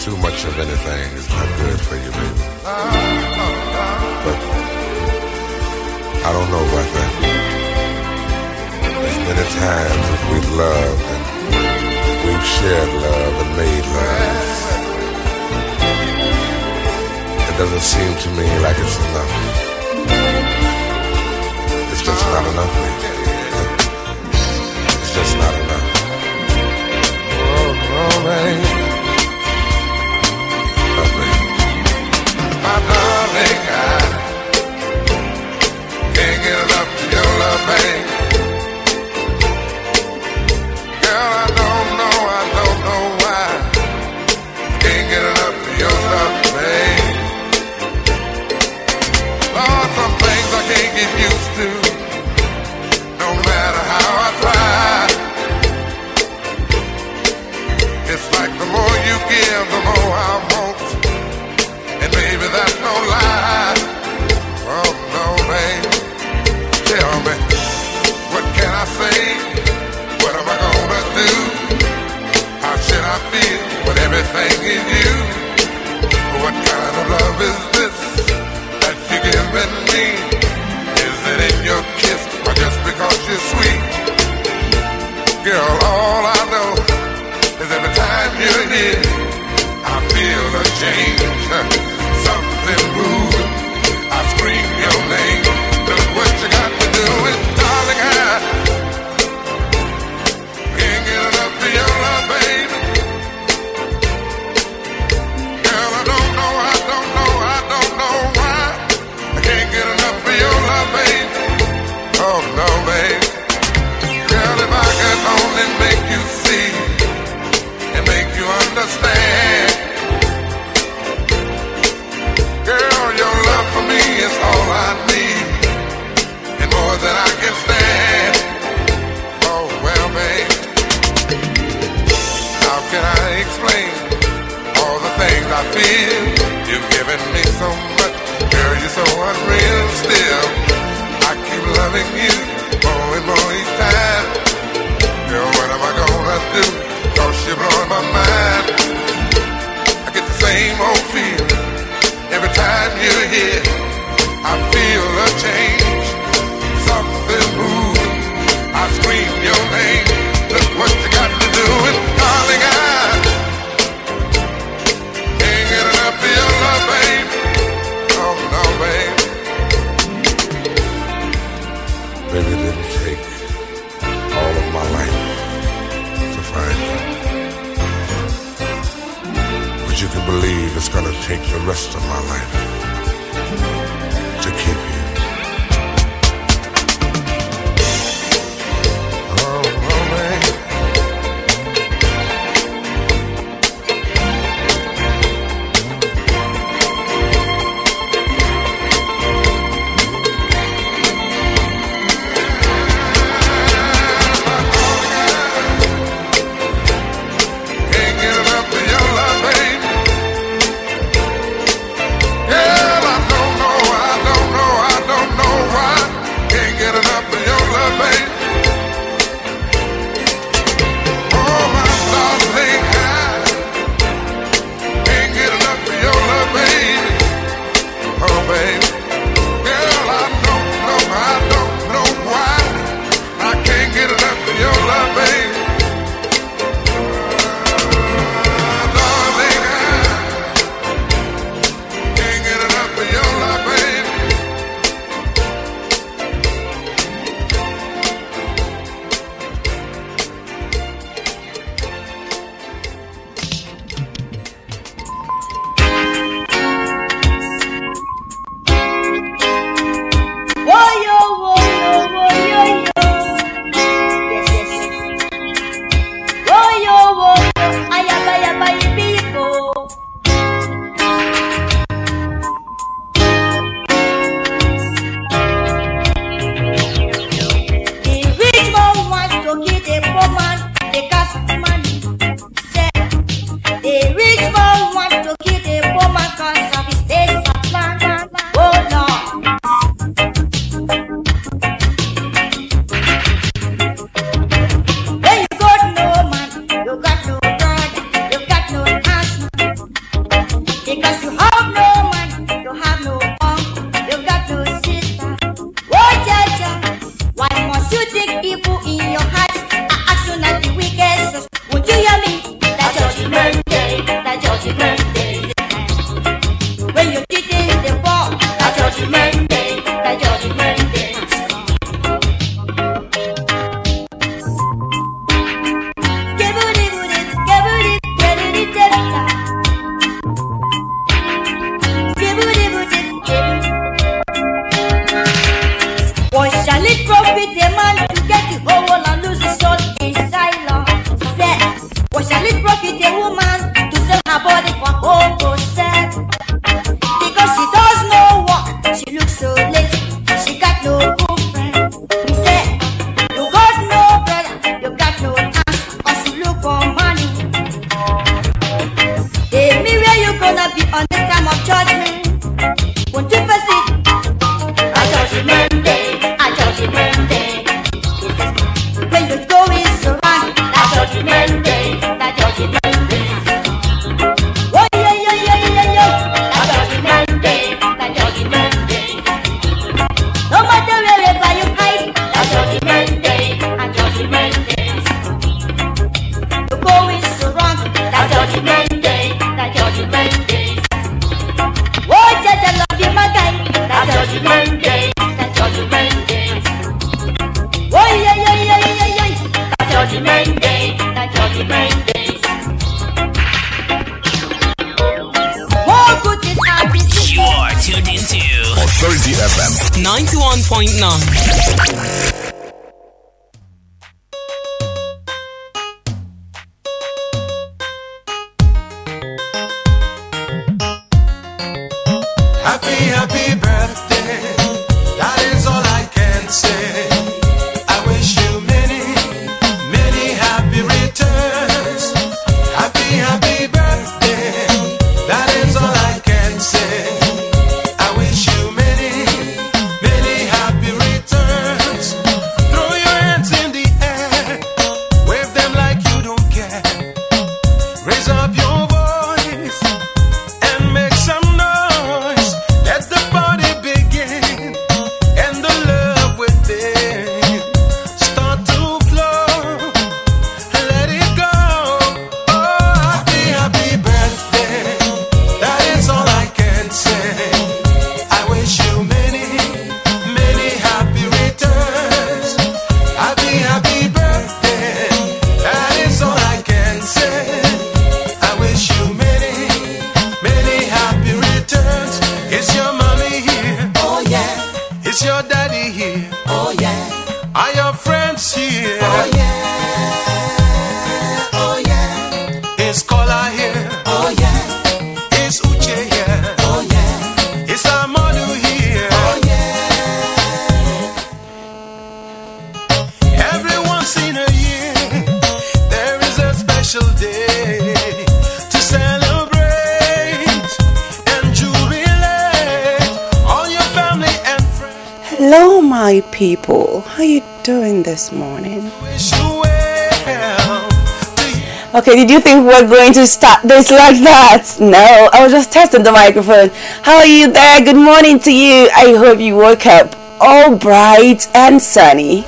too much of anything is not good for you, baby. But I don't know about that. There's many times that we've loved and we've shared love and made love. It doesn't seem to me like it's enough. It's just not enough, baby. It's just not enough. Oh, no, baby. My darling, I can't get enough of your love, babe. Girl, I don't know why. Can't get enough of your love, babe. Lord, some things I can't get used to, no matter how I try. It's like the more you give, the more I want. And baby, that's no lie. Oh no, babe. Tell me, what can I say? What am I gonna do? How should I feel when everything is you? What kind of love is this that you're giving me? Is it in your kiss or just because you're sweet? Girl, all I know is every time you're here, I feel a change. Something moving, I scream your name. Look what you got to do with, darling, I can't get enough of your love, baby. Girl, I don't know why I can't get enough of your love, baby. Oh no, baby. Girl, if I could only make you see and make you understand. Girl, your love for me is all I need, and more than I can stand. Oh, well, babe, how can I explain all the things I feel? You've given me so much, girl, you're so unreal still. I keep loving you more and more each time. Girl, what am I gonna do? 'Cause you're blowing my mind. I get the same old feeling every time you're here. I feel a change, something moving. I scream your name. Look what you got to do, and darling, I can't get enough of your love, babe. Oh no, babe. Baby, it didn't take all of my life to find you. But you can believe it's gonna take the rest of my life to keep you. Oh, man. Can't get enough of your love, baby. Girl, I don't know need a woman to sell her body for home to set. Because she does no work, she looks so lazy, she got no girlfriend. We say, you got no brother, you got no ass, cause you look for money. Tell me where you gonna be on the time of judgment. Won't you face it? A judgment day, a judgment day. When the door is around, a judgment day, a judgment day. Oh yeah, yeah, yeah, yeah, yeah. A judgment day, a judgment day. No matter wherever you hide, a judgment day, a judgment day. The door is around, a judgment day, a judgment day. Oh, Jaja, love you, my guy. The judgment day, the judgment day. Oh yeah, yeah, yeah, yeah, yeah. The judgment day, the judgment day. More goodness and peace. You are tuned into Authority FM 91.9. Happy birthday, that is all I can say. I wish you many, many happy returns. Happy birthday, that is all I can say. I wish you many, many happy returns. Throw your hands in the air, wave them like you don't care. Raise up your voice and make some noise. Let the party begin, and the love within start to flow. Let it go. Oh, happy birthday. That is all I can say. I wish you many, many happy returns. Happy birthday. That is all I can say. I wish you many, many happy returns. Is your mommy here? Oh yeah, Is your daddy here? oh yeah, Are your friends here? oh yeah, oh yeah, Is Kola here? oh yeah, Is Uche here? oh yeah, Is Amadu here? oh yeah. Everyone's in a year, there is a special day to celebrate and jubilate. All your family and friends Hello, my people. How you doing this morning? wish you well. Okay, did you think we're going to start this like that? No, I was just testing the microphone. How are you there? Good morning to you. I hope you woke up all bright and sunny.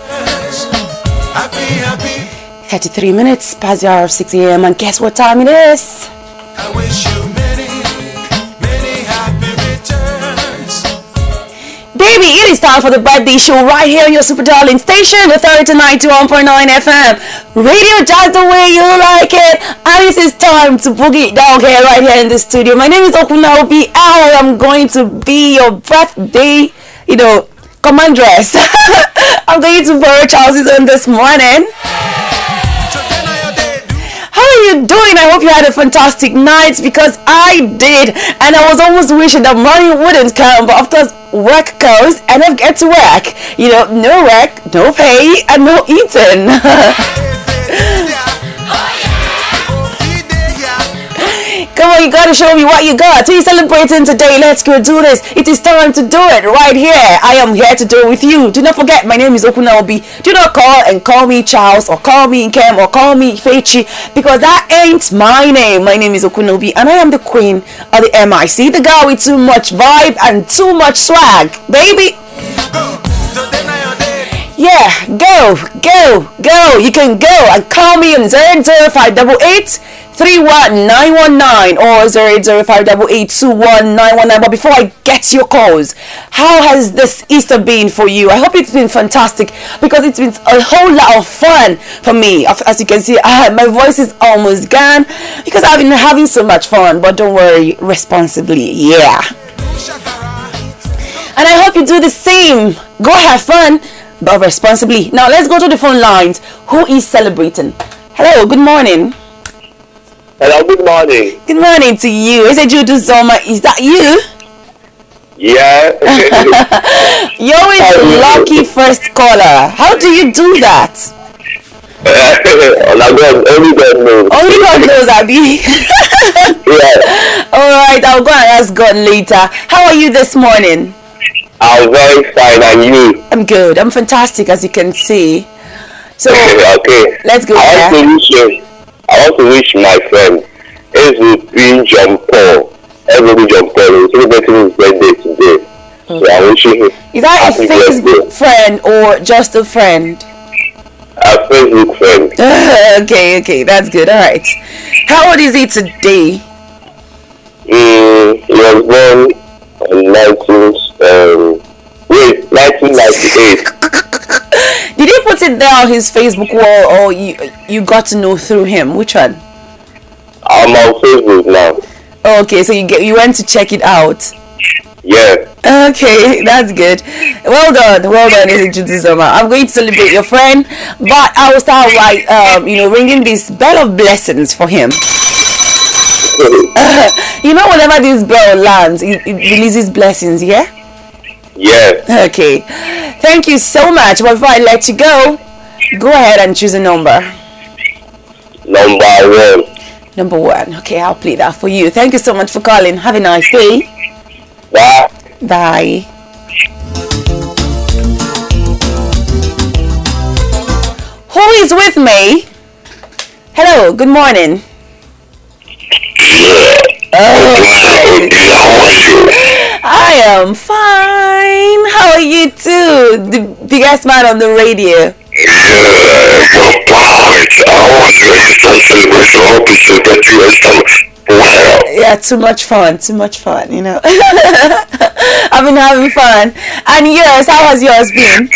Happy. 33 minutes past the hour of 6 a.m. and guess what time it is? I wish you many, many happy returns. Baby, it is time for the birthday show right here on your super darling station, Authority 91.9 FM. Radio just the way you like it. And this is time to boogie it down here, right here in the studio. My name is Okunaobi. I am going to be your birthday, commandress. I'm going to borrow Charles's on this morning. How are you doing? I hope you had a fantastic night, because I did, and I was almost wishing that morning wouldn't come, but of course work comes and I get to work. No work, no pay, and no eating. Come on, you gotta show me what you got. Who are you celebrating today? Let's go do this. It is time to do it right here. I am here to do it with you. Do not forget, my name is Okunaobi. Do not call me Charles, or call me Nkem, or call me Fechi, because that ain't my name. My name is Okunaobi, and I am the queen of the MIC, the girl with too much vibe and too much swag, baby. Yeah, go. You can go and call me on 00588 31919 or 00588211919. But before I get your calls, how has this Easter been for you? I hope it's been fantastic, because it's been a whole lot of fun for me. As you can see, my voice is almost gone because I've been having so much fun. But don't worry, responsibly, yeah. And I hope you do the same. Go have fun, but responsibly. Now let's go to the phone lines. Who is celebrating? Hello, good morning. good morning. Good morning to you. Is it Jude Zoma? Is that you? Yeah. You're always the lucky first caller. How do you do that? Only God knows. Only God knows, Abby. Yeah. Alright, I'll go and ask God later. How are you this morning? I'm very fine, and you? I'm good. I'm fantastic, as you can see. So, okay. Let's go I want to wish my friend Ozubulu John Paul. Everybody John Paul is celebrating his birthday today. So I wish him. Is that a Facebook friend or just a friend? A Facebook friend. Okay, that's good. Alright. How old is he today? He was born in 1998. Did he put it there on his Facebook wall, or you got to know through him? Which one? I'm on Facebook now. Okay, so you went to check it out. Yeah. Okay, that's good. Well done, Izzy. I'm going to celebrate your friend, but I will start ringing this bell of blessings for him. Whenever this bell lands, it releases blessings. Yeah. Yeah. Okay. Thank you so much. But before I let you go ahead and choose a number. Number 1. Okay, I'll play that for you. Thank you so much for calling. Have a nice day. Bye. Bye. Who is with me? Hello, good morning. I am fine. How are you too? The biggest man on the radio. Yeah, too much fun, I've been having fun. And yours, how has yours been?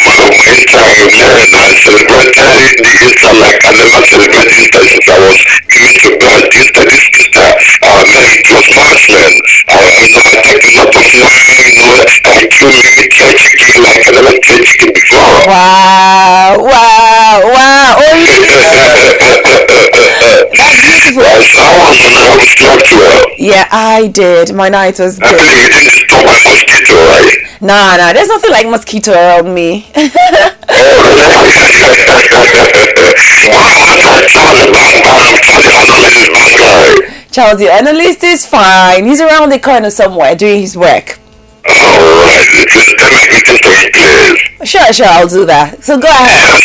Wow. That's beautiful. Yeah, I did. My night was good. Nah, there's nothing like mosquito around me. Charles, the analyst is fine. He's around the corner somewhere doing his work. Sure, I'll do that. So go ahead.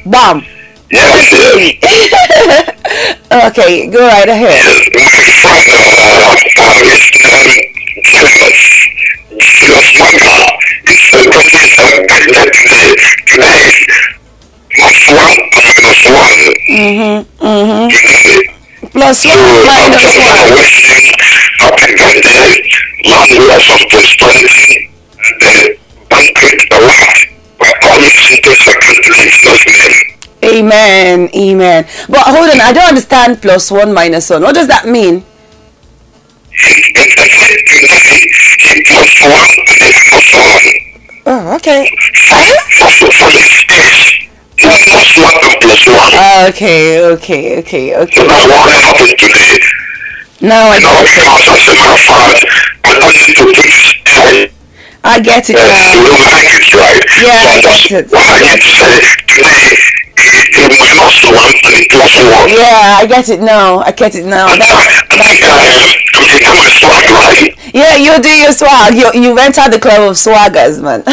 Bam. Yes. Okay, go right ahead. Plus 1 minus 1. Happy birthday, long years of prosperity, and banquet award. Amen. But hold on, I don't understand plus 1 minus 1. What does that mean? Oh, okay. Okay. Now I get it. Yeah, I get it. Yeah, I get it now. Yeah, you do your swag. You entered the club of swaggers, man.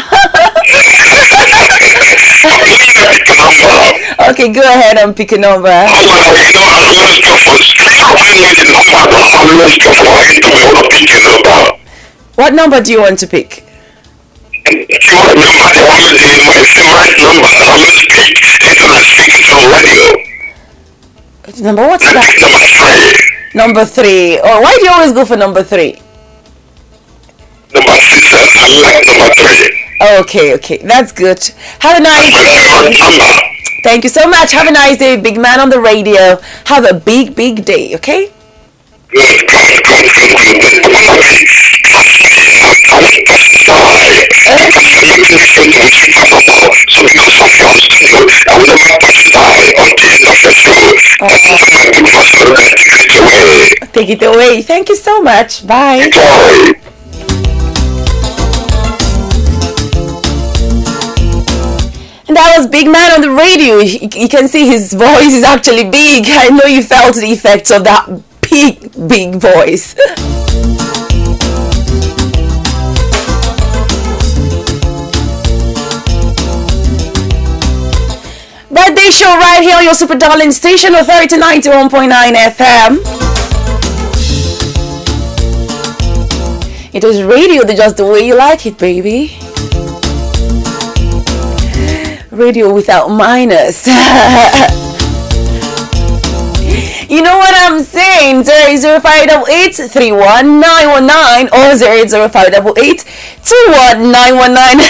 Okay, go ahead and pick a number. What number do you want to pick? Number what's that? Number 3. Oh, why do you always go for number 3? Number 6, I like number 3. Okay, that's good. Have a nice day. Thank you so much. Have a nice day, big man on the radio. Have a big day, okay? Good. making statements about some use of your studio. I will never pass by until the festival. Take it away. Take it away. Thank you so much. Bye. Enjoy. And that was Big Man on the radio. You can see his voice is actually big. I know you felt the effects of that big voice. Birthday show right here on your super darling station, Authority 91.9 FM. It is radio just the way you like it, baby. Radio without minus. You know what I'm saying? 00588 31919 or 00588 21919.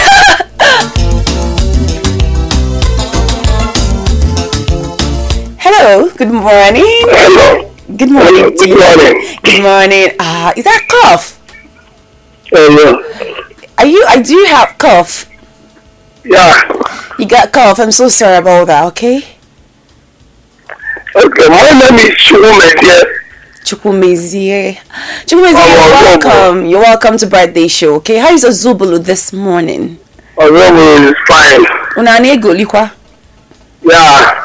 Hello, good morning. Hello. Good morning. Hello. Good morning. Good morning. Is that cough? Hello. Do you have cough? Yeah. You got cough. I'm so sorry about that, okay? Okay, my name is Chukwumezie. Chukwumezie. Chukwumezie, you're welcome. You're welcome to birthday show, okay? How is Ozubulu this morning? Ozubulu is fine. Unanego likwa? Yeah.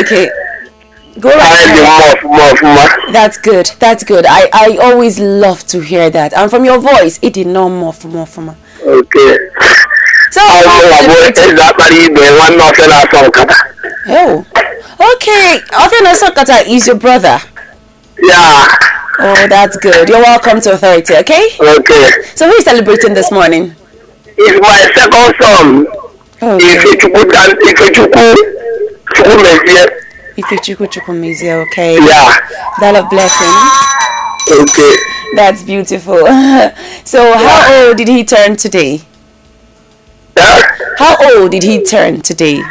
Okay. Go right. That's good. That's good. I always love to hear that. And from your voice, it did not morph. Okay. So oh, okay. Often Sokata is your brother. Yeah. Oh, that's good. You're welcome to Authority, okay? Okay. So who is celebrating this morning? It's my second son. Okay. Chukwumezie, okay. Yeah. That a blessing. Okay. That's beautiful. So how old did he turn today? How old did he turn today?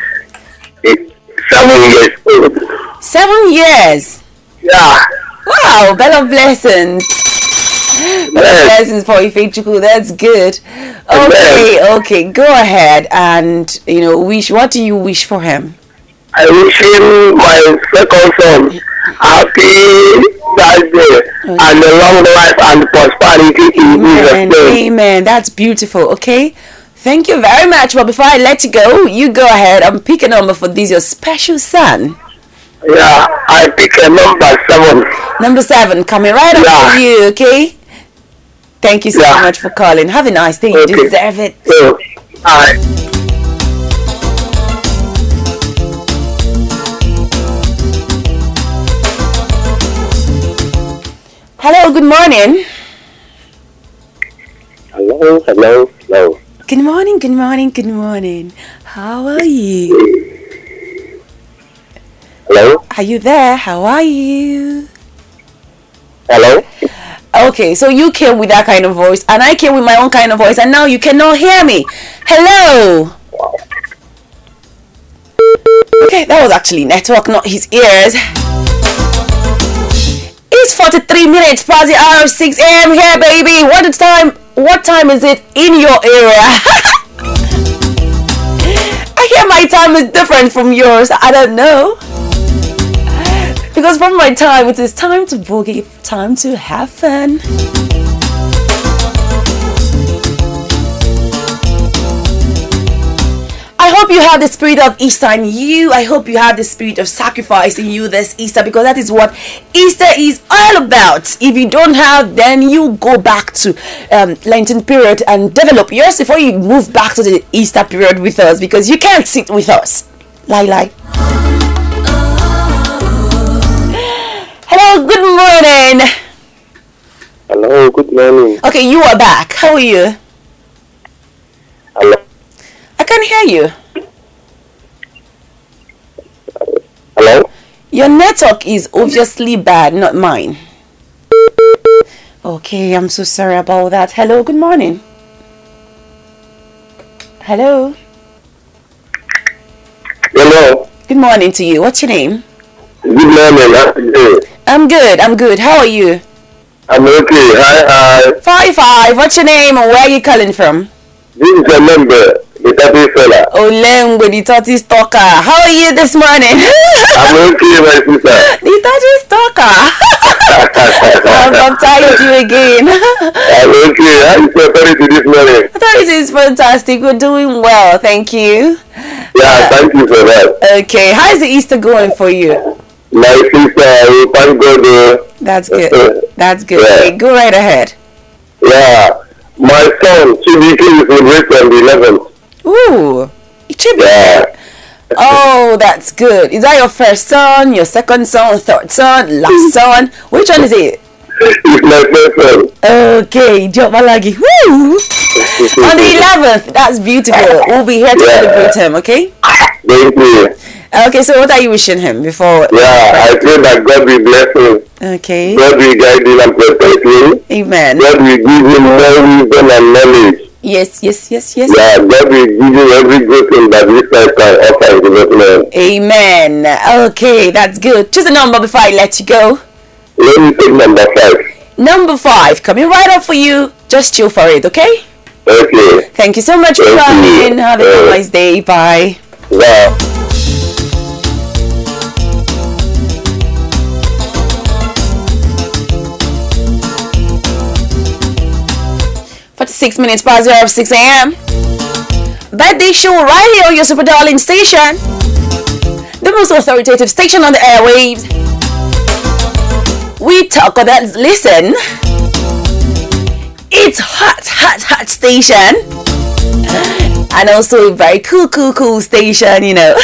7 years old. 7 years? Yeah. Wow, bell of blessings. Bell of blessings for Ifechuku. That's good. Okay, go ahead and, wish. What do you wish for him? I wish him, my second son, happy birthday and a long life and prosperity in Jesus' name. Amen. That's beautiful, okay? Thank you very much. But before I let you go, you go ahead and pick a number for this, your special son. Yeah, I pick a number 7. Number 7, coming right up for you, okay? Thank you so much for calling. Have a nice day. You deserve it. Bye. Hello, good morning. Hello. Good morning. How are you? Hello? Are you there? How are you? Hello? Okay, so you came with that kind of voice, and I came with my own kind of voice, and now you cannot hear me. Hello? Okay, that was actually network, not his ears. It's 43 minutes past the hour of 6 a.m. here, baby. What time is it in your area? I hear my time is different from yours. I don't know. Because from my time, it is time to boogie, time to have fun. I hope you have the spirit of Easter in you. I hope you have the spirit of sacrifice in you this Easter, because that is what Easter is all about. If you don't have, then you go back to Lenten period and develop yours before you move back to the Easter period with us, because you can't sit with us. Lie. Hello, good morning. Hello, good morning. Okay, you are back. How are you? Hello. I can't hear you. Hello? Your network is obviously bad, not mine. Okay, I'm so sorry about that. Hello, good morning. Hello. Hello. Good morning to you. What's your name? Good morning. How are you? I'm good. How are you? 5 What's your name and where are you calling from? I'm okay. Hi. What's your name and where are you calling from? This is a member, the dirty fella. Olem with the tortoise talker. How are you this morning? I'm okay, my sister. The tortoise talker. I'm tired of you again. I'm okay. How is your authority this morning? Authority is fantastic. We're doing well. Thank you. Yeah, thank you for that. Okay. How is the Easter going for you? My sister, we thank God. That's good. That's good. Yeah. Okay, go right ahead. Yeah. My son, Chibiki, is celebrating on the 11th. Ooh. Chibi. Yeah. Oh, that's good. Is that your first son, your second son, third son, last son? Which one is it? It's my first son. Okay, Jobalagi. Woo! On the 11th. That's beautiful. We'll be here to celebrate him, okay? Thank you. Okay, so what are you wishing him before? Yeah, I pray that God will bless him. Okay. God will guide him and protect him. Amen. God will give him more wisdom and knowledge. Yes. Yeah, God will give him every good thing that this life can offer in development. Amen. Okay, that's good. Choose a number before I let you go. Let me take number 5. Number 5, coming right up for you. Just chill for it, okay? Okay. Thank you so much for coming. Have a nice day. Bye. Yeah. 46 minutes past the hour of 6 a.m. Birthday show right here on your Super Darling station. The most authoritative station on the airwaves. We talk or that listen. It's hot station. And also a very cool station, you know.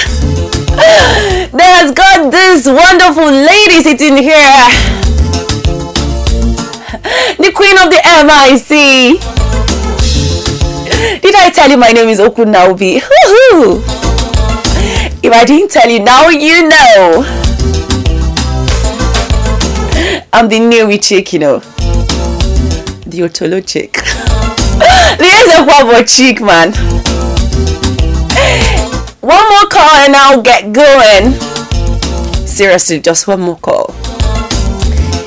There's got this wonderful lady sitting here. The queen of the MIC. Did I tell you my name is Okunaobi? If I didn't tell you, now you know. I'm the Nnewi chick, you know. The Otolo chick. There's a proper chick, man. One more call and I'll get going. Seriously, just one more call.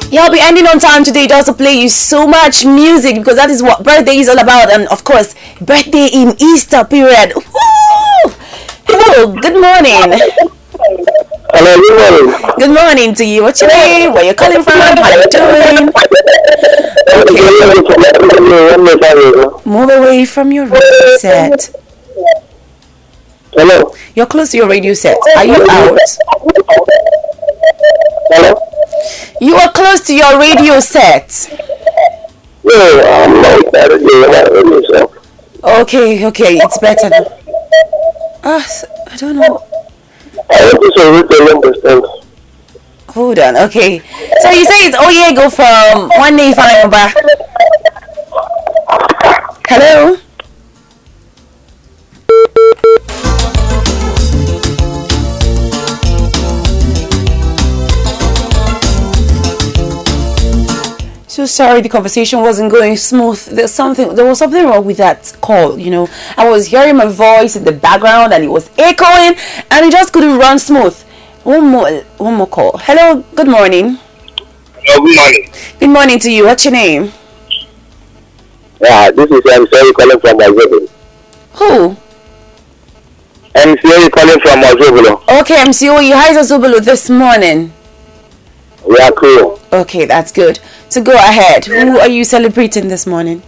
Yeah, I'll be ending on time today just to play you so much music because that is what birthday is all about, and of course birthday in Easter period. Woo! Hello, good morning. Hello, good morning. Good morning to you. What's your name? Where you calling from? How you doing? Okay. Move away from your radio set. Hello. You're close to your radio set. Are you out? Hello. You are close to your radio set. No, I'm not better than yourself. Okay, it's better now. I don't know. I want to understand. Hold on, okay. So you say it's Oyego from One Day Fanayoba. Hello? So sorry, the conversation wasn't going smooth. There was something wrong with that call, you know. I was hearing my voice in the background and it was echoing and it just couldn't run smooth. One more call. Hello, good morning. Hello, good morning. Good morning to you. What's your name? Yeah, this is Nnewi calling from Ozubulu. Who? Nnewi calling from Ozubulu. Okay, MCO, you hired Ozubulu this morning. We are cool. Okay, that's good. So go ahead. Who are you celebrating this morning?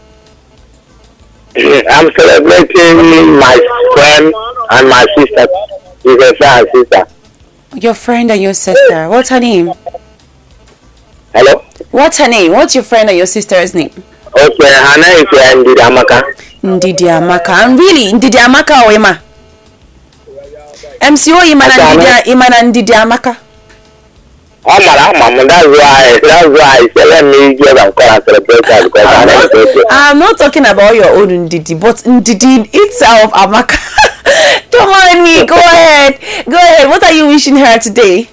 I'm celebrating my friend and my sister. She's a friend and sister. Your friend and your sister. What's her name? Hello? What's her name? What's your friend and your sister's name? Okay, her name is Ndidi Amaka. Ndidi Amaka. And really, Ndidi Amaka or Ima? MCO Ima and Ndidi Amaka. That's why let me give them call and celebrate her because I never. I'm not talking about your own Ndidi, but Ndidi itself, Amaka. Don't mind me. Go ahead. What are you wishing her today?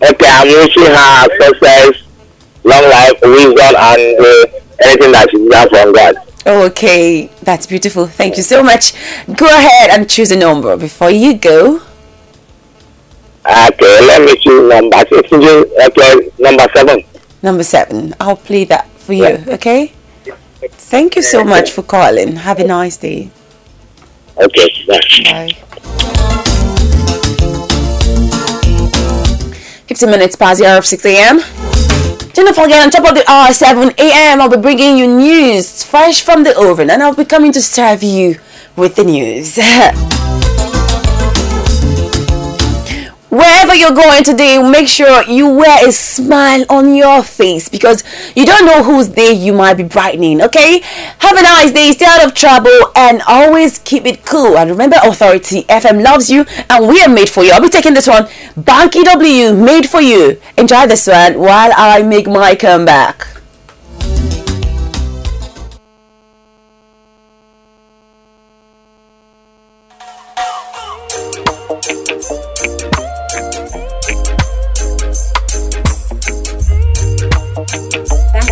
Okay, I'm wishing her success, long life, wisdom, and anything that she does from God. Okay, that's beautiful. Thank you so much. Go ahead and choose a number before you go. Okay, let me choose number 6. Okay, number 7. Number 7. I'll play that for you, okay? Thank you so much for calling. Have a nice day. Okay, bye. Bye. 15 minutes past the hour of 6 a.m. Do not forget, on top of the hour 7 a.m. I'll be bringing you news fresh from the oven, and I'll be coming to serve you with the news. Wherever you're going today, make sure you wear a smile on your face, because you don't know whose day you might be brightening, okay? Have a nice day, stay out of trouble, and always keep it cool. And remember, Authority FM loves you, and we are made for you. I'll be taking this one, Banky W, made for you. Enjoy this one while I make my comeback.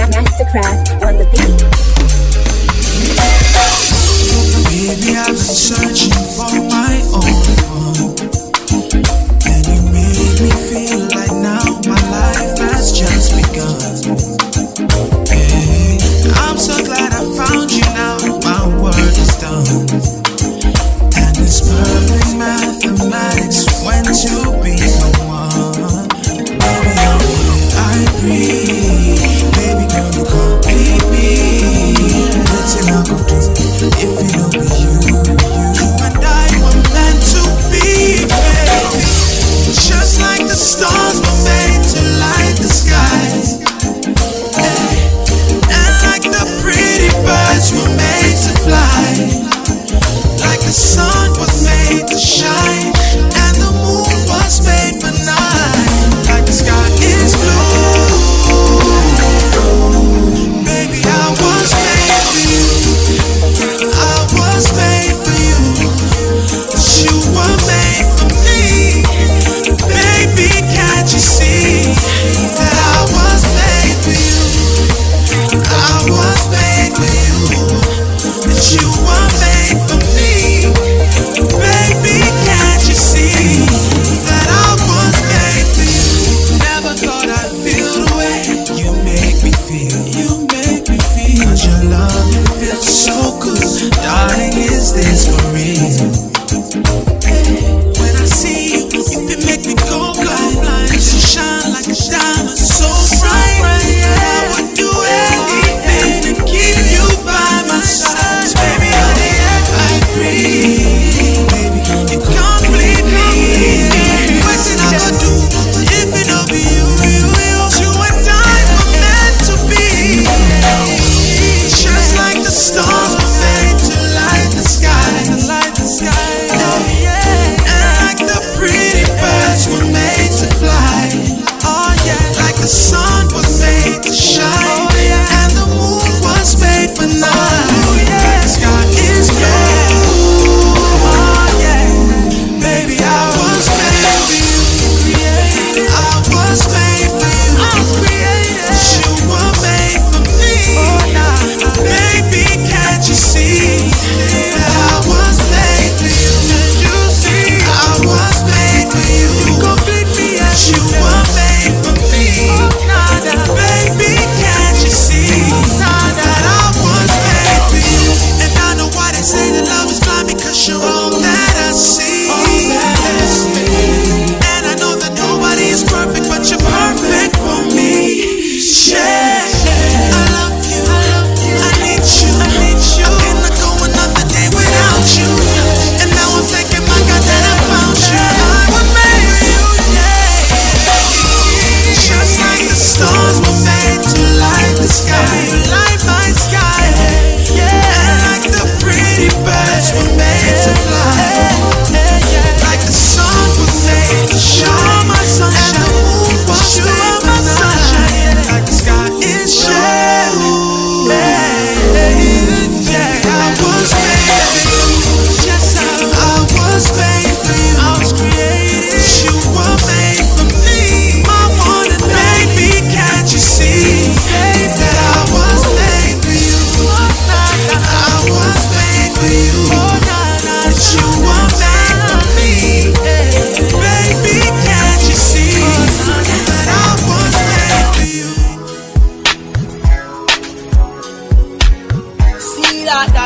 Mastercraft on the beat. Baby, I've been searching for my own one, and you made me feel like now my life has just begun. Hey, I'm so glad I found you now. My work is done, and it's perfect mathematics when two become one. Baby, I breathe. Baby girl, you complete me. Nothing I could do if it don't be you. You and I were meant to be, baby. Just like the stars were made to light the sky, and like the pretty birds were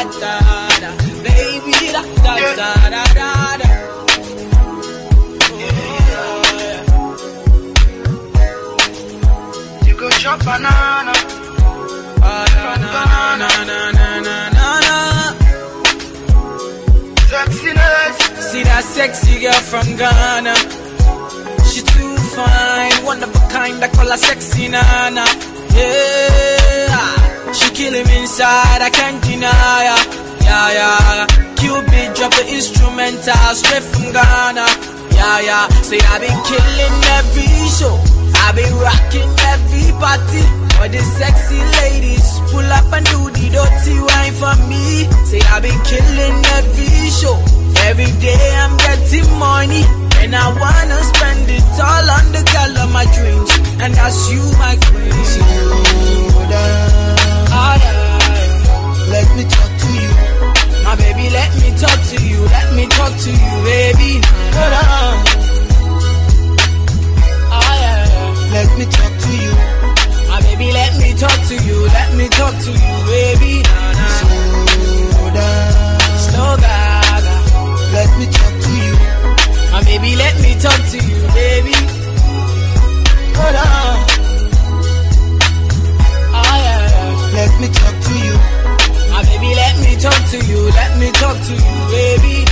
da da da, baby da da da da da da. You go chop banana. Banana, na na na na na. Sexiness. See that sexy girl from Ghana. She too fine, one of a kind. I call her sexy nana. Yeah, she killing me inside. I can't deny her. Yeah, yeah. Cupid drop the instrumental straight from Ghana. Yeah, yeah. Say I been killing every show. I been rocking every party. All the sexy ladies pull up and do the dirty wine for me. Say I been killing every show. Every day I'm getting money, and I wanna spend it all on the girl of my dreams, and that's you, my queen. Slow down. Let me talk to you, my baby. Let me talk to you. Let me talk to you, baby. Hold on. Let me talk to you, my baby. Let me talk to you. Let me talk to you, baby. Slow down. Slow gaga. Let me talk to you, my baby. Let me talk to you, baby. Hold on. Let me talk to you, my baby. Let me talk to you. Let me talk to you, baby.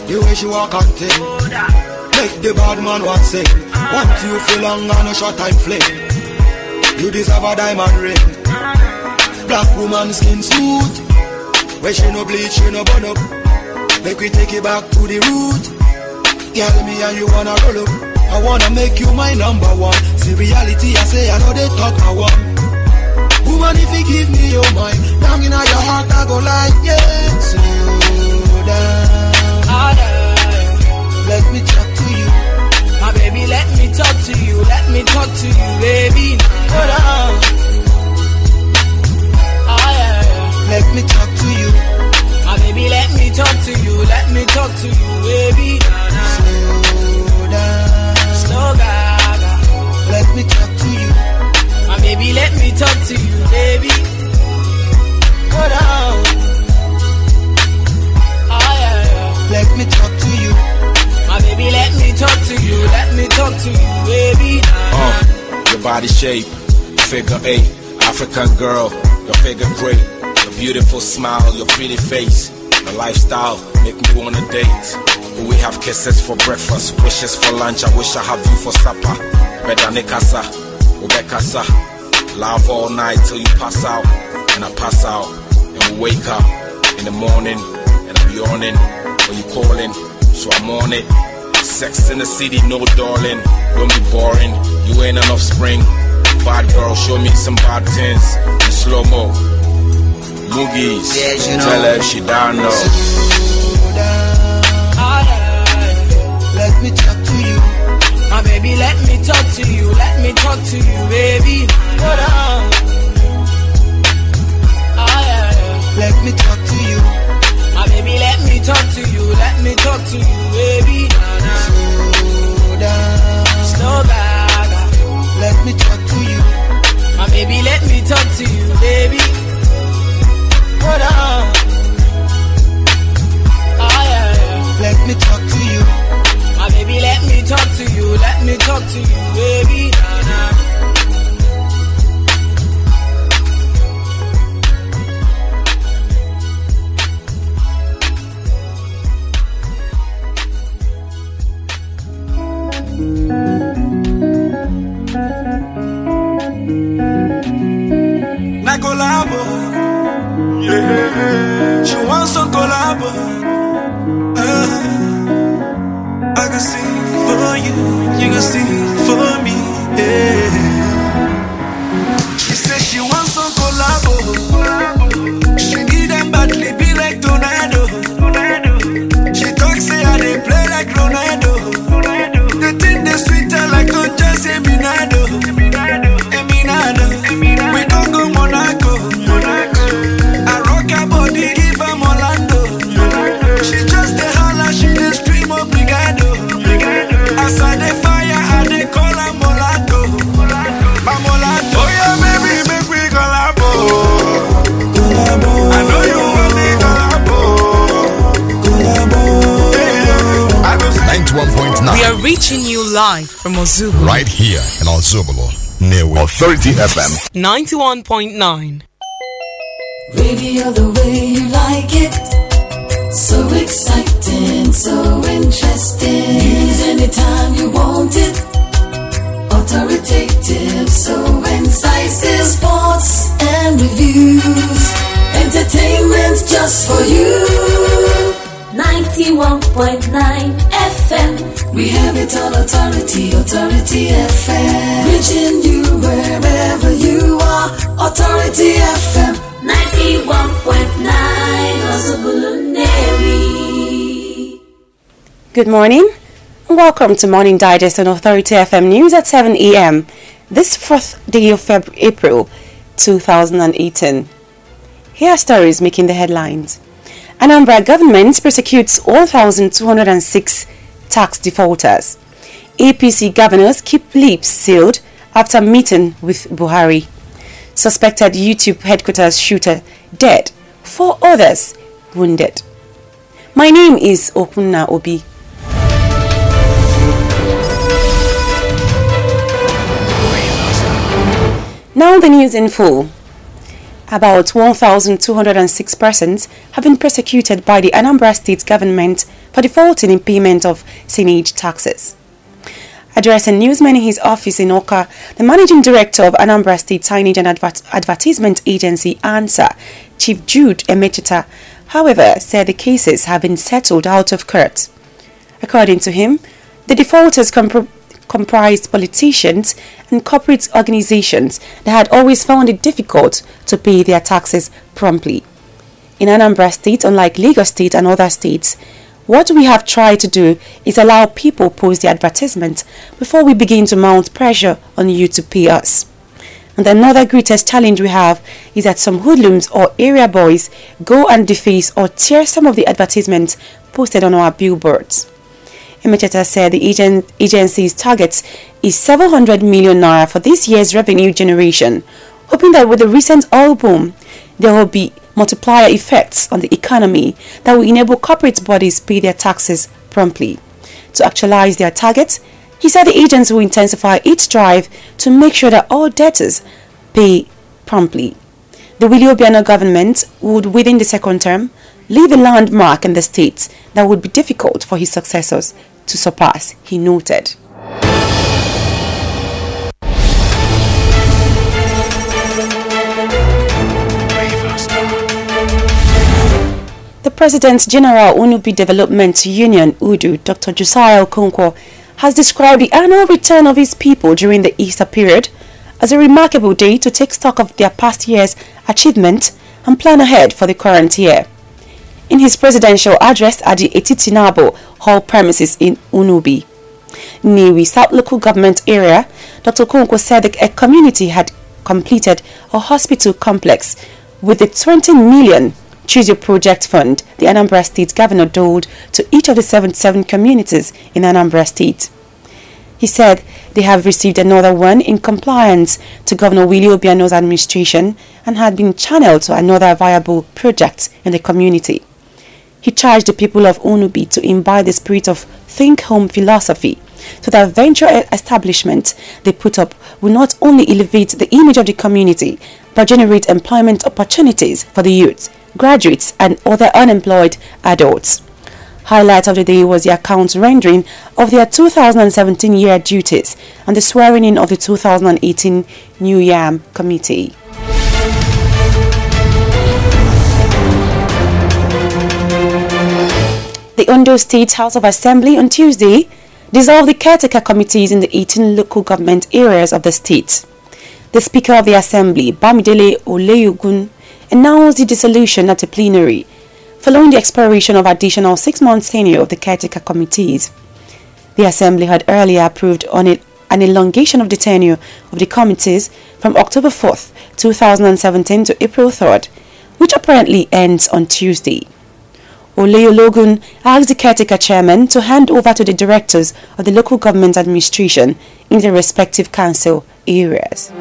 The way she walk on thing, make the bad man what say. Want you for long and a short time flame. You deserve a diamond ring. Black woman skin smooth. Where she no bleach, she no burn up. Make we take it back to the root. Tell me and you wanna roll up. I wanna make you my number one. See reality, I say I know they talk I want. Woman, if you give me your mind, down in your heart I go like yeah. Slow down. Let me talk to you, my baby. Let me talk to you. Let me talk to you, baby. Hold on. Let me talk to you, my baby. Let me talk to you. Let me talk to you, baby. Slow down. Slow gaga. Let me talk to you, my baby. Let me talk to you, baby. Hold on. Let me talk to you, my baby. Let me talk to you. Let me talk to you, baby. Your body shape, figure 8, African girl, your figure great, your beautiful smile, your pretty face, your lifestyle make me wanna date. We have kisses for breakfast, wishes for lunch. I wish I have you for supper. Better Nikasa, Ubekasa. Love all night till you pass out, and I pass out, and we wake up in the morning, and I'm yawning when you calling, so I'm on it. Sex in the city, no darling, don't be boring. You ain't enough spring. Bad girl, show me some bad things in slow mo. Moogies, yeah, you know. Tell her if she down now. Slow down. Let me talk to you, my baby. Let me talk to you. Let me talk to you, baby. Hold on. Let me talk to you, my baby. Let me talk to you. Let me talk to you, baby. Slow down. Slow gaga. Let me talk to you, my baby. Let me talk to you, baby. Hold on. Let me talk to you, my baby. Let me talk to you. Let me talk to you, baby. Na collabo, yeah. She wants some collabo. I can sing for you, you can sing for me. Yeah. She said she wants some collabo. She need them badly, be like tornado. She talks say I they play like Ronaldo. The thing they sweeter like don't just say Minado. Eminado, we don't go Monaco. I rock her body, give her Orlando. She just a holla, she the stream of Brigado. As I the fire, I they call her live from Ozubulu. Right here in Ozubulu, Nnewi. Authority FM 91.9. Radio the way you like it. So exciting, so interesting. News anytime you want it. Authoritative, so incisive. Sports and reviews. Entertainment just for you. 91.9 FM. We have it on Authority FM. Reaching you wherever you are. Authority FM 91.9 Ozubulu, Nnewi. Good morning and welcome to Morning Digest on Authority FM News at 7 a.m. this 4th day of April 2018. Here are stories making the headlines. Anambra government prosecutes 1,206 tax defaulters. APC governors keep lips sealed after meeting with Buhari. Suspected YouTube headquarters shooter dead. 4 others wounded. My name is Okunna Obi. Now the news in full. About 1,206 persons have been prosecuted by the Anambra State government for defaulting in payment of signage taxes. Addressing newsmen in his office in Oka, the managing director of Anambra State Signage and Advertisement Agency, ANSA, Chief Jude Emecheta, however, said the cases have been settled out of court. According to him, the defaulters comprised politicians and corporate organizations that had always found it difficult to pay their taxes promptly. In Anambra State, unlike Lagos State and other states, what we have tried to do is allow people post the advertisement before we begin to mount pressure on you to pay us. And another greatest challenge we have is that some hoodlums or area boys go and deface or tear some of the advertisements posted on our billboards. Emecheta said the agency's target is 700 million naira for this year's revenue generation, hoping that with the recent oil boom, there will be multiplier effects on the economy that will enable corporate bodies pay their taxes promptly. To actualize their target, he said the agency will intensify its drive to make sure that all debtors pay promptly. The Willie Obiano government would, within the second term, leave a landmark in the state that would be difficult for his successors to surpass, he noted. The President General Unubi Development Union, UDU, Dr. Josiah Okonkwo, has described the annual return of his people during the Easter period as a remarkable day to take stock of their past year's achievement and plan ahead for the current year. In his presidential address at the Etitinabo Hall premises in Unubi, Nnewi South Local Government Area, Dr. Okonkwo said that a community had completed a hospital complex with the 20 million Choose Your Project Fund the Anambra State Governor doled to each of the 77 communities in Anambra State. He said they have received another one in compliance to Governor Willie Obiano's administration and had been channeled to another viable project in the community. He charged the people of Unubi to imbibe the spirit of think home philosophy so that venture establishment they put up will not only elevate the image of the community but generate employment opportunities for the youth, graduates and other unemployed adults. Highlight of the day was the account rendering of their 2017 year duties and the swearing in of the 2018 New Yam Committee. The Ondo State House of Assembly on Tuesday dissolved the caretaker committees in the 18 local government areas of the state. The Speaker of the Assembly, Bamidele Oleyugun, announced the dissolution at a plenary following the expiration of additional 6 months tenure of the caretaker committees. The Assembly had earlier approved an elongation of the tenure of the committees from October 4th, 2017 to April 3rd, which apparently ends on Tuesday. Oleyugun asked the caretaker chairman to hand over to the directors of the local government administration in their respective council areas.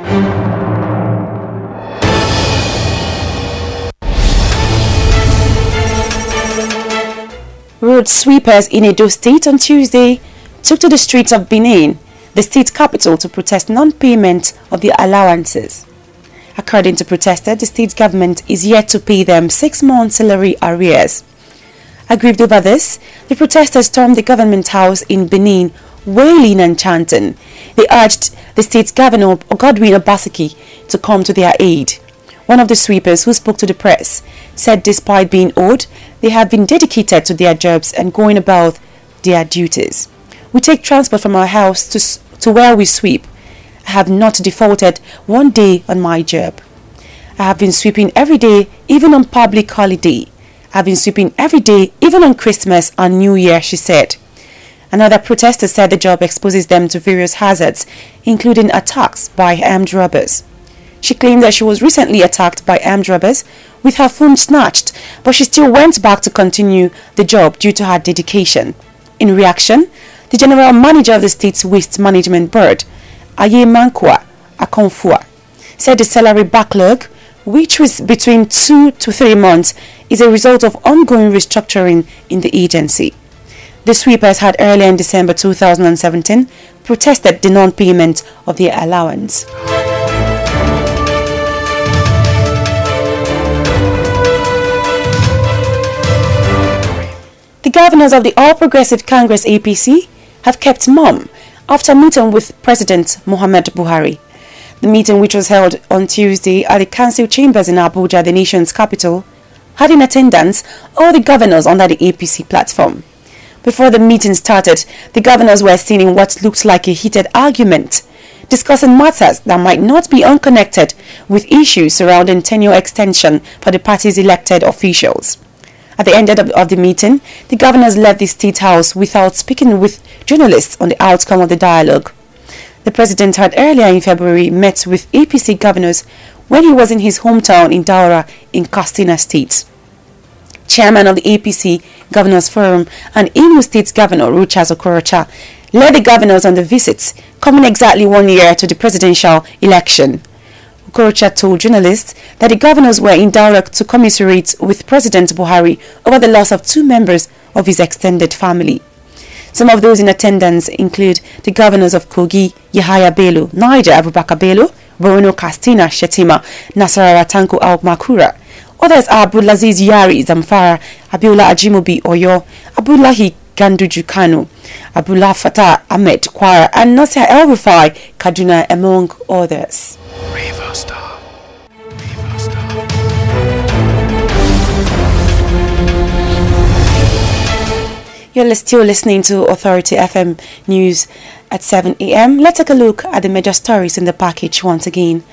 Road sweepers in Edo State on Tuesday took to the streets of Benin, the state capital, to protest non-payment of the allowances. According to protesters, the state government is yet to pay them 6 months' salary arrears. Aggrieved over this, the protesters stormed the government house in Benin, wailing and chanting. They urged the state governor, Godwin Obaseki, to come to their aid. One of the sweepers, who spoke to the press, said despite being owed, they have been dedicated to their jobs and going about their duties. We take transport from our house to where we sweep. I have not defaulted one day on my job. I have been sweeping every day, even on public holiday. I have been sweeping every day, even on Christmas and New Year, she said. Another protester said the job exposes them to various hazards, including attacks by armed robbers. She claimed that she was recently attacked by armed robbers with her phone snatched, but she still went back to continue the job due to her dedication. In reaction, the general manager of the state's waste management board, Aye Mankwa Akonfua, said the salary backlog, which was between 2 to 3 months, is a result of ongoing restructuring in the agency. The sweepers had earlier in December 2017 protested the non-payment of their allowance. The governors of the All Progressive Congress APC have kept mum after meeting with President Muhammad Buhari. The meeting, which was held on Tuesday at the council chambers in Abuja, the nation's capital, had in attendance all the governors under the APC platform. Before the meeting started, the governors were seen in what looked like a heated argument, discussing matters that might not be unconnected with issues surrounding tenure extension for the party's elected officials. At the end of the meeting, the governors left the State House without speaking with journalists on the outcome of the dialogue. The president had earlier in February met with APC governors when he was in his hometown in Daura in Katsina State. Chairman of the APC Governors Forum and Imo State Governor Rochas Okorocha led the governors on the visits, coming exactly 1 year to the presidential election. Okorocha told journalists that the governors were in Daura to commiserate with President Buhari over the loss of 2 members of his extended family. Some of those in attendance include the governors of Kogi, Yahaya Bello, Niger Abubakar Bello, Borno Katsina Shetima, Nasarawa Tanko Makura. Others are Abdulaziz Yari Zamfara, Abiola Ajimobi Oyo, Abdullahi Ganduju Kano, Abdullah Fatah Ahmed Kwara, and Nasir El Rufai Kaduna, among others. River Star. You're still listening to Authority FM News at 7 a.m. Let's take a look at the major stories in the package once again.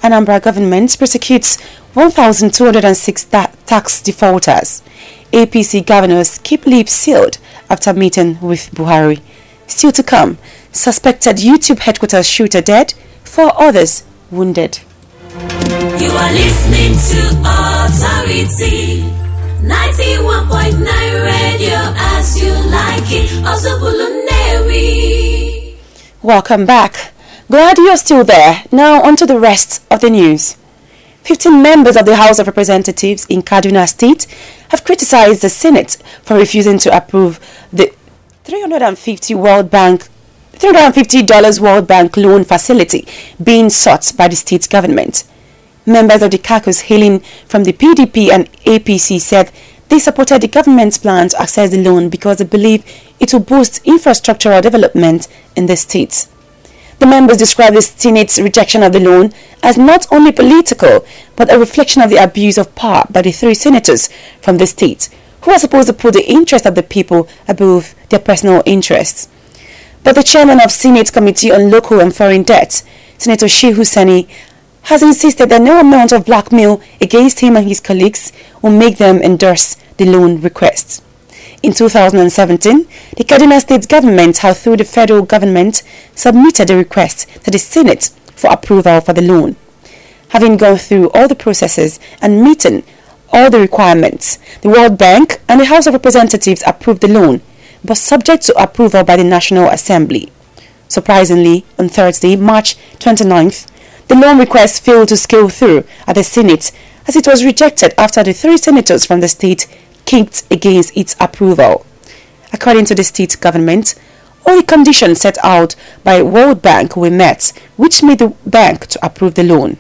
Anambra government prosecutes 1,206 tax defaulters. APC governors keep lips sealed after meeting with Buhari. Still to come, suspected YouTube headquarters shooter dead, 4 others wounded. You are listening to Authority 91.9 radio as you like it. Ozubulu, Nnewi. Welcome back. Glad you're still there. Now on to the rest of the news. 15 members of the House of Representatives in Kaduna State have criticized the Senate for refusing to approve the $350 World Bank loan facility being sought by the state government. Members of the caucus hailing from the PDP and APC said they supported the government's plan to access the loan because they believe it will boost infrastructural development in the state. The members described the Senate's rejection of the loan as not only political, but a reflection of the abuse of power by the 3 senators from the state, who are supposed to put the interest of the people above their personal interests. But the chairman of Senate Committee on Local and Foreign Debt, Senator Shehu Sani, has insisted that no amount of blackmail against him and his colleagues will make them endorse the loan request. In 2017, the Kaduna State government had, through the federal government, submitted a request to the Senate for approval for the loan. Having gone through all the processes and meeting all the requirements, the World Bank and the House of Representatives approved the loan, but subject to approval by the National Assembly. Surprisingly, on Thursday, March 29th, the loan request failed to scale through at the Senate as it was rejected after the 3 senators from the state kicked against its approval. According to the state government, all the conditions set out by World Bank were met, which made the bank to approve the loan.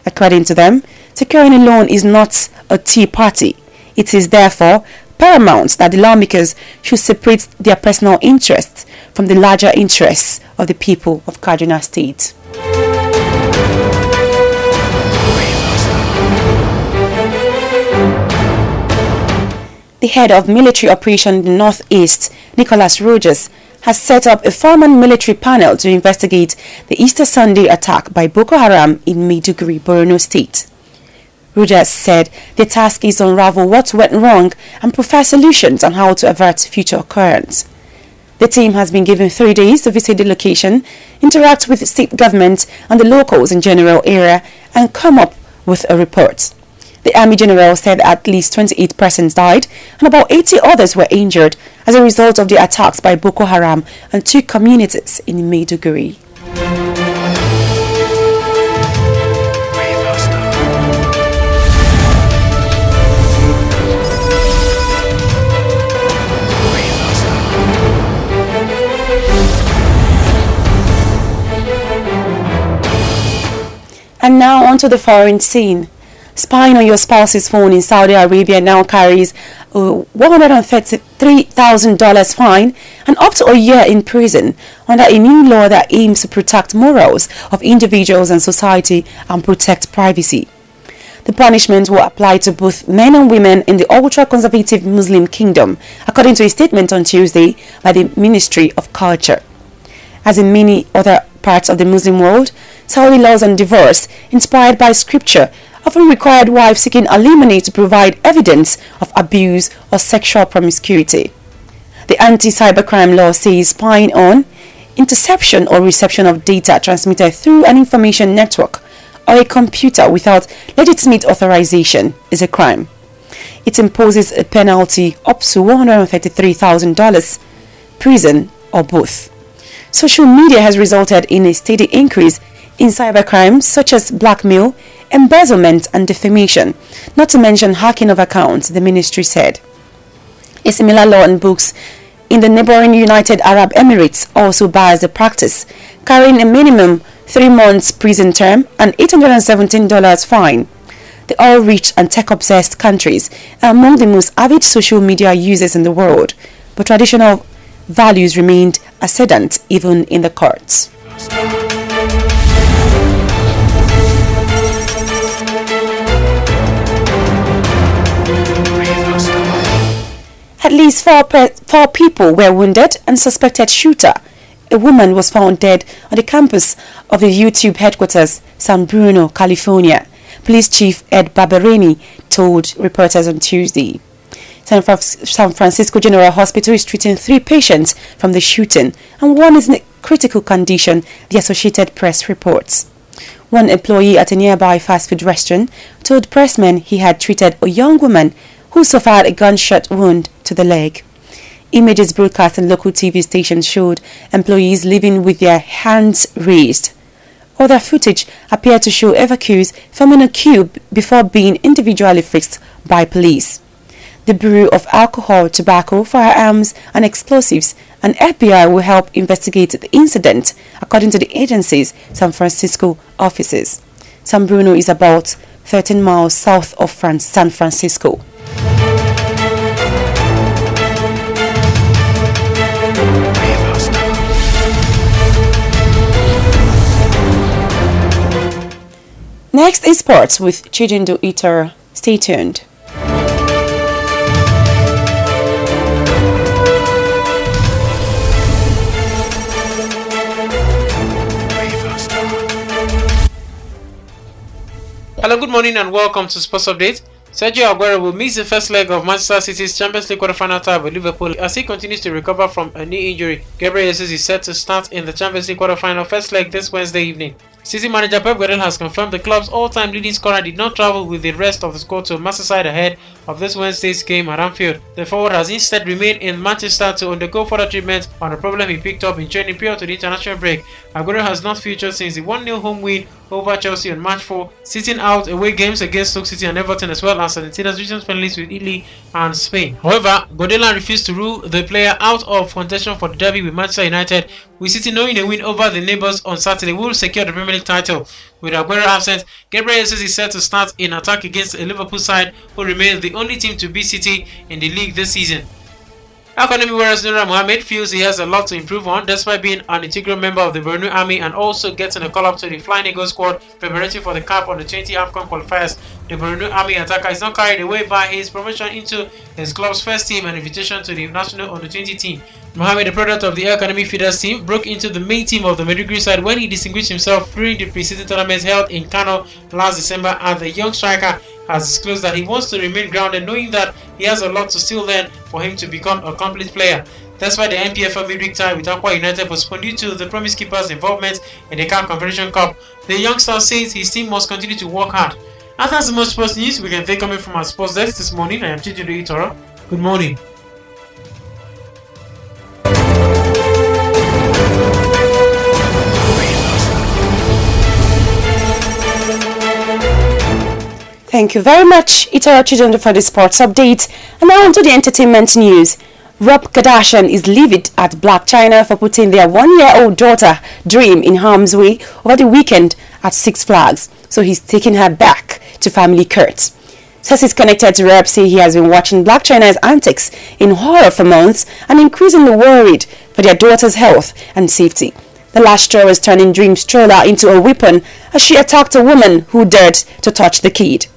According to them, securing a loan is not a tea party. It is therefore paramount that the lawmakers should separate their personal interests from the larger interests of the people of Kaduna State. The head of military operation in the Northeast, Nicholas Rogers, has set up a 4-man military panel to investigate the Easter Sunday attack by Boko Haram in Maiduguri, Borno State. Rogers said the task is to unravel what went wrong and provide solutions on how to avert future occurrence. The team has been given 3 days to visit the location, interact with the state government and the locals in general area, and come up with a report. The Army General said at least 28 persons died and about 80 others were injured as a result of the attacks by Boko Haram and 2 communities in Maiduguri. And now onto the foreign scene. Spying on your spouse's phone in Saudi Arabia now carries a $133,000 fine and up to a year in prison under a new law that aims to protect morals of individuals and society and protect privacy. The punishment will apply to both men and women in the ultra-conservative Muslim kingdom, according to a statement on Tuesday by the Ministry of Culture. As in many other parts of the Muslim world, Saudi laws on divorce, inspired by scripture, often required wives seeking alimony to provide evidence of abuse or sexual promiscuity. The anti-cybercrime law says spying on, interception or reception of data transmitted through an information network or a computer without legitimate authorization is a crime. It imposes a penalty up to $133,000, prison or both. Social media has resulted in a steady increase in cybercrimes such as blackmail, embezzlement and defamation, not to mention hacking of accounts, the ministry said. A similar law on books in the neighboring United Arab Emirates also bars the practice, carrying a minimum 3 months prison term and $817 fine. The oil-rich and tech-obsessed countries are among the most avid social media users in the world, but traditional values remained ascendant even in the courts. At least four people were wounded and suspected shooter. A woman was found dead on the campus of the YouTube headquarters, San Bruno, California. Police Chief Ed Barberini told reporters on Tuesday. San Francisco General Hospital is treating 3 patients from the shooting and 1 is in a critical condition, the Associated Press reports. One employee at a nearby fast food restaurant told pressmen he had treated a young woman who suffered a gunshot wound to the leg. Images broadcast on local TV stations showed employees leaving with their hands raised. Other footage appeared to show evacuees forming a queue before being individually frisked by police. The Bureau of Alcohol, Tobacco, Firearms and Explosives and FBI will help investigate the incident, according to the agency's San Francisco offices. San Bruno is about 13 miles south of San Francisco. Next is sports with Chijindu Itor. Stay tuned. Hello, good morning and welcome to Sports Update. Sergio Aguero will miss the first leg of Manchester City's Champions League quarter-final tie with Liverpool as he continues to recover from a knee injury. Gabriel Jesus is set to start in the Champions League quarter-final first leg this Wednesday evening. City manager Pep Guardiola has confirmed the club's all-time leading scorer did not travel with the rest of the squad to Merseyside ahead of this Wednesday's game at Anfield. The forward has instead remained in Manchester to undergo further treatment on a problem he picked up in training prior to the international break. Aguero has not featured since the 1-0 home win over Chelsea on March 4, sitting out away games against Stoke City and Everton, as well as Argentina's recent friendlies with Italy and Spain. However, Guardiola refused to rule the player out of contention for the derby with Manchester United, with City knowing a win over the neighbours on Saturday will secure the Premier League title. With Aguero absent, Gabriel Jesus is set to start in attack against a Liverpool side who remains the only team to beat City in the league this season. Academy Warriors Nura Mohammed feels he has a lot to improve on despite being an integral member of the Borno Army and also getting a call up to the Flying Eagles squad preparative for the CAF on the 20 AFCON qualifiers. The Borno Army attacker is not carried away by his promotion into his club's first team and invitation to the national under 20 team. Mohammed, the product of the Academy Feeders team, broke into the main team of the Maiduguri side when he distinguished himself during the pre-season tournament held in Kano last December, and the young striker has disclosed that he wants to remain grounded, knowing that he has a lot to still learn for him to become a complete player. That's why the NPFL midweek tie with Aqua United postponed due to the Promise Keeper's involvement in the CAF Confederation Cup. The youngster says his team must continue to work hard. And that's the most sports news we can take coming from our sports desk this morning. I am Chijido Itoro. Good morning. Thank you very much, Itara Chidonda, for the sports update. And now on to the entertainment news. Rob Kardashian is livid at Black China for putting their one-year-old daughter, Dream, in harm's way over the weekend at Six Flags. So he's taking her back to family court. Sources connected to Rob say he has been watching Black China's antics in horror for months and increasingly worried for their daughter's health and safety. The last straw was turning Dream's stroller into a weapon as she attacked a woman who dared to touch the kid.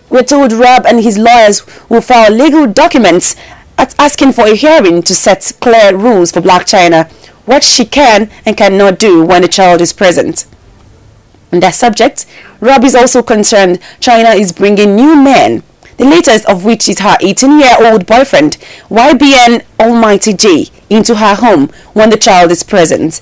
We're told Rob and his lawyers will file legal documents asking for a hearing to set clear rules for Black China, what she can and cannot do when the child is present. On that subject, Rob is also concerned China is bringing new men, the latest of which is her 18-year-old boyfriend, YBN Almighty J, into her home when the child is present.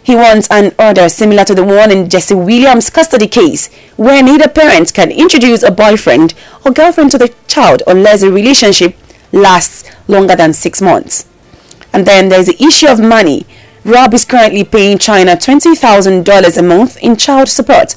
He wants an order similar to the one in Jesse Williams' custody case, where neither parent can introduce a boyfriend or girlfriend to the child unless the relationship lasts longer than 6 months. And then there's the issue of money. Rob is currently paying China $20,000 a month in child support,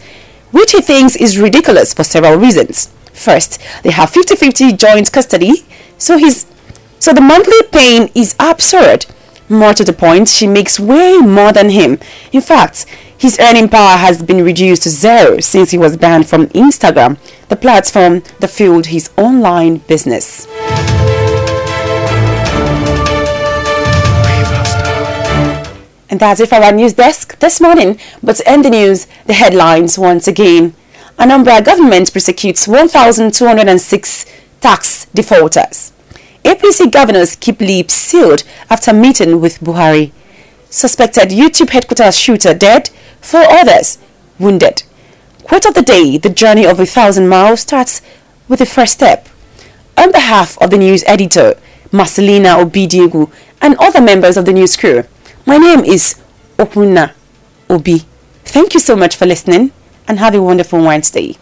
which he thinks is ridiculous for several reasons. First, they have 50-50 joint custody, so the monthly paying is absurd. More to the point, she makes way more than him. In fact, his earning power has been reduced to zero since he was banned from Instagram, the platform that fueled his online business. And that's it for our news desk this morning. But to end the news, the headlines once again. Anambra government prosecutes 1,206 tax defaulters. APC governors keep lips sealed after meeting with Buhari. Suspected YouTube headquarters shooter dead, 4 others wounded. Quote of the day: the journey of 1,000 miles starts with the first step. On behalf of the news editor, Marcelina Obidiegu, and other members of the news crew, my name is Opuna Obi. Thank you so much for listening and have a wonderful Wednesday.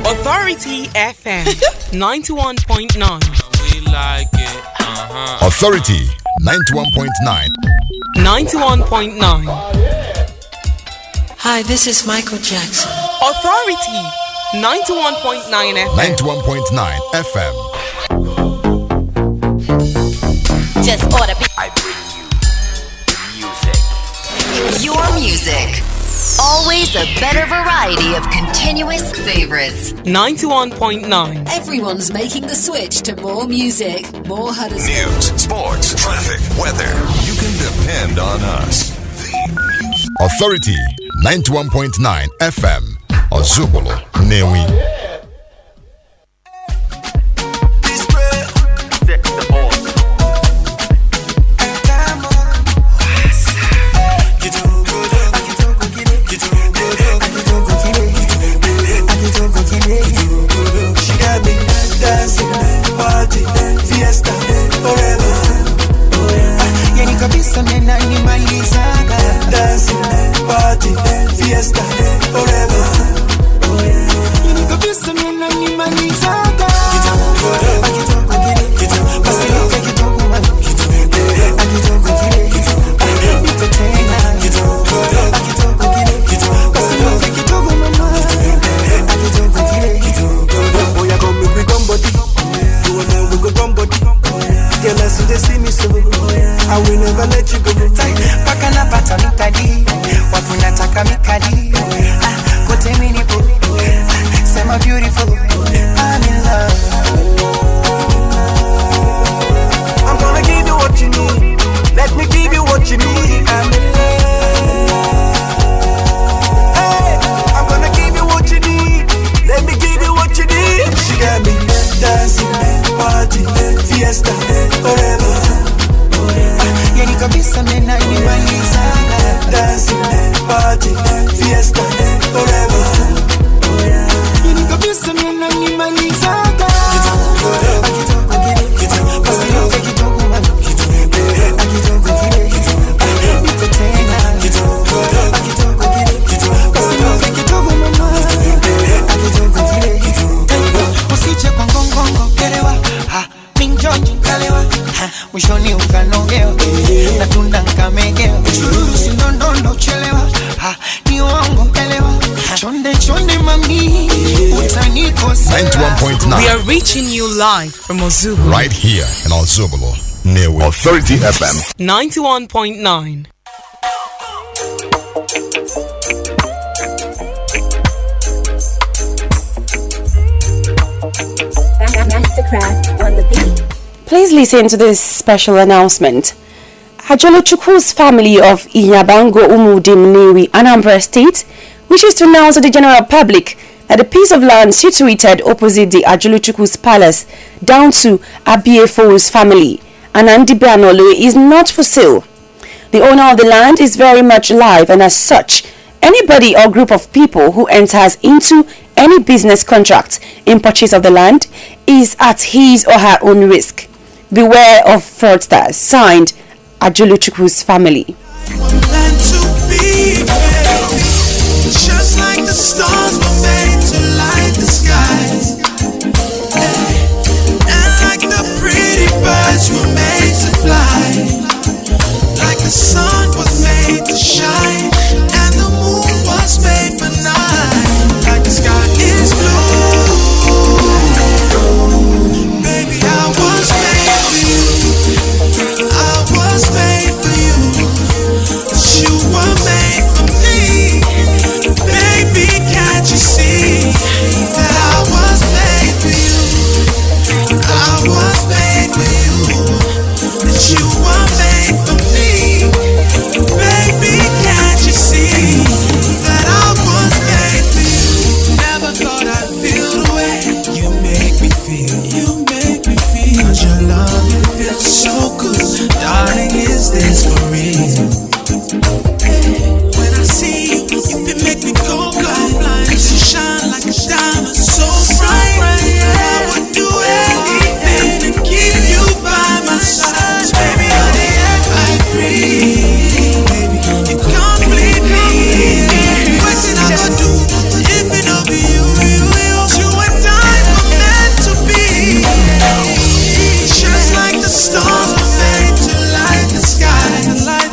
Authority FM 91.9. We like it. Authority 91.9. 91.9. Hi, this is Michael Jackson. Authority 91.9 FM. 91.9 FM. Just ought to be. I bring you music. Your music. Always a better variety of continuous favorites. 91.9. Everyone's making the switch to more music, more Huddersfield. News, sports, traffic, weather. You can depend on us. Authority 91.9 FM. Ozubulu, Nnewi. beautiful. I'm in love. I'm gonna give you what you need. Let me give you what you need. I'm in love. Hey, I'm gonna give you what you need. Let me give you what you need. She got me dancing, party, fiesta, forever. Yani kabisa mena nimaliza. Dancing, party, fiesta, forever. Yani kabisa mena nimaliza. Mwishoni ukanogea natunda nkamegea sinondondo chelewa ni uongo elewa chonde chonde mami utanikosea. 91.9. We are reaching you live from Ozubulu. Right here in Ozubulu, Nnewi. Authority FM 91.9. Mastercraft on the beat. Please listen to this special announcement. Ajolochukwu's family of Iyabango Umudim Nnewi, Anambra State, wishes to announce to the general public that a piece of land situated opposite the Ajolochukwu's palace down to Abiefo's family, Anandibanolo, is not for sale. The owner of the land is very much alive, and as such, anybody or group of people who enters into any business contract in purchase of the land is at his or her own risk. Beware of fraudsters. Signed, Ajolochukwu's family. Just like the stars were made to light the skies, and like the pretty birds were made to fly, like the sun was made to shine, and the moon was made for night, like the sky is blue. Baby, I was made for you. I was made for you. But you were made for me. Baby, can't you see that I was made for you? I was made for you. That you were made for me. Baby, can't you see that I was made for you? Never thought I'd feel the way you make me feel. You make me feel. 'Cause your love, it feels so good. Darling, is this for real? When I see you, you make me go blind. You shine like a diamond, so bright. I would do anything to keep you by my side. Baby, you're the air I breathe. Baby, you complete me. What's it I gonna do if it don't be you? You and I were meant to be. Just like the stars were made to light the sky, and like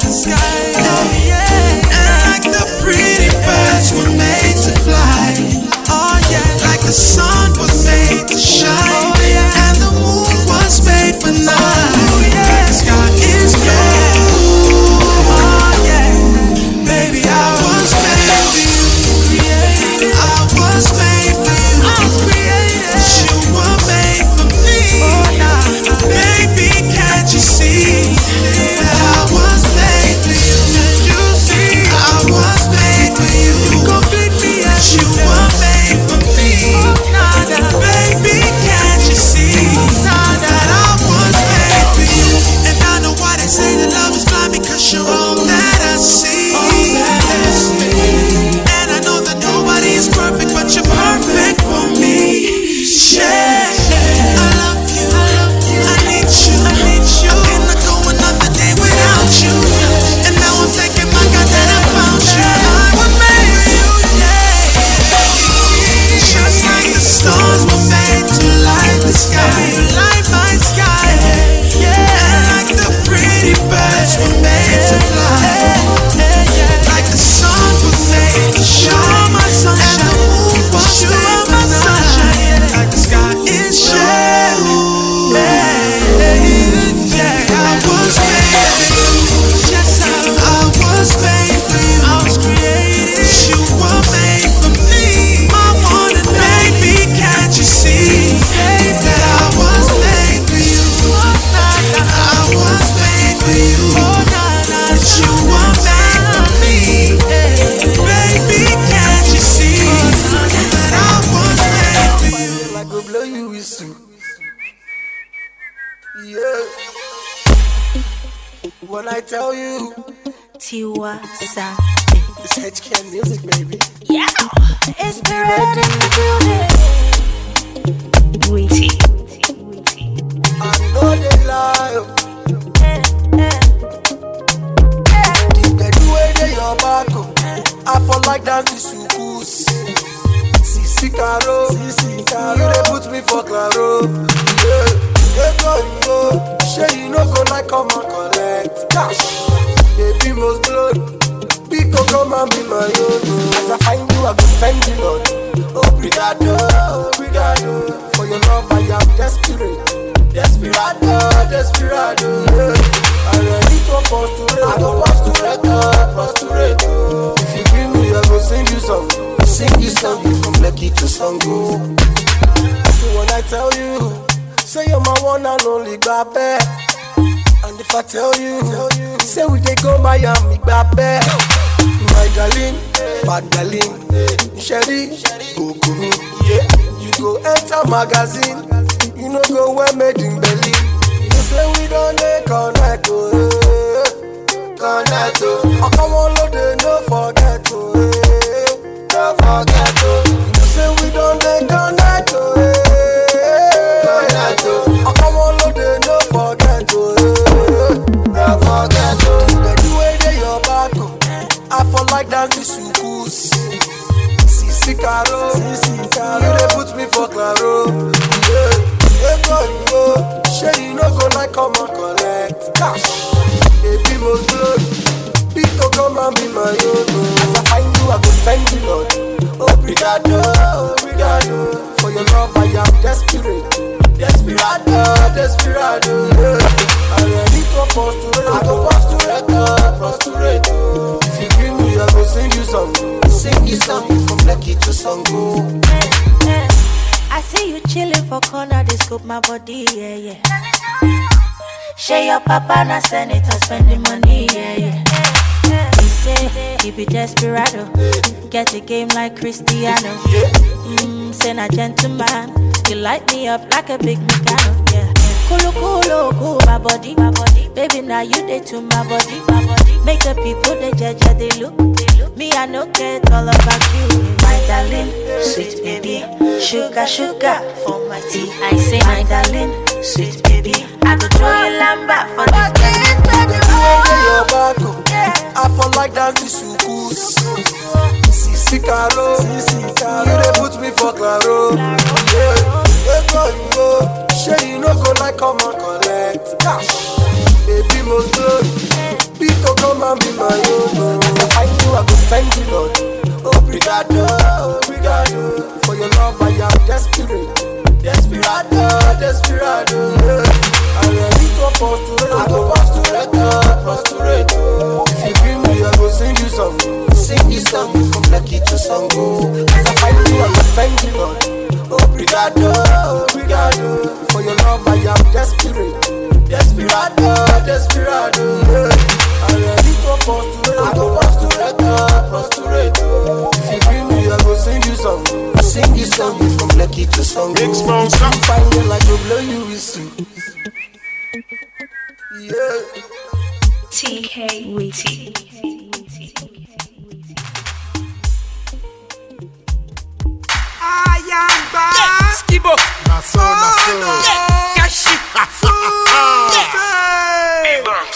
the pretty birds were made to fly. Oh yeah, like the sun was made to shine, and the moon was made for night. The sky is blue. Oh yeah, baby, I was made for you. I was made for you. But you were made for me. Baby, can't you see that I was made for you? You see, I was made for you. But you were made for me. Baby, can't you see that I was made for you? And I know why they say that love is blind, because you're all that I see. And I know that nobody is perfect, but you're perfect for me. Yeah, I love you. I need you. I cannot go another day without you. And now I'm thanking my God that I found you. I was made for you, yeah. Just like the stars were made to light the sky, light my sky. And like the pretty birds were made to fly, like the sun was made to shine, and the moon was made for night, like the sky is blue. Yeah, I was made for you. Yes, I was made for you. I was created. You were made for me. I wanna, baby, blow you whistle. Yeah. When I tell you, Tiwa Sa. it's HK music, baby. Yeah. It's the red in the building. Witty. I know they lie. They do it in your back. I fall like dance the sukus. Sisi Caro, you they put me for claro. Yeah, go. Sure you no go like come and collect cash. Baby must blow. Pico come and be my own. As I find you, I go thank the Lord. Obrigado. For your love, I am desperate. Desperado. Yeah. I ready to postulate. I go postulate. If you bring me, I go sing you song. Sing you song from Lucky to Sango. So when I tell you, say you're my one and only baby. And if I tell you, say we dey go Miami, baby. My darling, bad darling, Sherry, go me. Yeah, you go enter magazine, you know go wear made in Berlin. You say we don't connect, connect. Oh, come on, Lord, no forget, no forget. You say we don't connect, connect. Oh, come on, Lord, no forget, no forget. The way they your back, I fall like dance the sukus. Sisi Caro, you they put me for claro. Yeah, go. Sure you no go like come and collect cash. Baby must blow. Pico come and be my own. As I find you, I go thank the Lord. Obrigado. For your love, I am desperate. Desperado. Yeah. I ready to postulate. I go postulate. If you bring me, I go sing you song. Sing you song from Lucky to Sango. I see you chilling for corner, they scope my body, yeah. Share your papa na senator spending money, yeah. He say he be desperado, get a game like Cristiano. Say na gentleman, you light me up like a big Mecano, yeah. Cool, my body, baby now you dey to my body. Make the people they judge, they look. Me I no get all about you, my darling, sweet baby, sugar for my tea. I say my darling, sweet baby, I go throw you lamba for this baby. I fall like dance the sukus. Sisi Caro, you they put me for claro. Yeah, go. Sure you no go like come and collect cash. Baby must blow. Pico come and be my own. As I find you, I go thank the Lord. Obrigado. For your love, I am desperate. Desperado. Yeah. I ready to postulate. I go postulate. If you bring me, I go sing you song. Sing you song from Lucky to Sango. As I find you, I go thank the Lord. Obrigado. For your love, I am desperate. Desperado. Yeah. I ready to postulate. I go postulate. If you bring me, I go sing you song. Sing you song from Lucky to Sango. You find it like you blow you whistle. Yeah. TK Witty. Skibo. Naso. Kashi.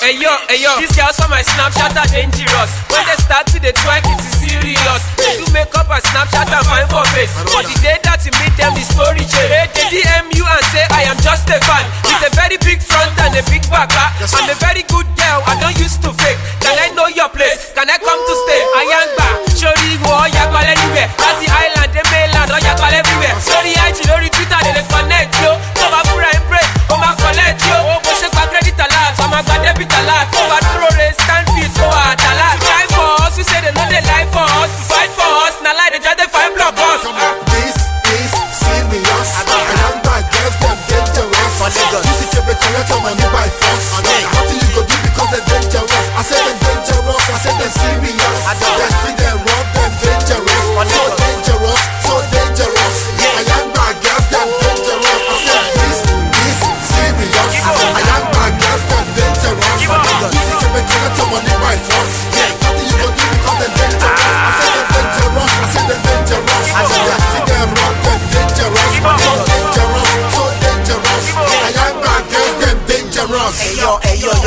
Hey yo, these girls on my Snapchat are dangerous. When they start to the twerk, it is serious. They do makeup and Snapchat and fine for face. But the day that you meet them, the story change. They DM you and say, I am just a fan. With a very big front and a big back. I'm a very good girl, I don't used to fake. Can I know your place? Can I come to stay? I am back. Shori go, yakal anywhere. That's the island, the mainland, yakal everywhere. Sorry, IG, Lori, Twitter, they connect yo. Come on, pura and break, come on, collect yo. Go check my credit alert, I'm a bad debit alert. Over the road, stand feet, go at alert. Try for us, we say they know they lie for us. Fight for us, now lie, they just they fight block us. This is serious. And I'm bad girls, they're dangerous. You see every correct money by force. Nothing you go do because they're dangerous. I said they're dangerous, I said they're serious. They see them rob them dangerous. So dangerous. I am bad girls, they're dangerous.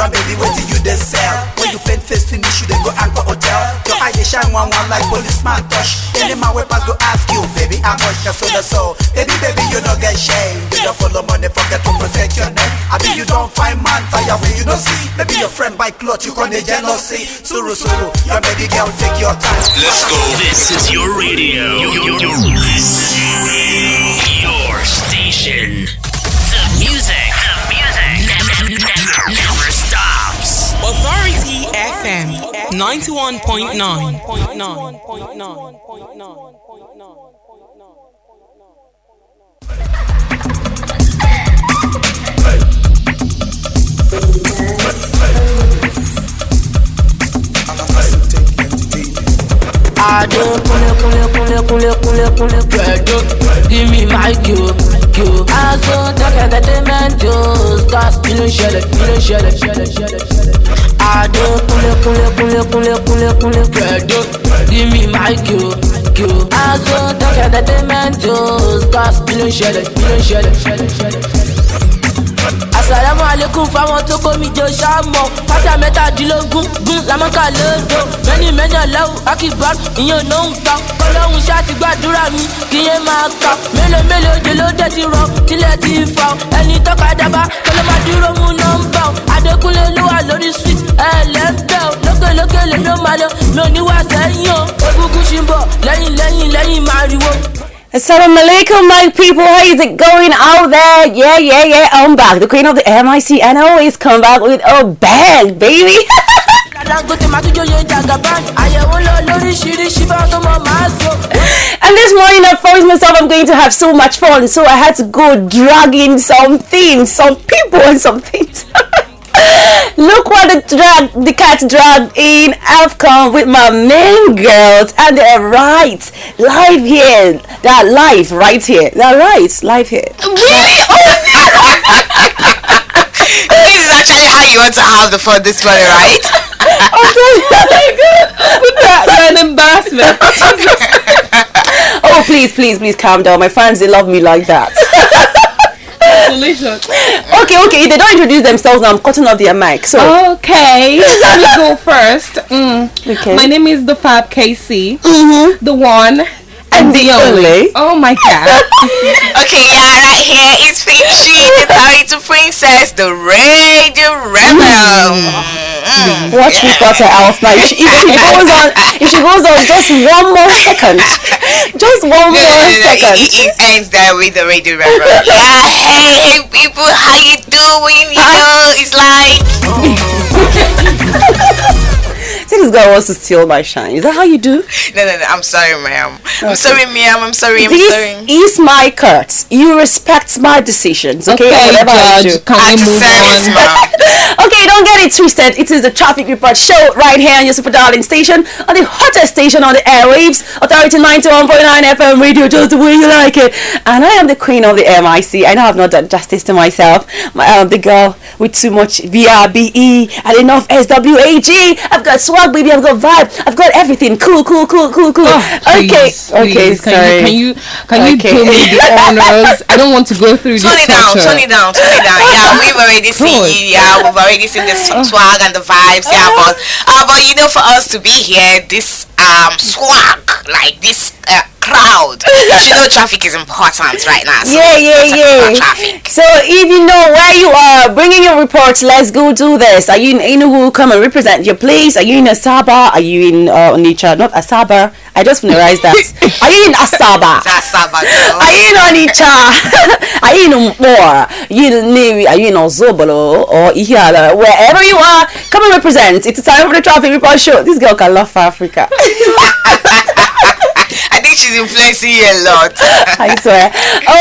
Your baby waiting you they sell. When you paint face finish, you they go anchor hotel. Your eye they shine one like policeman touch. Any man wey pass go ask you, baby, how much that's all the soul. Baby, you don't get shame. You don't follow money, forget to protect your neck. I mean you don't find man tire when you don't see. Maybe your friend buy clothes, you can't jealousy. Suru, your baby girl take your time. Let's go. This is your radio. Your station. The music never stops. Authority FM 91.9. I don't give me my cue. I don't talk entertainment, start spilling shell. I don't give me my cue. I don't talk entertainment, start spilling shell. Assalamu alaikum fáwọn tó kó mi jọ ṣáàmọ̀ fásitì mẹ́tàdínlógún làmọ́kà lódò mẹ́ni ọlọ́run akíbar ìyẹn ò ń gbà ọlọ́run ṣáà ti gbàdúrà mi kí yẹn máa kà mélòó òjò ló dé ti rọ tílẹ̀ ti fà ẹni tọ́ka dábà tó ló máa dúró mú nọ́mbà Adékúnlé ló wà lórí street lẹ́ńbẹ́ lókè lè ló máa lọ mi ò ní wá sẹ́yìn o egungun ṣì ń bọ̀ lẹ́yìn máriwo. Assalamu alaikum, my people. How is it going out there? Yeah. I'm back. The queen of the MIC, and I always come back with a bang, baby. And this morning I promised myself I'm going to have so much fun, so I had to go drag in some things, some people, and some things. Look what the cat dragged in. I've come with my main girls, and they're live here. They're live right here. They're live here. Really? This is actually how you want to have the fun this morning, right? You're an embarrassment. Oh, please calm down. My fans, they love me like that. Delicious. Okay. If they don't introduce themselves now, I'm cutting off their mic. So okay, let me go first. Okay. My name is the Fab KC, the one and the only. Oh my God. Okay, right here is Finchy, the title princess, the radio rebel. Watch me cut her out now. If she goes on just one more second. Just one more second. It ends there with the radio rebel. Yeah, hey people, how you doing? You know, it's like See, this guy wants to steal my shine. Is that how you do? No, I'm sorry, ma'am. Okay. I'm sorry, ma'am. I'm sorry. This is my cut. You respect my decisions, okay? Judge, can we move on? Okay, don't get it twisted. It is the Traffic Report Show right here on your super darling station, on the hottest station on the airwaves, Authority 91.9 FM radio, just the way you like it. And I am the queen of the MIC. I know I've not done justice to myself. The girl with too much VRBE and enough SWAG. I've got swag, baby. I've got vibe. I've got everything. Cool. Oh, okay, sorry. Can you do me the honors? I don't want to go through this. Turn it down. Yeah, we've already seen you. Yeah, we've already seen the swag and the vibes. Yeah, but you know, for us to be here, this swag, like this crowd, you know, traffic is important right now. So yeah. Traffic. So if you know where you are, bring in your reports. Let's go do this. Are you in Enugu? Come and represent your place. Are you in Asaba? Are you in Onitsha? Not Asaba. I just familiarized that. Are you in Asaba? Asaba, girl. Are you in Onitsha? Are you in Umor? Are you in Nnewi? Are you in Ozubulu or Ihiala? Wherever you are, come and represent. It's time for the Traffic Report Show. This girl can love Africa. I think she's influencing you a lot. I swear.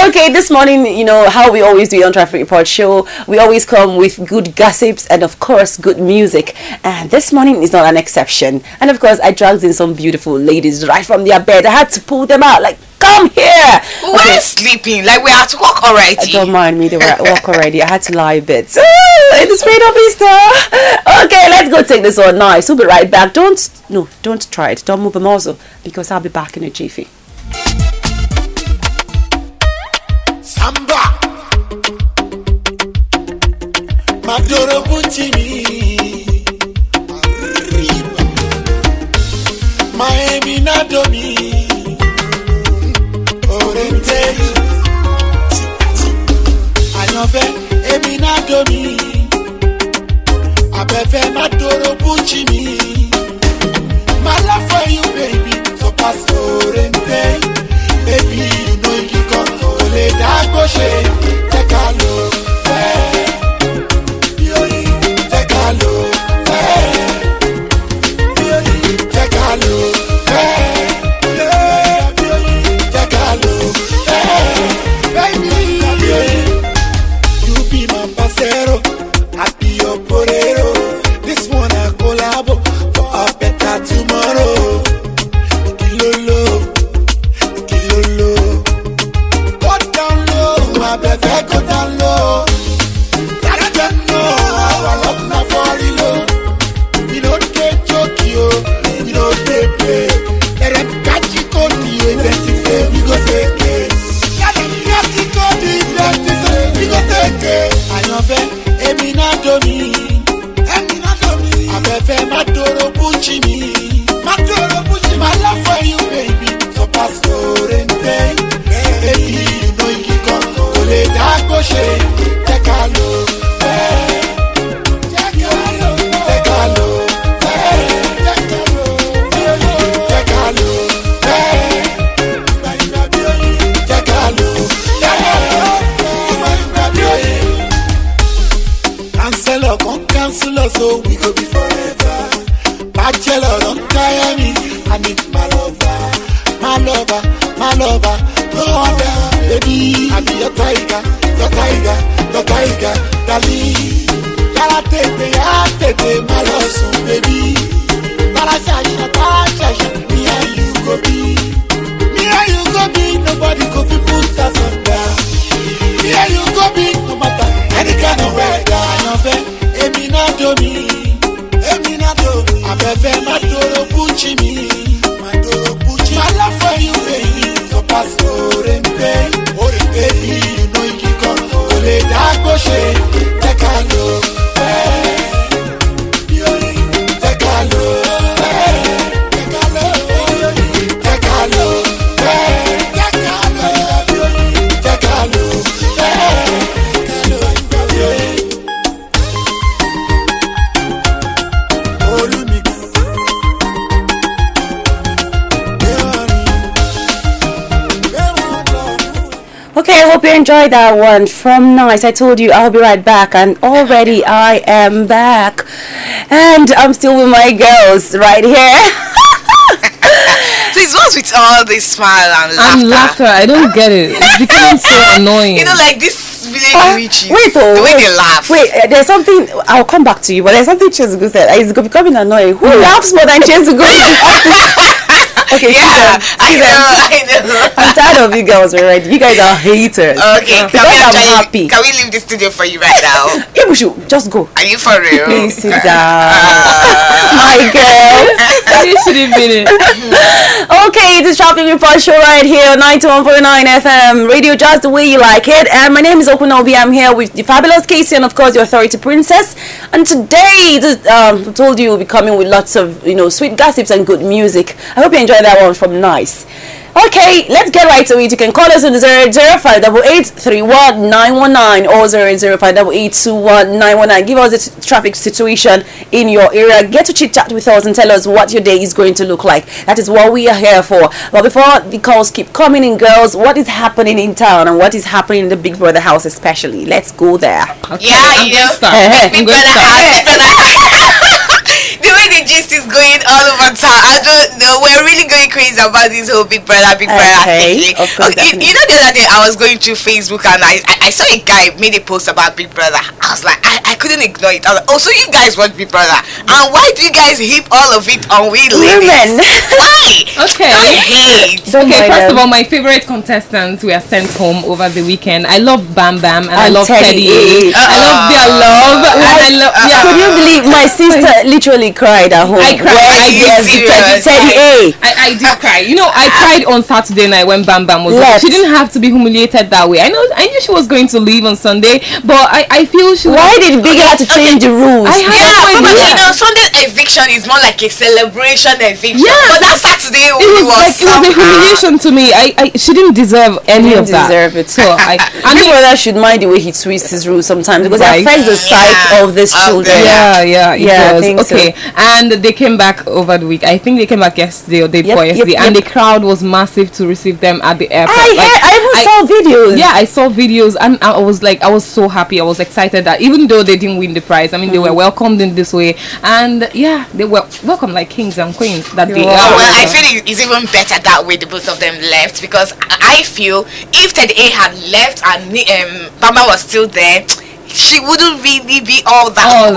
Okay, this morning, you know how we always do on Traffic Report Show. We always come with good gossips and, of course, good music. And this morning is not an exception. And, of course, I dragged in some beautiful ladies right from their bed. I had to pull them out, like, come here. We're sleeping, like we have to walk already. Don't mind me, they were at work already. I had to lie a bit. In the spirit of Easter. Okay, let's go take this one nice. We'll be right back. Don't try it. Don't move a muzzle, because I'll be back in a jiffy. Samba. Maduro Puccini. Miami Nadomi. Orente. Ayanfe Emi Nadomi. Abefe Maduro Puccini. My love for you, baby, so pass Orente. Baby, you know you can ole dagoshe. Take a look, take a look, take a look, take a look, baby, you be my pasero, I be your porero. This one I collabo for a better tomorrow. Kilolo, kilolo, go down low, my baby, go down low. Let them know our love na for real. We don't get Tokyo, we don't get play. Let them catch you, go to you, identify, we go take it. Let them catch you, go to you, identify, we go take it. I know that, Emi Nadomi. Abefe Maduro Puccini. Maduro Puccini. My love for you, baby, so pass Orente. Baby, you know you can ole dagoshe. Take a look, take a look, take a look, take a look, take a look, take a look. Cancel, come cancel us, so we go be forever. Bachelor, don't tire me. I need my lover, my lover, my lover. No other, baby. I be your tiger, your tiger, your tiger, darling. Yala tete, my love, so baby. Yala shasha, me and you go be. Me and you go be. Nobody go be put us under. Me and you go be. No matter any kind of weather. Emi Nadomi, Emi Nadomi. Abefe Maduro Puccini, Maduro Puccini. My love for you, baby, so pass Orente. Baby, you know you can ole dagoshe. Take a look, take a look, take a look, take a look, take a look, Okay, I hope you enjoyed that one from Nice. I told you I'll be right back, and already I am back, and I'm still with my girls right here. Please, what's with all this smile and laughter? I don't get it. It's becoming so annoying. You know, like this village witches. Wait, the way they laugh. Wait, there's something. I'll come back to you, but there's something Chezugu said. It's becoming annoying. Who laughs more than Chezugu? Okay, yeah, I know. I'm tired of you girls already. You guys are haters. Okay, I'm happy. Can we leave the studio for you right now? Yeah, we should just go. Are you for real? Please sit down. My girl. You should have been it. Okay, it is Traffic Report Show right here on 91.9 FM Radio, just the way you like it. And my name is Okunobi. I'm here with the fabulous Casey and of course your authority princess. And today, I told you we'll be coming with lots of sweet gossips and good music. I hope you enjoyed that one from Nice. Okay, let's get right to it. You can call us on 00588311919 or 005882119. Give us the traffic situation in your area. Get to chit chat with us and tell us what your day is going to look like. That is what we are here for. But before the calls keep coming in, girls, what is happening in town and what is happening in the Big Brother house especially? Let's go there. Okay, yeah, you know, Big Brother house. The way the gist is going all over town, I don't know. We're really going crazy about this whole Big Brother thing. Of course, you know, the other day I was going through Facebook and I saw a guy made a post about Big Brother. I was like, I couldn't ignore it. I was like, oh, so you guys watch Big Brother? And why do you guys heap all of it on we ladies? Why? Okay. I hate. Okay, first of all, my favorite contestants were sent home over the weekend. I love Bam Bam and I love Teddy. I love their love. And I love. Could you believe my sister literally cried at home? I I did cry. You know, I cried on Saturday night when Bam Bam was left. She didn't have to be humiliated that way. I knew she was going to leave on Sunday, but I feel she. Why did Biggie have to change the rules? You know, Sunday eviction is more like a celebration eviction. Yeah, but that Saturday it was a humiliation to me. She didn't deserve any of that. Deserve it. So I Big Brother should mind the way he twists his rules sometimes, because it affects the sight of these children. Yeah. I think okay. So. And they came back over the week. I think they came back yesterday or day before yesterday, and the crowd was massive to receive them at the airport. I even saw videos. Yeah, I saw videos, and I was so happy. I was excited that even though they didn't win the prize, I mean, they were welcomed in this way, and they were welcomed like kings and queens that day. Well, I feel it's even better that way the both of them left, because I feel if Ted A had left and Bamba was still there, she wouldn't really be all that cool.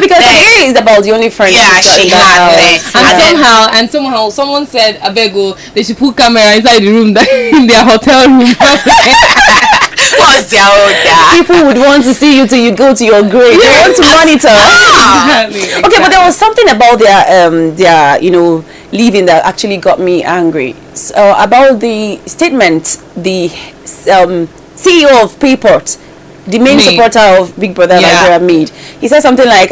Because Ted A is about the only friend she had there. And somehow someone said, Abego, they should put camera inside the room, in their hotel room. What's their order? People would want to see you till you go to your grave. They want to monitor. Exactly. Okay, but there was something about their leaving that actually got me angry. So, about the statement the CEO of Payport, the main supporter of Big Brother Nigeria made. He said something like,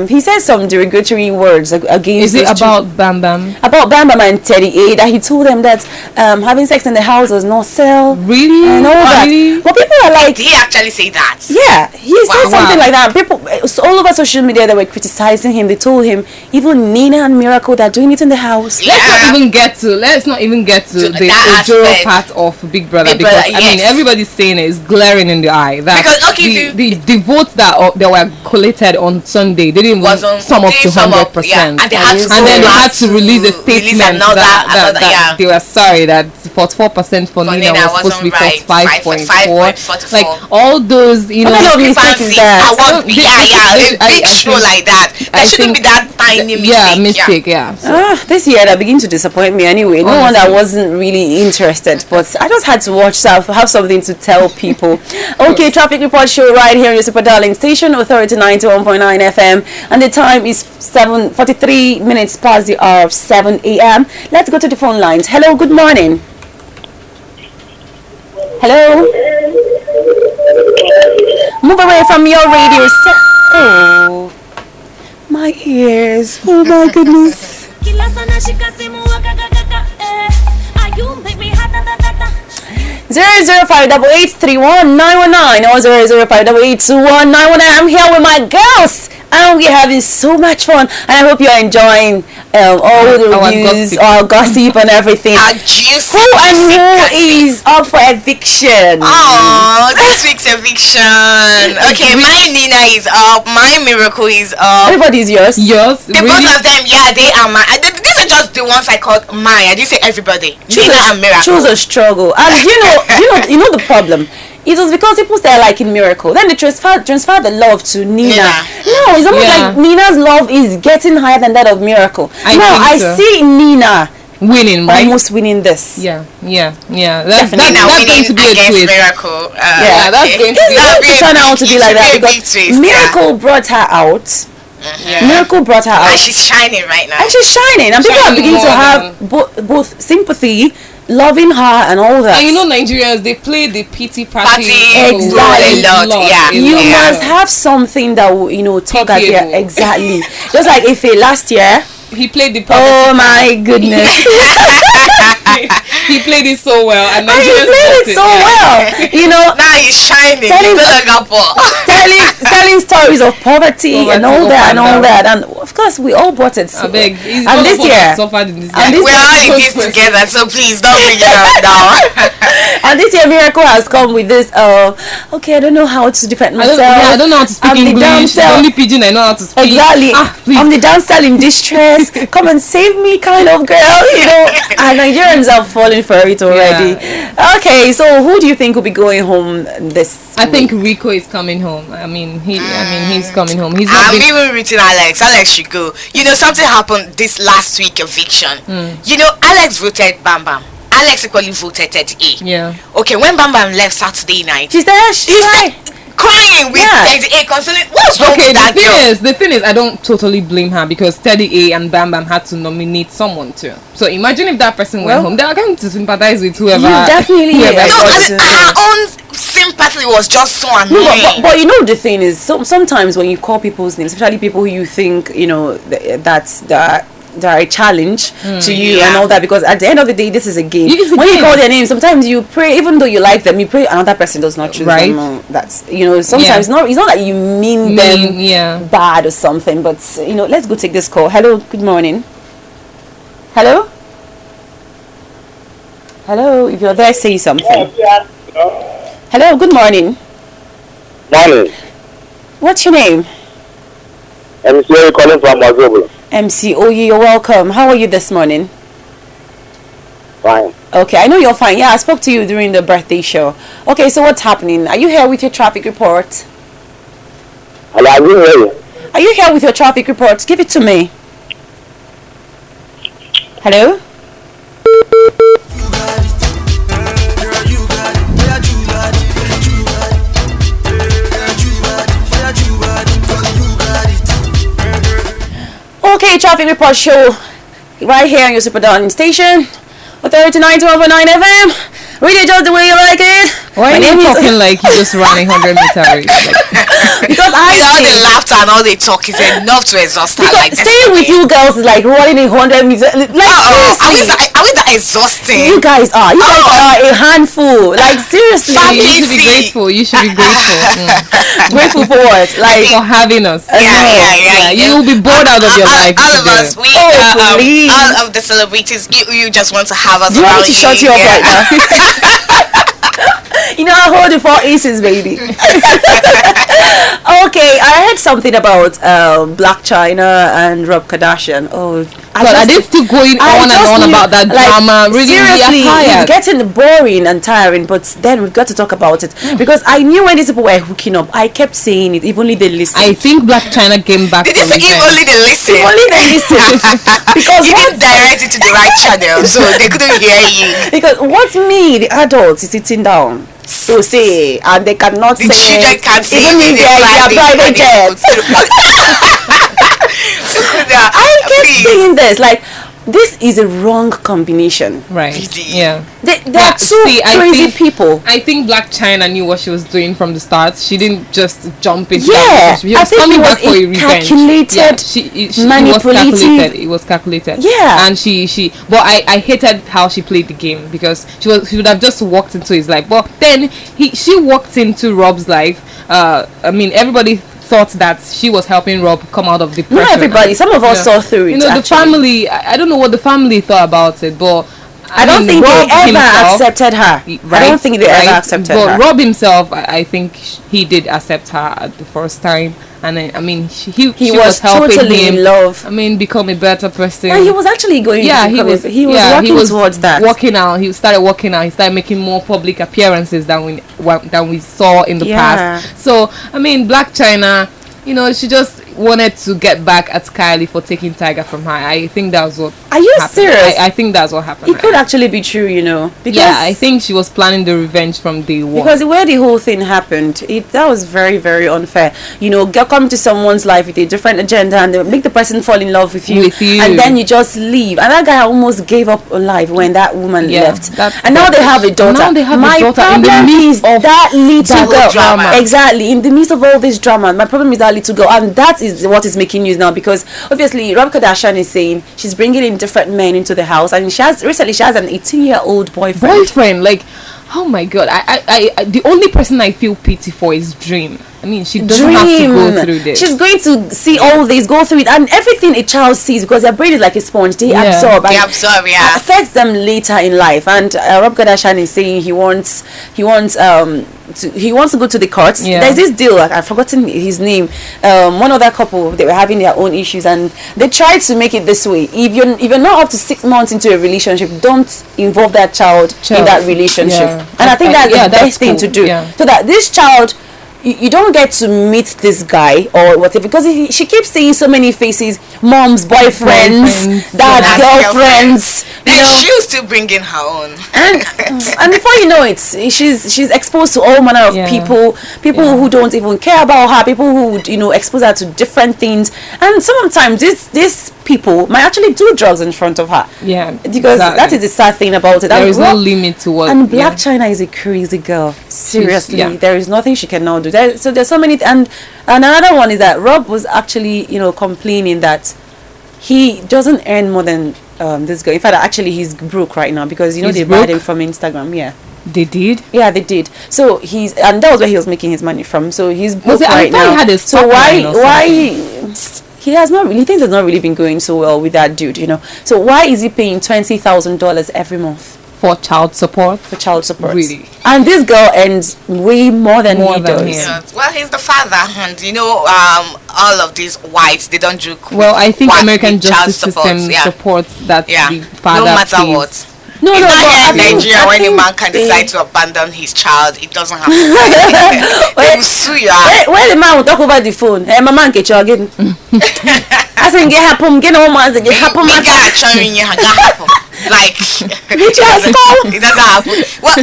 he said some derogatory words against. Is it about Bam Bam? About Bam Bam and Teddy A, that he told them that having sex in the house was not sell. Really? And all that. Well, people are like... Did he actually say that? Yeah, he said something like that. People, all over social media, they were criticizing him. They told him, even Nina and Miracle, they're doing it in the house. Let's not even get to the Ojoro part of Big Brother, because I mean, everybody's saying it's glaring in the eye that the votes that were collated on Sunday, they didn't even sum up to 100%, and they had to release a statement that they were sorry that 44% for Nina was supposed to be 45.4. Like all those, you know, a big show like that. There shouldn't be that tiny mistake. This year that began to disappoint me anyway. No one that wasn't really interested, but I just had to watch, so I have something to tell people. Okay, traffic report show right here on your super darling station, Authority 91.9 FM, and the time is 7:43 minutes past the hour of 7 a.m. Let's go to the phone lines. Hello, good morning. Hello. Move away from your radio set. Oh, my ears. Oh my goodness. 00588319119 or 005882191. I'm here with my girls, and we're having so much fun, and I hope you're enjoying all the reviews, our gossip and everything. Who is up for eviction? Oh, this week's eviction. Okay, my Nina is up, my Miracle is up. Everybody's yours. Yours. The both of them, they are mine. These are just the ones I called mine. I didn't say everybody. Nina and Miracle. Choose a struggle, and you know the problem. It was because people started liking Miracle. Then they transfer the love to Nina. No, it's almost like Nina's love is getting higher than that of Miracle. I see Nina winning, right? Almost winning this. Yeah. That's going to be a twist. Miracle. That's going to be. It's going to turn out to be like that because Miracle brought her out. Miracle brought her out. And she's shining right now. And people are beginning to have both sympathy, loving her and all that. And you know, Nigerians, they play the pity party exactly. A lot. You must have something that will, talk at their exactly. Just like Ife last year. He played the Oh my goodness. He played it so well, and he played it so well. Now he's shining. Telling stories of poverty and all that, and of course we all bought it. So. And this year, we're all in this together. So please don't bring it up now. And this year, Miracle has come with this. Okay, I don't know how to defend myself. I don't know how to speak English. The only pidgin I know how to speak. Exactly. I'm the damsel in distress. Come and save me, kind of girl. And Nigerians are falling for it already. Okay, so who do you think will be going home this I think Rico is coming home. He's coming home. I'm even rooting Alex. Alex should go. Something happened this last week eviction. Alex voted Bam Bam. Alex equally voted Ted A. Yeah. Okay, when Bam Bam left Saturday night, she's there. She's like, crying with 38 concerning what's wrong with that girl? The thing is, I don't totally blame her because Teddy A and Bam Bam had to nominate someone too. So imagine if that person went home, they are going to sympathize with whoever. You definitely. Her own sympathy was just so annoying. No, but you know the thing is, sometimes when you call people's names, especially people who you think that are a challenge to you and all that, because at the end of the day this is a game. When you call their name, sometimes you pray, even though you like them, you pray another person does not choose them. That's sometimes it's not that you mean them bad or something, but let's go take this call. Hello, good morning. Hello, if you're there, say something. Hello, good morning. Morning. What's your name? MC Oye calling from Ozubulu. MC Oye, you're welcome. How are you this morning? Fine. Okay, I know you're fine. Yeah, I spoke to you during the birthday show. Okay, so what's happening? Are you here with your traffic report? Hello, I didn't hear you. Are you here with your traffic report? Give it to me. Hello? Okay, traffic report show right here on your Super Darling station. Authority 91.9 FM. Read it just the way you like it. Why are you talking like you just ran 100 meter race? Because all the laughter and all the talk is enough to exhaust her. Like staying with you girls is like running 100 meters. Like are we that exhausting? You guys are. You guys are a handful. Like seriously. You should be grateful. You should be grateful. Grateful for what? Like for having us. Yeah. You will be bored out of your life. All of us. We all of the celebrities. You just want to have us around. You want me to shut you up right now? I hold the 4 aces, baby. Okay, I heard something about Black China and Rob Kardashian. Are they still going on and on about that drama? Really, seriously, it's getting boring and tiring. But then we've got to talk about it because I knew when these people were hooking up. I kept saying it. If only they listen. I think Black China came back. Did you say if only they listen? If only they listen. Because you didn't direct it to the right channel, so they couldn't hear you. Because what's me, the adults, is sitting down to say, and they cannot the say. The children can't say even if they are private jets. I kept saying this, like, this is a wrong combination. Right. Yeah. They are two crazy people. I think Black China knew what she was doing from the start. She didn't just jump into that. She was coming back for a revenge. Calculated, manipulated. It was calculated. Yeah. And she but I hated how she played the game because she would have just walked into his life. But then she walked into Rob's life. Everybody thought that she was helping Rob come out of depression. Not everybody. Some of us saw through it. The family. I don't know what the family thought about it, but I don't think they ever accepted her. Right, I don't think they ever accepted her. But Rob himself, I think he did accept her at the first time, and he was helping totally him. In love. Become a better person. And he was actually going. He was working towards that. Working out. He started working out. He started making more public appearances than we saw in the past. So Black China, she just wanted to get back at Kylie for taking Tiger from her. I think that was what Are you happened. serious? I think that's what happened. It could actually be true, because I think she was planning the revenge from day one. Because the way the whole thing happened, that was very, very unfair. Come to someone's life with a different agenda and they make the person fall in love with you. And then you just leave. And that guy almost gave up on life when that woman left. And now they have a daughter. Now they have a daughter in the midst of that little girl. Drama. Exactly. In the midst of all this drama, my problem is that little girl. And that is what is making news now, because obviously Rob Kardashian is saying she's bringing in different men into the house, and she has an 18-year-old boyfriend. Like, oh my god, I the only person I feel pity for is Dream. She doesn't have to go through this. She's going to see all this, go through it, and everything a child sees, because their brain is like a sponge. They absorb. Affects them later in life. And Rob Kardashian is saying he wants to go to the courts. There's this deal, I've forgotten his name. One other couple, they were having their own issues, and they tried to make it this way: if you're not up to 6 months into a relationship, don't involve that child in that relationship. And I think that's the best thing to do, so that this child, you don't get to meet this guy or whatever, because she keeps seeing so many faces, moms, boyfriends, dads, girlfriends. Then she'll still bring in her own. And before you know it, she's exposed to all manner of people who don't even care about her, people who would, expose her to different things. And sometimes these people might actually do drugs in front of her. Yeah, because that is the sad thing about it. There is no limit to what. And Black China is a crazy girl. Seriously, there is nothing she cannot do. So there's so many. And another one is that Rob was actually, complaining that he doesn't earn more than this girl. In fact, actually, he's broke right now because they banned him from Instagram. Yeah. They did? Yeah, they did. So and that was where he was making his money from. So he's broke right now. He had a so why he has not really, things has not really been going so well with that dude, So why is he paying $20,000 every month for child support? Really? And this girl earns way more than he does. Yeah. Well, he's the father, and all of these whites, they don't do. Well, I think American justice system supports that the father. No matter what. No, but Nigeria, when a man can decide to abandon his child, it doesn't have to. They will sue you. Where the man will talk over the phone? Hey, my man get you again. I think it happen. Get no man. It happen. Like it doesn't happen. Well,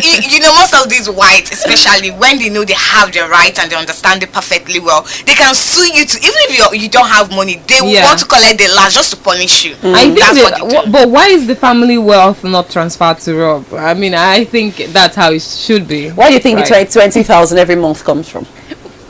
most of these whites, especially when they know they have the right and they understand it perfectly well, they can sue you to, even if you don't have money, they want to collect the land just to punish you. I think but why is the family wealth not transferred to Rob? I mean, I think that's how it should be. Where do you think the 20,000 every month comes from?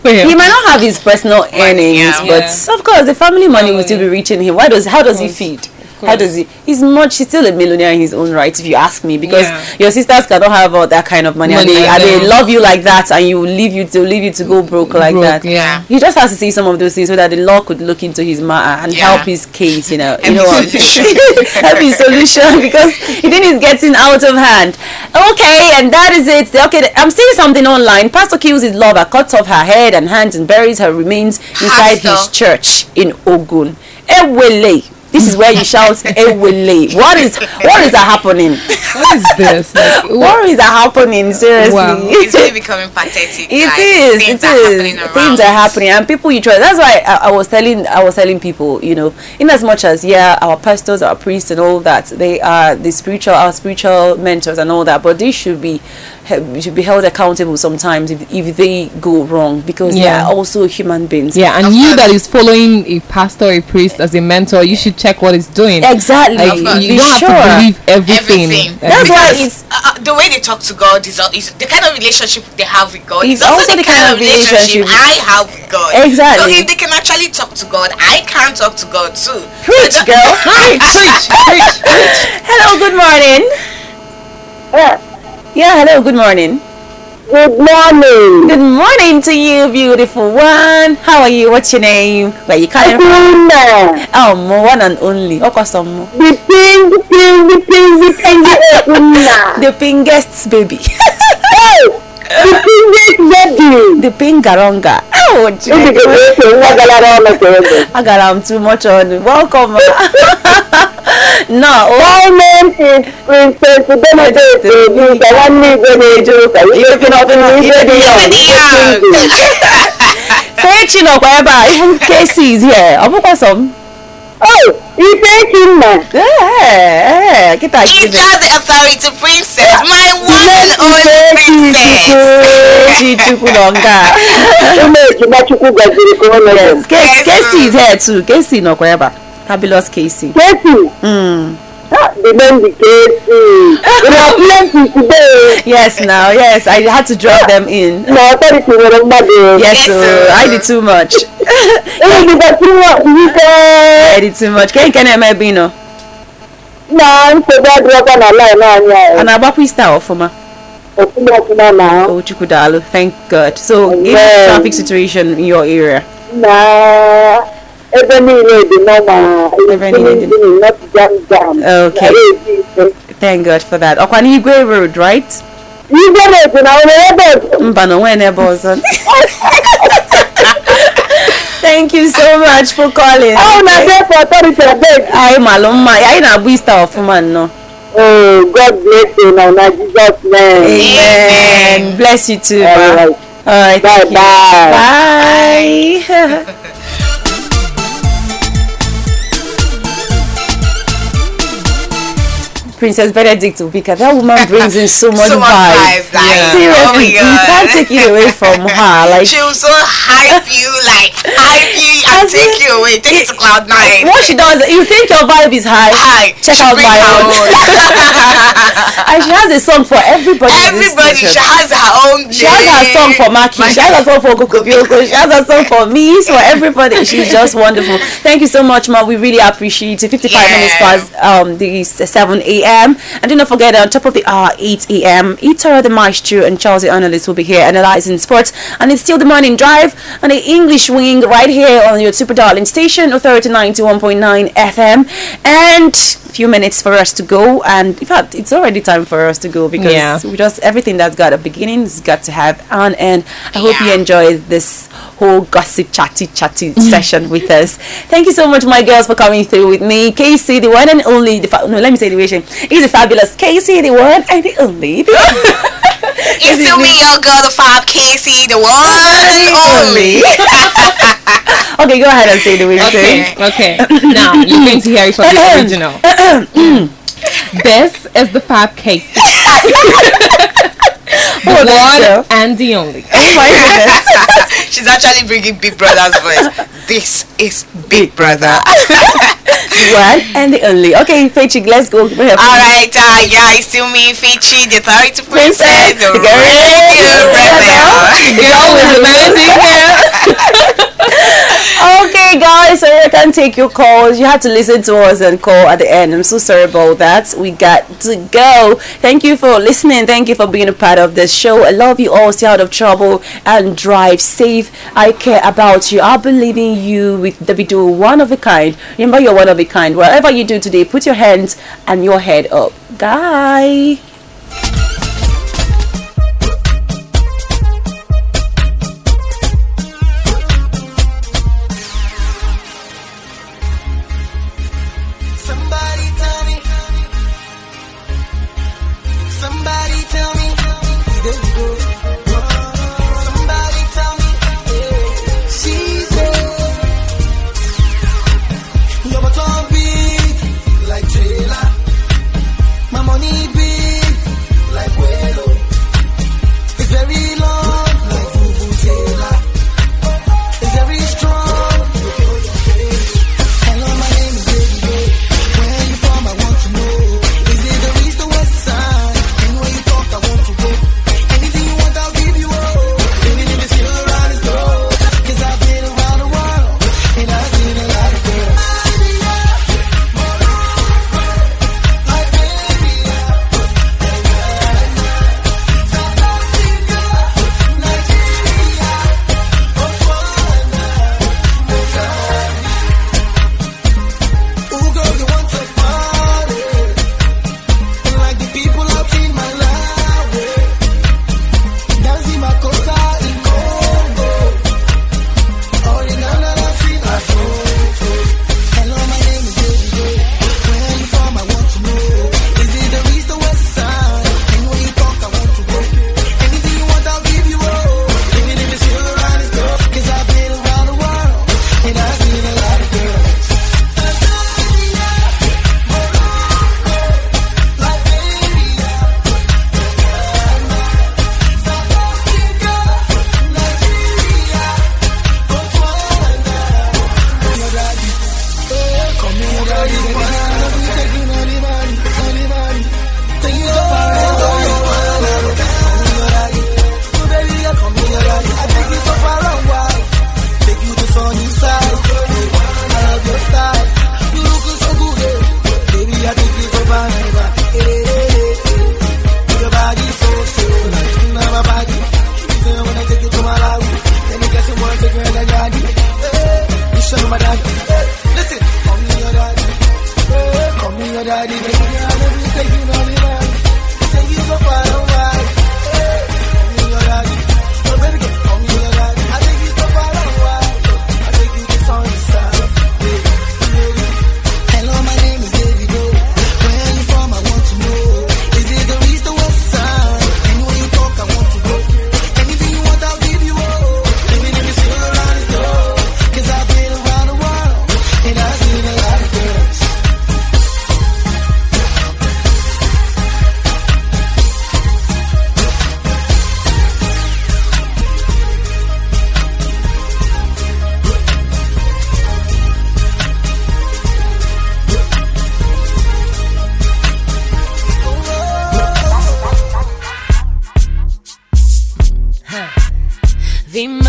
He might not have his personal earnings, but of course the family money will still be reaching him. How does he feed? How does he? He's still a millionaire in his own right, if you ask me, because your sisters cannot have all that kind of money, and they love you like that, and you leave you to go broke like that. Yeah, he just has to see some of those things so that the law could look into his matter and help his case. Help his solution, because he is getting out of hand. Okay, and that is it. Okay, I'm seeing something online. Pastor kills his lover, cuts off her head and hands, and buries her remains inside his church in Ogun. Ewele. This is where you shout Ewele. What is happening? What is this? What is happening? Seriously. Wow. It's really becoming pathetic. Things are happening, and people you trust. That's why I was telling people, in as much as our pastors, our priests, and all that, they are our spiritual mentors and all that, but they should be held accountable sometimes if they go wrong, because they are also human beings. Yeah, and you that is following a pastor, a priest as a mentor, you should check what it's doing. Exactly. You don't have to believe everything. That's why it's the way they talk to God is the kind of relationship they have with God. It's also the kind of relationship I have with God. Exactly. So if they can actually talk to God, I can talk to God too. Preach, girl. Preach. Hello, good morning. Yeah, hello, good morning. Good morning. Good morning to you, beautiful one. How are you? What's your name? Where you calling from? Oh, one and only. The pingest baby. The pingaronga. Oh, I got too much on. Welcome. No, my name is Princess Benedict. Even Casey is here. Oh, you take him, man. Yeah, get that. He's just the authority princess, my one and only princess. Casey is here too. Casey no kweba. Fabulous Casey. Casey. The name is Casey. We are plenty today. Yes, I had to drop them in. No, I thought it was yes, I did too much. I did too much. Can I be no? No, I'm so bad. And I bought star for me. Oh, Chukudalo, thank God. So, give the traffic situation in your area. Nah. Okay. Thank God for that. Okwanigwe Road, right? Thank you so much for calling. Oh, God bless you now, Jesus' name. Amen. Bless you too. All right. Bye Bye. Princess Benedict Ubika, that woman brings in so much vibe. Seriously, you can't take it away from her. Like she will so hype you, and take you away, take it to cloud 9. What she does, you think your vibe is high? Check out my own. And she has a song for everybody. She has her own. She has her song for Maki. She has her song for Kokobioko. She has her song for me. For everybody. She's just wonderful. Thank you so much, Ma. We really appreciate it. 55 minutes past the 7 a.m. And do not forget, on top of the hour, 8 a.m. Ita the Maestro and Charles the Analyst will be here analyzing sports. And it's still the morning drive on the English wing right here on your super darling station, Authority 91.9 FM. And a few minutes for us to go. And in fact, it's already time for us to go because we just everything that's got a beginning has got to have an end. I hope you enjoy this whole gossip chatty session with us. Thank you so much, my girls, for coming through with me. Casey, the one and only, let me say the version. He's a fabulous Casey, the one and the only. It's still me, your girl, the fab Casey, the one and only. Okay, go ahead and say the version. Okay. Now you're going to hear it from the original. This is the fab Casey. The one and the only. Oh my goodness. She's actually bringing Big Brother's voice. This is Big Brother. The one and the only. Okay, Fetchig, let's go. Alright, it's still me, Fetchig, the authority princess, the radio rebel. Girl with the melody here. Okay, guys, so I can't take your calls. You have to listen to us and call at the end. I'm so sorry about that. We got to go. Thank you for listening. Thank you for being a part of this show. I love you all. Stay out of trouble and drive safe. I care about you. I believe in you with Davido, one of a kind. Remember, you're one of a kind. Whatever you do today, put your hands and your head up. Bye. Like Jayla, my money big.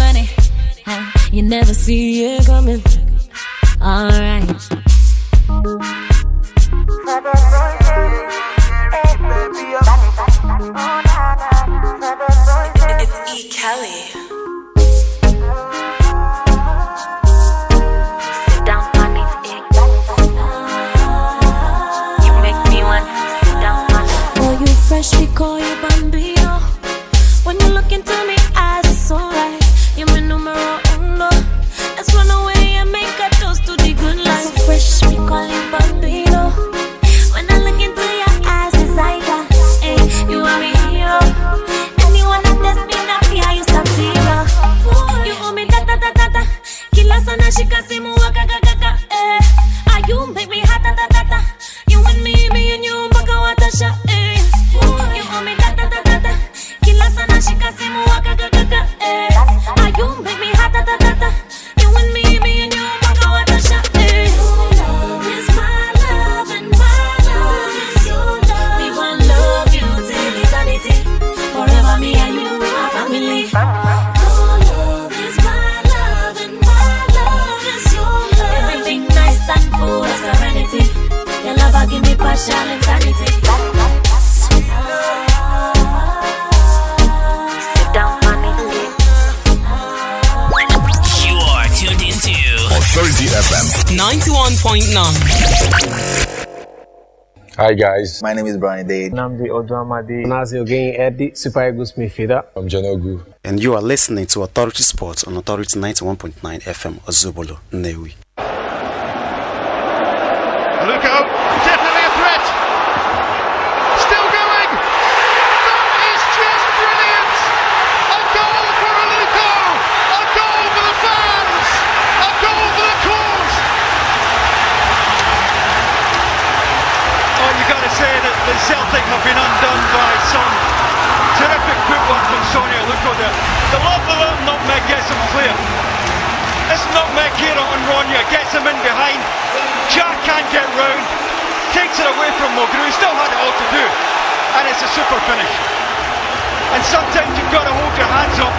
money. You never see it coming. Alright. It's E. Kelly. Sit down, honey. You make me want to sit down, honey. Oh, you fresh, we call you Bambino. When you look into me eyes, it's alright. You're my numero uno. Let's run away and make a toast to the good life. So fresh, we call you Bambino. When I look into your eyes, desire. Hey, you are my hero. Anyone that test me, not fear you stop zero. You hold me da da da da da. Kila sana shikasimu waka ga ga ga. Ah, you make me hot da da da da. You and me and you baka watasha. You hold me da da da da da. Kila sana shikasimu waka ga ga ga. Ah, you make me hot da da da da. You and me and you baka watasha. Your love is my love and my love is your love. We gon' love you till eternity. Forever me and you are family. Your love is my love and my love is your love. Everything nice and full of serenity. Your love I give me passion and sanity. Sit down, honey. You are tuned into Authority FM 91.9. Hi guys, my name is Brian Dade. Namdi Oduamadi. Nazi Ogen Eddie, Super Eagles midfielder. I'm John Ogu. And you are listening to Authority Sports on Authority 91.9 FM, Ozubulu, Nnewi. Luko, definitely a threat. Still going. That is just brilliant. A goal for Luko. A goal for the fans. A goal for the cause. Oh, you've got to say that Celtic have been undone by some terrific footwork from Sonia Luko there. The lovely little nutmeg gets him clear. This nutmeg here on Ronya gets him in behind. Jack can't get round. Takes it away from Mulgrew. He still had it all to do. And it's a super finish. And sometimes you've got to hold your hands up.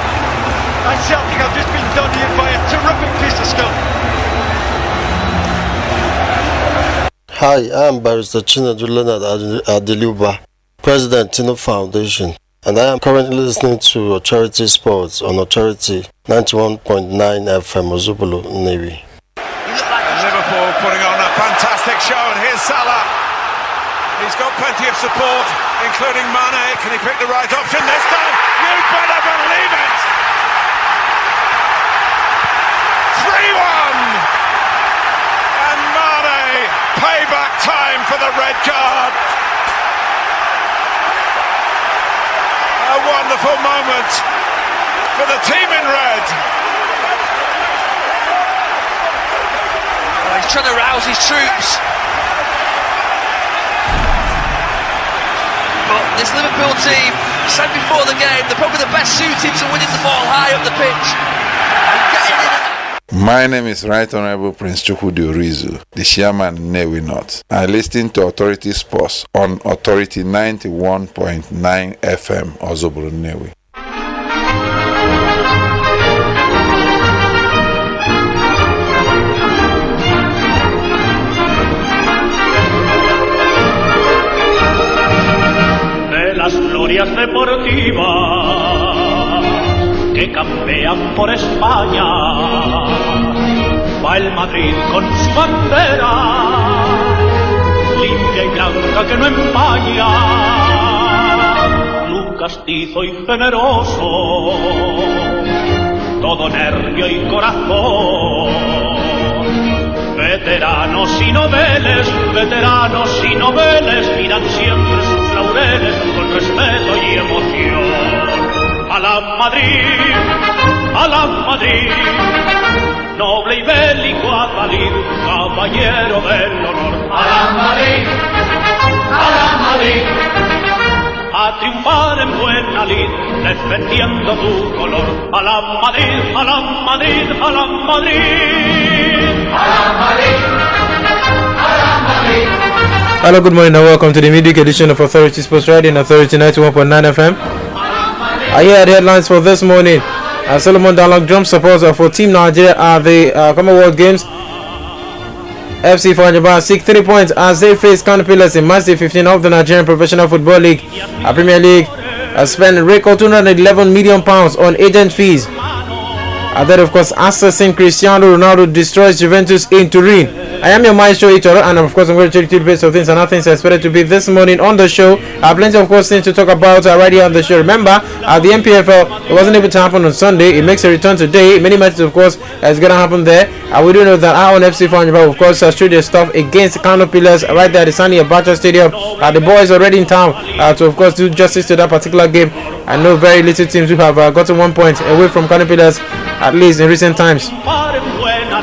And Celtic have just been done here by a terrific piece of skill. Hi, I'm Barrister Chinedu Leonard Adeluba, President Tino Foundation, and I am currently listening to Authority Sports on Authority 91.9 FM Ozubulu, Nnewi. Liverpool putting on a fantastic show, and here's Salah. He's got plenty of support, including Mane. Can he pick the right option this time? You better believe it! 3-1! And Mane, payback time for the red card. A wonderful moment for the team in red. He's trying to rouse his troops. But this Liverpool team, said before the game, they're probably the best suited to winning the ball high up the pitch. My name is Right Honorable Prince Chukwudi Orizu, the chairman Nnewi North. I listen to Authority Sports on Authority 91.9 FM Ozubulu, Nnewi. Las glorias deportivas que campean por España, va el Madrid con su bandera, limpia y blanca que no empaña, club castizo y generoso, todo nervio y corazón. Veteranos y noveles, miran siempre sus laureles con respeto y emoción. A la Madrid, noble y bélico Adalid, caballero del honor. A la Madrid, a triunfar en buena lid, defendiendo tu color. A la Madrid, a la Madrid, a la Madrid. Hello, good morning and welcome to the midweek edition of Authority Sports Radio and Authority 91.9 FM. Here are the headlines for this morning. Solomon Dalong drum supporter for Team Nigeria at the Commonwealth Games. FC Fanjaba seek 3 points as they face Caterpillars in match day 15 of the Nigerian Professional Football League. Premier League spent a record £211 million on agent fees. And then, of course, assassin Cristiano Ronaldo destroys Juventus in Turin. I am your maestro, Itoro, and of course, I'm going to take you to the bits of things and other things expected to be this morning on the show. Plenty of course things to talk about right here on the show. Remember, the MPFL, it wasn't able to happen on Sunday. It makes a return today. Many matches, of course, is going to happen there. We do know that our own FC Fanjaba, of course, showed their stuff against Kano Pillars right there at the Sani Abacha Stadium. The boys already in town to, of course, do justice to that particular game. I know very little teams who have gotten 1 point away from Kano Pillars, at least in recent times.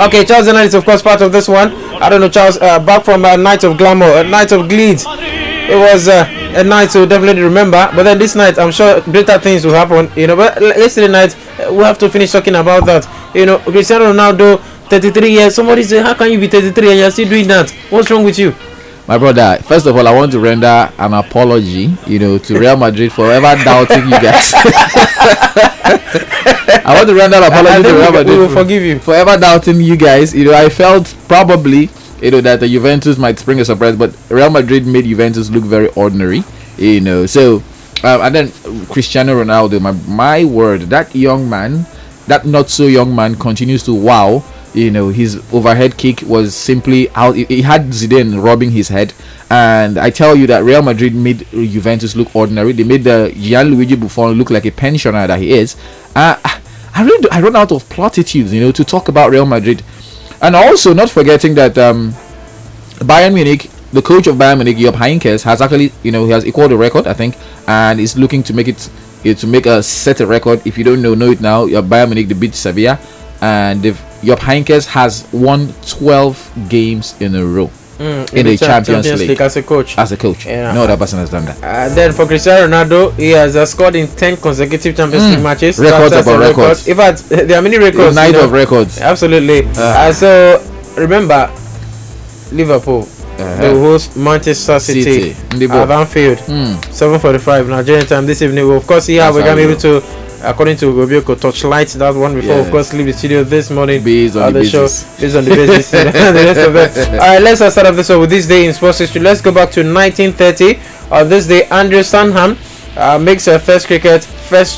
Okay, Charles Zenat is of course part of this one. I don't know, Charles, back from a night of glamour, a night of gleeds. It was a night to definitely remember. But then this night, I'm sure greater things will happen. You know, but yesterday night, we have to finish talking about that. You know, Cristiano Ronaldo, 33 years. Somebody say, how can you be 33 and you're still doing that? What's wrong with you? My brother, first of all, I want to render an apology, you know, to Real Madrid for ever doubting you guys. I want to render an apology to Real Madrid. We will forgive you for ever doubting you guys. You know, I felt probably, you know, that the Juventus might spring a surprise, but Real Madrid made Juventus look very ordinary, you know. So, and then Cristiano Ronaldo, my word, that young man, that not so young man continues to wow. You know, his overhead kick was simply out. He had Zidane rubbing his head, and I tell you that Real Madrid made Juventus look ordinary. They made the Gianluigi Buffon look like a pensioner that he is. I run out of platitudes, you know, to talk about Real Madrid, and also not forgetting that Bayern Munich, the coach of Bayern Munich, Jupp Heynckes, has actually, you know, he has equaled the record, I think, and is looking to make it, set a record. If you don't know it now. Bayern Munich, they beat Sevilla, and Jupp Heynckes has won 12 games in a row in the Champions League as a coach. Yeah. No other person has done that. Then for Cristiano Ronaldo, he has scored in 10 consecutive Champions League matches. Records upon records. In fact, there are many records. Night of records. Absolutely. So remember, Liverpool, they will host Manchester City at Anfield, 7:45 Nigerian time this evening. We'll of course see how we're going to be able to, according to Gobioko, touchlight that one before, of course, leave the studio this morning. Based on the show, based on the basis. Alright, let's start off this one with this day in sports history. Let's go back to 1930. On this day, Andrew Sandham makes a first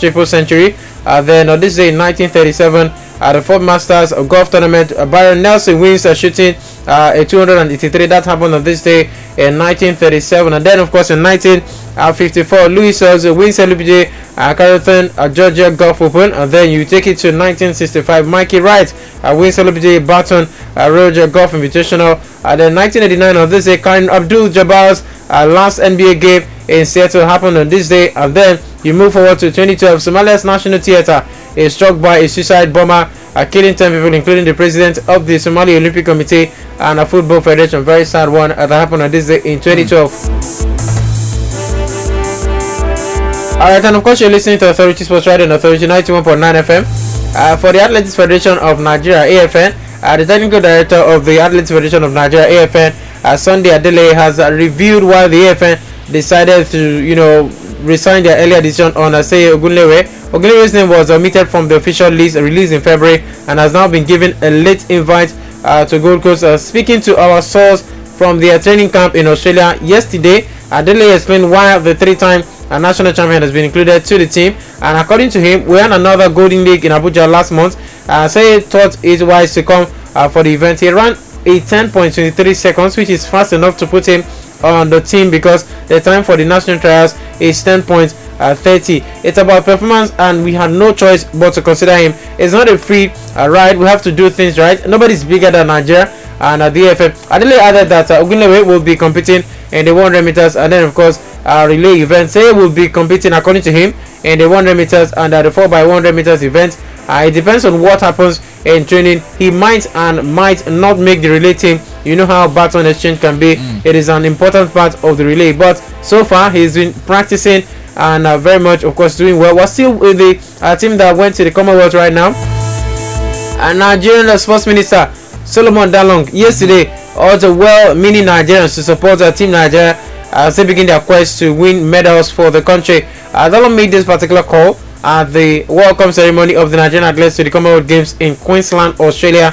triple century. Then on this day in 1937, at the Ford Masters golf tournament, Byron Nelson wins shooting a 283. That happened on this day in 1937. And then, of course, in 1954, Louis Searles wins LPGA Carrollton Georgia Golf Open. And then you take it to 1965, Mikey Wright wins LPGA Baton Roger Golf Invitational. And then 1989, on this day, Karim Abdul-Jabbar's last NBA game in Seattle happened on this day. And then you move forward to 2012, Somalia's National Theatre is struck by a suicide bomber, killing 10 people, including the president of the Somali Olympic Committee and a football federation. Very sad one that happened on this day in 2012. Alright, and of course you're listening to Authority Sports Radio on Authority 91.9 FM. For the Athletics Federation of Nigeria, AFN, the technical director of the Athletics Federation of Nigeria, AFN, Sunday Adele, has reviewed why the AFN decided to, you know, resign their earlier decision on Aseye Ogunlewe. Ogunlewe's name was omitted from the official list released in February and has now been given a late invite to Gold Coast. Speaking to our source from their training camp in Australia yesterday, Adele explained why the three-time national champion has been included to the team. And according to him, we won another Golden League in Abuja last month. Aseye thought it wise to come for the event. He ran a 10.23 seconds, which is fast enough to put him on the team because the time for the national trials is 10.30. It's about performance and we had no choice but to consider him. It's not a free ride. We have to do things right. Nobody's bigger than Nigeria. And the AFF Adele added that Ogunlewe will be competing in the 100 meters and then of course relay events. He will be competing according to him in the 100 meters and the 4x100 meters event. It depends on what happens in training. He might and might not make the relay team. You know how baton exchange can be. It is an important part of the relay, but so far he's been practicing and very much of course doing well. We're still with the team that went to the Commonwealth right now. And Nigerian Sports Minister Solomon Dalong yesterday urged well-meaning Nigerians to support Team Nigeria as they begin their quest to win medals for the country. Dalong made this particular call at the welcome ceremony of the Nigerian athletes to the Commonwealth Games in Queensland, Australia.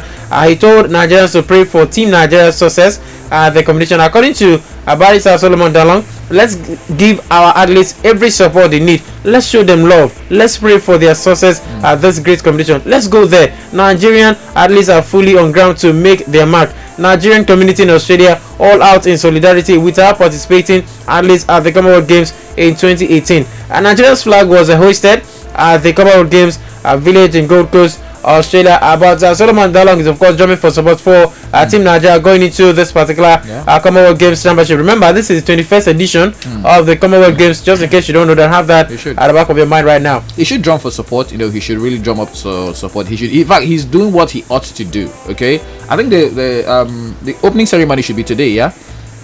He told Nigerians to pray for Team Nigeria's success at the competition. According to Barrister Solomon Dalong, let's give our athletes every support they need. Let's show them love. Let's pray for their success at this great competition. Let's go there. Nigerian athletes are fully on ground to make their mark. Nigerian community in Australia all out in solidarity with our participating athletes at the Commonwealth Games in 2018. Nigeria's flag was hoisted at the Commonwealth Games village in Gold Coast, Australia. But Solomon Dalong is of course drumming for support for Team Nigeria going into this particular Commonwealth Games Championship. Remember, this is the 21st edition of the Commonwealth Games. Just in case you don't know that, have that at the back of your mind right now. He should drum for support. He should really drum up support. He should. In fact, he's doing what he ought to do. Okay, I think the opening ceremony should be today. Yeah.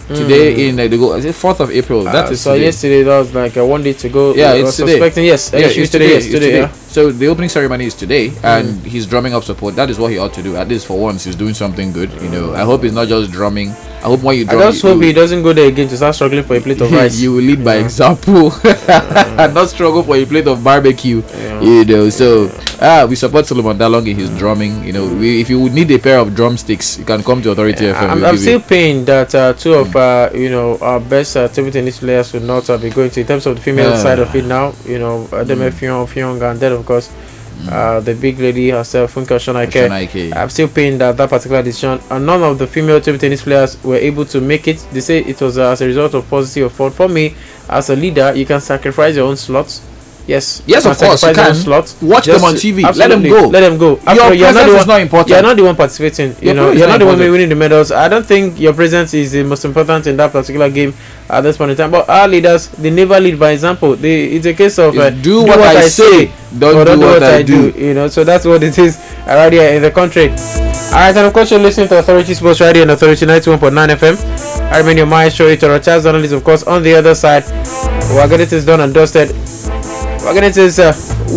Today in the go, is it 4th of April? That is so today. Yesterday. That was like 1 day to go. Yeah, it's today. Yes, it's today. Yes, today. Yeah. So the opening ceremony is today, and he's drumming up support. That is what he ought to do. At least for once, he's doing something good. I hope he's not just drumming. I hope when you drum, I just hope he doesn't go there again to start struggling for a plate of rice. You will lead by example, and not struggle for a plate of barbecue. So we support Solomon Dalong in his drumming. If you would need a pair of drumsticks, you can come to Authority FM. I'm still pained that two of our best table tennis players would not be going to, in terms of the female side of it now. Ademe Fiong, and then of course the big lady herself, Funke Shonaike. I'm still pained that particular decision, and none of the female table tennis players were able to make it. They say it was as a result of positive effort. For me, as a leader, you can sacrifice your own slots. Yes, of course you can. Watch them on TV. Let them go. Your presence is not important. You're not the one participating. You're not the one winning the medals. I don't think your presence is the most important in that particular game at this point in time. But our leaders, they never lead by example. It's a case of do what I say, don't do what I do. So that's what it is right here in the country. Alright, and of course you're listening to Authority Sports Radio and Authority 91.9 FM. I remain your maestro, Charles Donald is of course on the other side. We're getting this done and dusted. It is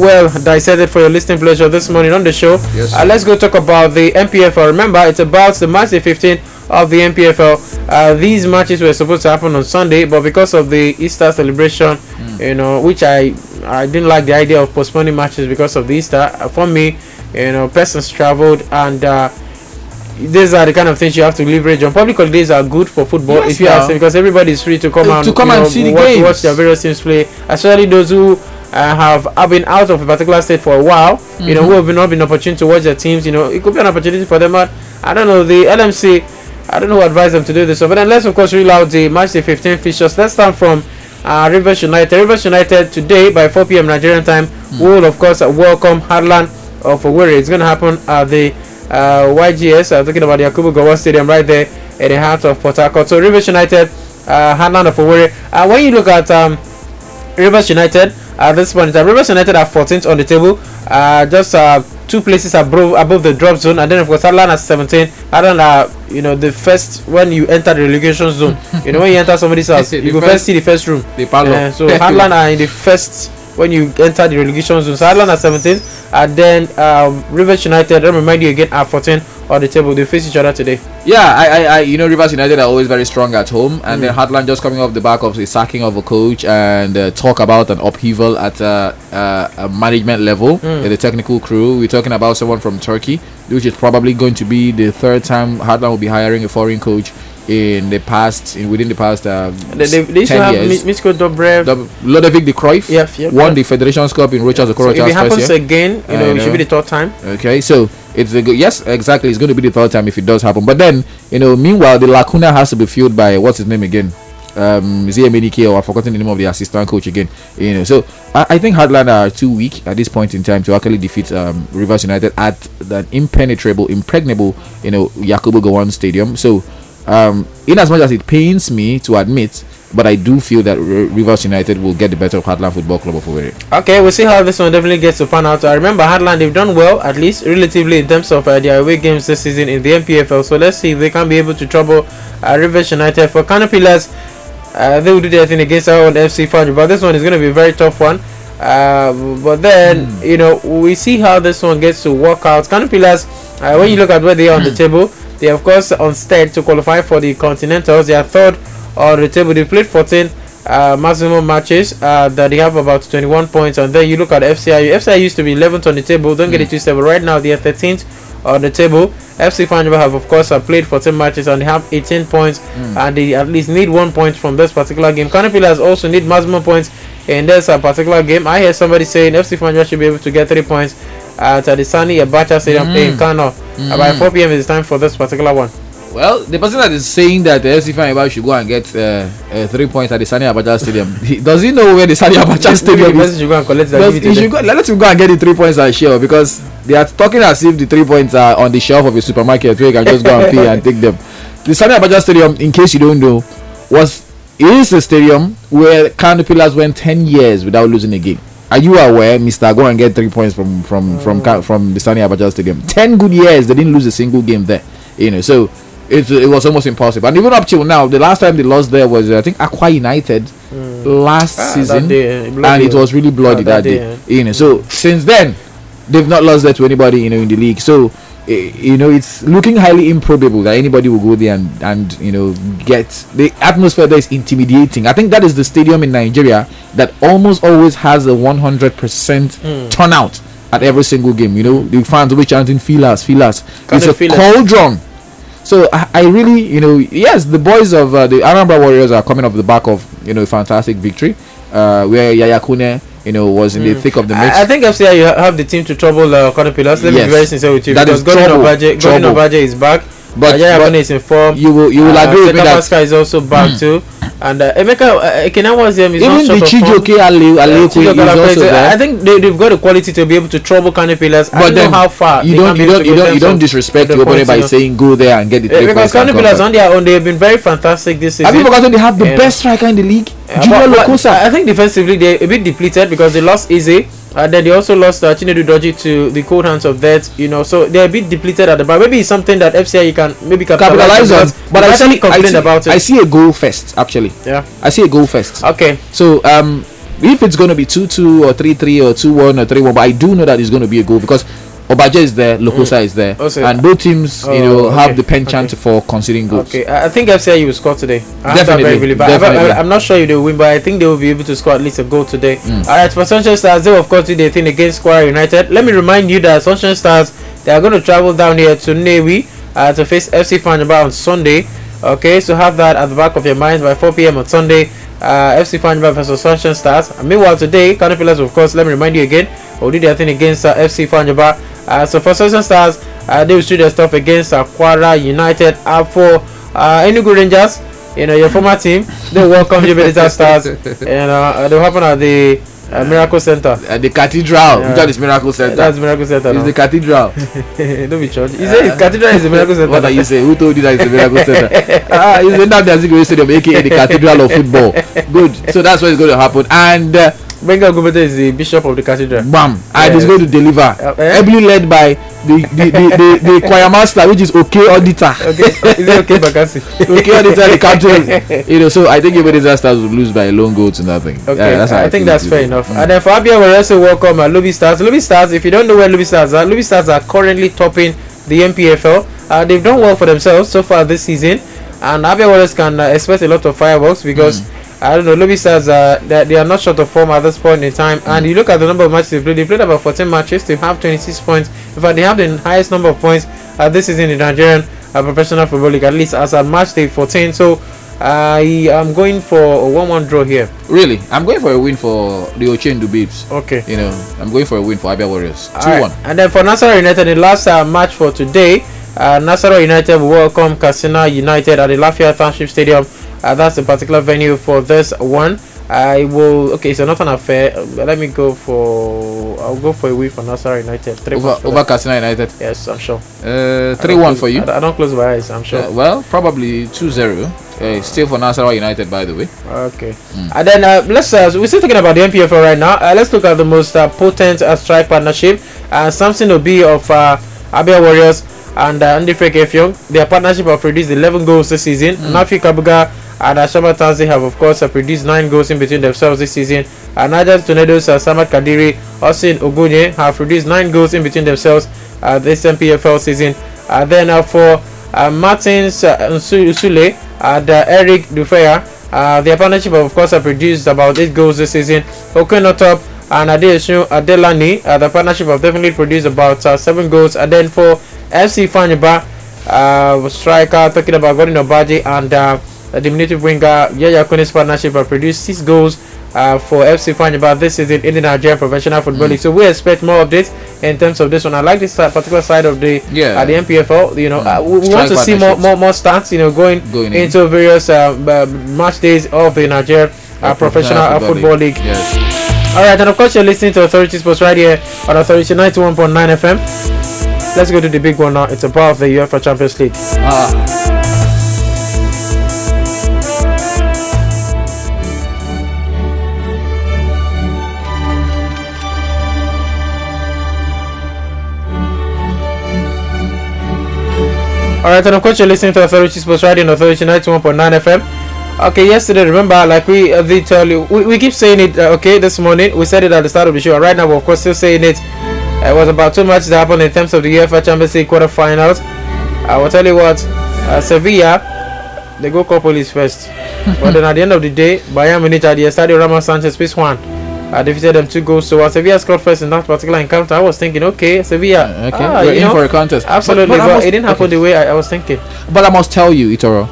well dissected for your listening pleasure this morning on the show. Yes, let's go talk about the MPFL. Remember, it's about the match day 15 of the MPFL. These matches were supposed to happen on Sunday, but because of the Easter celebration, which I didn't like the idea of postponing matches because of the Easter. For me, persons traveled, and these are the kind of things you have to leverage on. Public holidays are good for football, if you ask me, because everybody is free to come out and see the games, watch their various teams play, especially those who have been out of a particular state for a while, who have not been opportunity to watch their teams. It could be an opportunity for them. But I don't know, the LMC, I don't know who advised them to do this. But then let's of course reel out the match day 15 fixtures. Let's start from Rivers United. Rivers United today by 4 p.m. Nigerian time will of course welcome Heartland of Owerri. It's going to happen at the YGS. I'm talking about the Yakubu Gowon Stadium right there in the heart of Port Harcourt. So Rivers United, Heartland of Owerri. When you look at Rivers United at this point in time, Rivers United are 14th on the table, just 2 places above the drop zone, and then of course Heartland at 17. Heartland are the first when you enter the relegation zone. When you enter somebody's house, you go first see the first room. So Heartland are in the first when you enter the relegation zone. So Heartland at 17, and then Rivers United, let me remind you again, are 14 on the table. They face each other today. I Rivers United are always very strong at home, and then Heartland just coming off the back of the sacking of a coach and talk about an upheaval at a management level in the technical crew. We're talking about someone from Turkey, which is probably going to be the 3rd time Heartland will be hiring a foreign coach within the past they used 10 to have years. Mitko Dobrev, Ludovic de Cruyff won the Federations Cup in Rochas Okorocha's if it happens first year. again, it should be the 3rd time. Okay, so it's yes, exactly, it's going to be the 3rd time if it does happen. But then meanwhile the lacuna has to be filled by what's his name again, Ziemenike, or I've forgotten the name of the assistant coach again. So I think Heartland are too weak at this point in time to actually defeat Rivers United at that impenetrable, impregnable Yakubu Gowon Stadium. So in as much as it pains me to admit, but I do feel that Rivers United will get the better of Heartland Football Club of Owerri. Okay, we'll see how this one definitely gets to pan out. I remember Heartland, they've done well, at least relatively, in terms of their away games this season in the MPFL. So let's see if they can be able to trouble Rivers United. For Kano Pillars, they will do their thing against our own FC Fajr, but this one is going to be a very tough one. But then we see how this one gets to work out. Kano Pillars, when you look at where they are on the table, they of course on stead to qualify for the Continentals. They are 3rd on the table. They played 14 maximum matches that they have about 21 points. And then you look at FCI. FCI used to be 11th on the table. Don't get it twisted. But right now they are 13th on the table. FC Fanjaba have of course played 14 matches and they have 18 points, and they at least need 1 point from this particular game. Kano Pillars also need maximum points in this particular game. I hear somebody saying FC Fanjaba should be able to get 3 points at the Sani Abacha Stadium in Kano. By 4 p.m. it's time for this particular one. Well, the person that is saying that the FC Fanjaba should go and get 3 points at the Sani Abacha Stadium, does he know where the Sani Abacha Stadium is? Should go and collect that. Let him go and get the 3 points at share, because they are talking as if the 3 points are on the shelf of a supermarket where you can just go and pay and take them. The Sani Abacha Stadium, in case you don't know, is a stadium where Kano Pillars went 10 years without losing a game. Are you aware, Mr. Go and get 3 points from the Sani Abacha Stadium? 10 good years they didn't lose a single game there. So it was almost impossible. And even up till now, the last time they lost there was I think Aqua United last season, and it was really bloody that day. So since then they've not lost there to anybody in the league. So it's looking highly improbable that anybody will go there and get. The atmosphere there is intimidating. I think that is the stadium in Nigeria that almost always has a 100% turnout at every single game. The fans will be chanting "Feel us, feel us." It's a cauldron. So I really, yes, the boys of the Anambra Warriors are coming off the back of a fantastic victory, where Yaya Kune was in the thick of the mix. I think FCI you have the team to trouble Kano Pillars. Let me be very sincere with you, because Gordon Obaje is back. But Yaya Kune is in form. You will agree with me that Pascal is also back too. And Emeka Ekena was even the Chijoke Aleku is also there. I think they've got the quality to be able to trouble Kano Pillars. But then how far you don't disrespect your opponent by saying go there and get the 3 points. Because Kano Pillars on their own, they've been very fantastic this season. Have you forgotten they have the best striker in the league? I think defensively they're a bit depleted because they lost Eze. And then they also lost Chinedu Doji to the cold hands of death, so they're a bit depleted at the back. Maybe it's something that FCI can maybe capitalize on. But I see a goal first, actually. Yeah, I see a goal first. Okay. So if it's going to be 2-2 or 3-3 or 2-1 or 3-1, but I do know that it's going to be a goal because Obaje is there, Lokosa is there, and both teams, have the penchant for conceding goals. Okay, I think FCI will score today. Definitely. I'm not sure if they will win, but I think they will be able to score at least a goal today. Alright, for Sunshine Stars, they will of course do their thing against Kwara United. Let me remind you that Sunshine Stars, they are going to travel down here to Nnewi to face FC Fanjaba on Sunday. Okay, so have that at the back of your mind by 4 p.m. on Sunday. FC Fanjaba versus Sunshine Stars. And meanwhile today, Kano Pillars, of course, let me remind you again, will do their thing against FC Fanjaba. So for Sunshine Stars, they will do their stuff against Kwara United. For Enugu Rangers, your former team, they welcome you Military Stars, and they'll happen at the Miracle Center. At the Cathedral. Which one is Miracle Center? That's Miracle Center. It's the Cathedral. Don't be church. You say Cathedral is the Miracle Center. What are you saying? Who told you that it's the Miracle Center? It's the Nnamdi Azikiwe Stadium, aka the Cathedral of football. Good. So that's what is going to happen. And Benga Gubete is the bishop of the cathedral. Bam! And he's going to deliver. Heavily led by the choir master, which is OK Auditor. Okay, is it OK Bakasi? OK Auditor, the country. So I think United Stars will lose by a lone goal to nothing. Okay, I think that's fair enough. And then for Abia, we also welcome Lobby Stars. Lobby Stars, if you don't know where Lobby Stars are currently topping the MPFL. They've done well for themselves so far this season, and Abia Warriors can expect a lot of fireworks because. I don't know, Lobby Stars, they are not short of form at this point in time. And you look at the number of matches they played about 14 matches, they have 26 points. In fact, they have the highest number of points this season in the Nigerian Professional Football League, at least as at match day 14. So I am going for a 1-1 draw here. Really? I'm going for a win for the Ochendu Babes. Okay. I'm going for a win for Abia Warriors. 2-1. Right. And then for Nasarawa United, the last match for today, Nasarawa United will welcome Katsina United at the Lafayette Township Stadium. That's a particular venue for this one. I will. Okay, so not an affair. Let me go for. I'll go for a win for Nasarawa United. Over Katsina United. Yes, I'm sure. 3-1 for you. I don't close my eyes. I'm sure. Well, probably 2-0. Still for Nasarawa United, by the way. Okay. And then let's. We're still talking about the MPFL right now. Let's look at the most potent strike partnership. Samson Obi of Abia Warriors and Andy Freke Effiong. Their partnership have produced 11 goals this season. Nafi Kabuga and Ashama Tanzi have of course produced 9 goals in between themselves this season. And Najas Tornadoes, Samad Kadiri, Austin Ogunye have produced 9 goals in between themselves this MPFL season. Then for Martins Usule and Eric Dufeya, Their partnership, of course, have produced about 8 goals this season. Okenotop and Adelani, the partnership have definitely produced about 7 goals. And then for FC Fanyaba, striker talking about Gordon Obaji and the diminutive winger Yaya Kunis partnership have produced 6 goals for FC Fanyaba this season in the Nigerian Professional Football League. So we expect more of this in terms of this one. I like this particular side of the MPFL. You know, we want to see more stats. You know, going into various match days of the Nigerian Professional Football League. Yes. All right, and of course you're listening to Authority Sports right here on Authority 91.9 FM. Let's go to the big one now. It's about the UEFA Champions League. Alright, and of course you're listening to Authority Sports Radio on Authority 91.9 FM. Okay, yesterday, remember, like we did tell you, we keep saying it, okay, this morning, we said it at the start of the show, and right now we're of course still saying it. It was about 2 matches that happened in terms of the UEFA Champions League quarterfinals. I will tell you what, Sevilla, they go couple is first. But then at the end of the day, Bayern Munich at the Estadio Ramos Sanchez Piz Juan defeated them 2 goals. So Sevilla scored first in that particular encounter. I was thinking, okay, Sevilla, we're in for a contest. Absolutely, but it didn't happen the way I was thinking. But I must tell you, Itoro,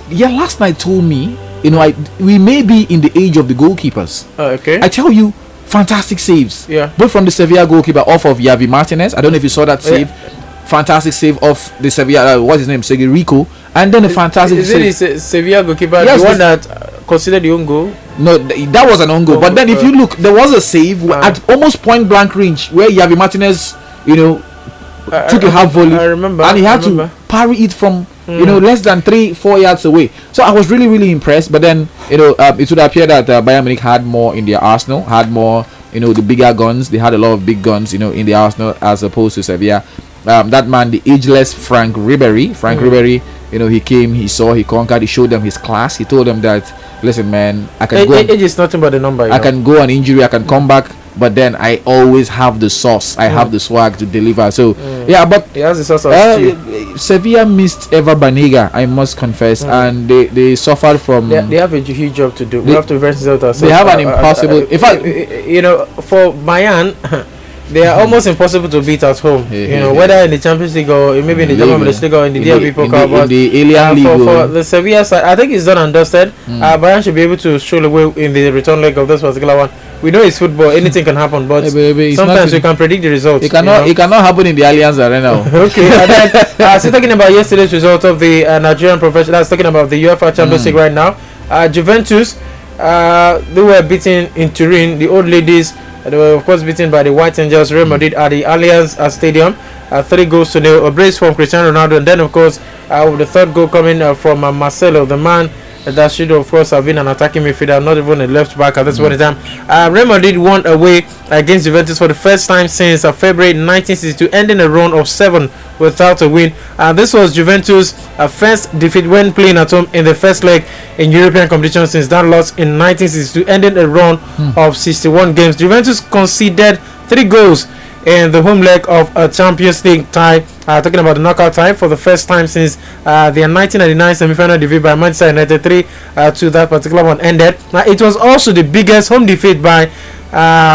yeah, last night told me, you know, we may be in the age of the goalkeepers. Okay. I tell you, fantastic saves. Yeah. Both from the Sevilla goalkeeper off of Javi Martinez. I don't know if you saw that save. Fantastic save off the Sevilla. What's his name? Segirico. And then a fantastic save. Is it the Sevilla goalkeeper? Yes, the one that considered the own goal? No, that was an own goal. But then if you look, there was a save at almost point blank range where Javi Martinez, you know, took a half volley. I remember. And he had to parry it from, you know, less than 3-4 yards away. So I was really, really impressed. But then, you know, it would appear that Bayern Munich had more in their arsenal, had more, you know, the bigger guns. They had a lot of big guns, you know, in the arsenal as opposed to Sevilla. That man, the ageless Frank Ribery, you know, he came, he saw, he conquered, he showed them his class. He told them that, listen, man, I can go. Age is nothing but the number. I can go on injury, I can come back, but then I always have the sauce. I have the swag to deliver. So yeah, but he has the sauce. Sevilla missed Eva Banega, I must confess, and they suffered from. They have a huge job to do. We have to versus out ourselves. They have an impossible. In fact, you know, for Bayern. They are almost impossible to beat at home. You know, whether in the Champions League or maybe in the German Bundesliga or in the DFB Pokal. But in the Alien League, for the Sevilla side, I think it's done and dusted. Bayern should be able to show the way in the return leg of this particular one. We know it's football; anything can happen, but sometimes we can predict the results. It cannot. It cannot happen in the Allianz Arena. Okay, and then so talking about yesterday's result of the Nigerian professional. That's talking about the UEFA Champions League right now. Juventus, they were beaten in Turin. The old ladies. They were of course beaten by the White Angels. Real Madrid at the Allianz Stadium, 3 goals to nil. A brace from Cristiano Ronaldo, and then of course with the third goal coming from Marcelo, the man that should of course have been an attacking midfielder, not even a left back at this point in time. Real Madrid won away against Juventus for the first time since February 1962, ending a run of 7 without a win. This was Juventus' first defeat when playing at home in the first leg in European competition since that loss in 1962, ending a run of 61 games. Juventus conceded 3 goals in the home leg of a Champions League tie, talking about the knockout tie for the first time since their 1999 semi-final defeat by Manchester United 3 to that particular one ended. It was also the biggest home defeat by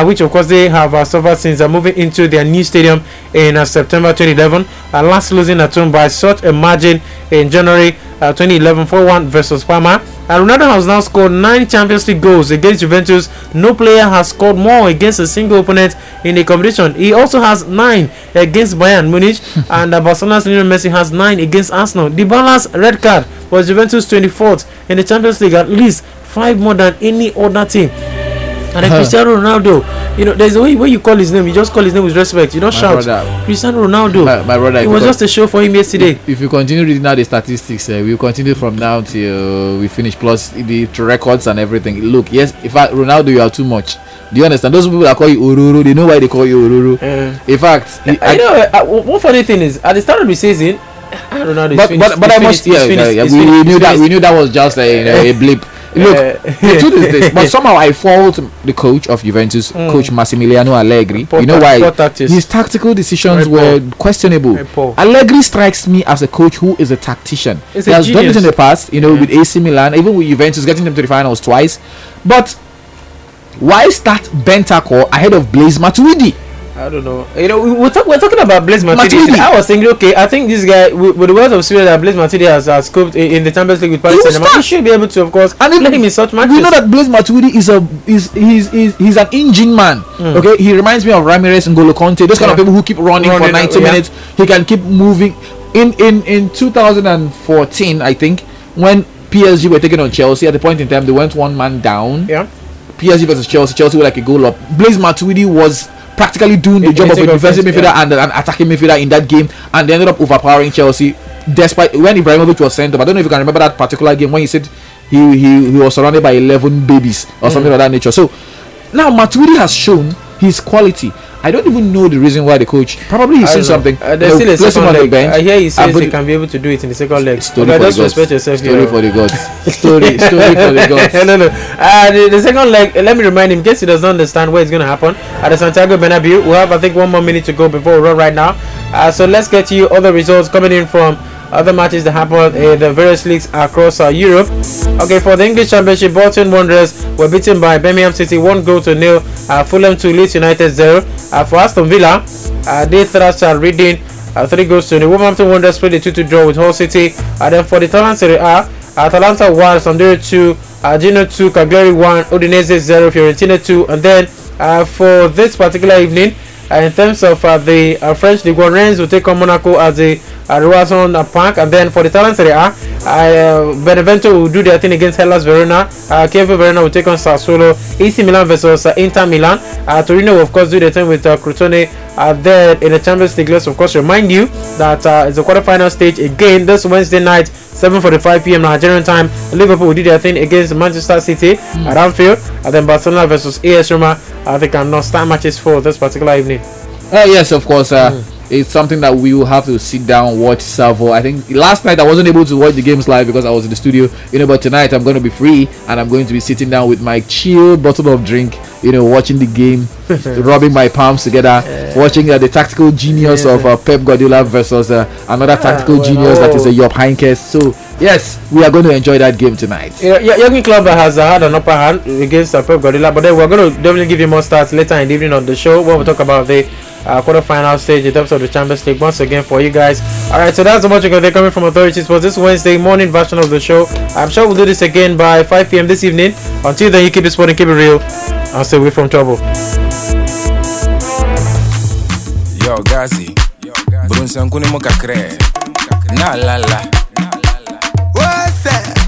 which of course they have suffered since moving into their new stadium in September 2011, last losing at home by such a margin in January 2011 4-1 versus Parma. Ronaldo has now scored 9 Champions League goals against Juventus. No player has scored more against a single opponent in the competition. He also has 9 against Bayern Munich, and Barcelona's Lionel Messi has 9 against Arsenal. Dybala's red card was Juventus 24th in the Champions League, at least 5 more than any other team. And then Cristiano Ronaldo, you know, there's a way when you call his name, you just call his name with respect. You don't shout. Cristiano Ronaldo. My brother, it was just a show for him yesterday. If you continue reading out the statistics, we'll continue from now till we finish, plus the records and everything. Look, yes, in fact, Ronaldo, you are too much. Do you understand? Those people that call you Ururu, they know why they call you Ururu. In fact, one funny thing is, at the start of the season, Ronaldo we knew that was just a blip. Look, the truth is this, but somehow I fault the coach of Juventus, Coach Massimiliano Allegri. You know why? His tactical decisions were questionable. Allegri strikes me as a coach who is a tactician. He has done it in the past, you know, with AC Milan, even with Juventus, getting them to the finals twice. But why start Bentancur ahead of Blaise Matuidi? I don't know. You know, we're talking about Blaise Matuidi. I was thinking, okay, I think this guy, with the words of spirit that Blaise Matuidi has scoped in the Champions League with Paris Saint-Germain, he should be able to, of course, and play him in such matches. We know that Blaise Matuidi he's an engine man. Okay, he reminds me of Ramirez and N'Golo Kante. Those kind of people who keep running for 90 minutes. He can keep moving. In 2014, I think, when PSG were taking on Chelsea, at the point in time they went one man down. Yeah. PSG versus Chelsea. Chelsea were like a goal up. Blaise Matuidi was practically doing the job of a defensive midfielder and an attacking midfielder in that game, and they ended up overpowering Chelsea. Despite when Ibrahimovic was sent up, I don't know if you can remember that particular game when he said he was surrounded by 11 babies or something of that nature. So now Matuidi has shown his quality. I don't even know the reason why the coach probably he's seen something. There's still a second leg. I hear he says he can be able to do it in the second leg. Just respect yourself. Story for the gods. Story for the gods. No. The second leg. Let me remind him, in case he doesn't understand where it's going to happen, at the Santiago Bernabeu. We have, I think, 1 more minute to go before we run right now. So let's get to you other results coming in from other matches that happened in the various leagues across Europe. Okay, for the English Championship, Bolton Wanderers were beaten by Birmingham City 1-0. Fulham 2, Leeds United 0. For Aston Villa, they thrashed Reading 3-0. Wolverhampton Wanderers played a 2-2 draw with Hull City. Then for the Italian Serie A, Atalanta 1, Sampdoria 2, Genoa 2, Cagliari 1, Udinese 0, Fiorentina 2. And then for this particular evening, in terms of the French Ligue 1, Rennes will take on Monaco at the Roison Park. And then for the Italian Serie A, Benevento will do their thing against Hellas Verona. KV Verona will take on Sassuolo. AC Milan versus Inter Milan. Torino will of course do their thing with Crotone. Then in the Champions League, let's of course remind you that it's a quarterfinal stage again this Wednesday night, 7:45 p.m. Nigerian time. Liverpool will do their thing against Manchester City at Anfield. And then Barcelona versus AS Roma. They cannot start matches for this particular evening. Yes, of course. It's something that we will have to sit down, watch, Savo. I think last night I wasn't able to watch the games live because I was in the studio, but tonight I'm going to be free and I'm going to be sitting down with my chilled bottle of drink, watching the game, rubbing my palms together, watching the tactical genius of Pep Guardiola versus another tactical genius that is a Jupp Heynckes. So yes, we are going to enjoy that game tonight. Jurgen Klopp has had an upper hand against Pep Guardiola, but then we're going to definitely give you more stats later in the evening on the show when we talk about the quarter-final stage in terms of the Champions League once again for you guys. Alright, so that's so much they're coming from Authorities for this Wednesday morning version of the show. I'm sure we'll do this again by 5 p.m. this evening. Until then, you keep it sport and keep it real. I'll stay away from trouble. Yo, Gazi, Brunsankuni Mokakre, na la la. What's that?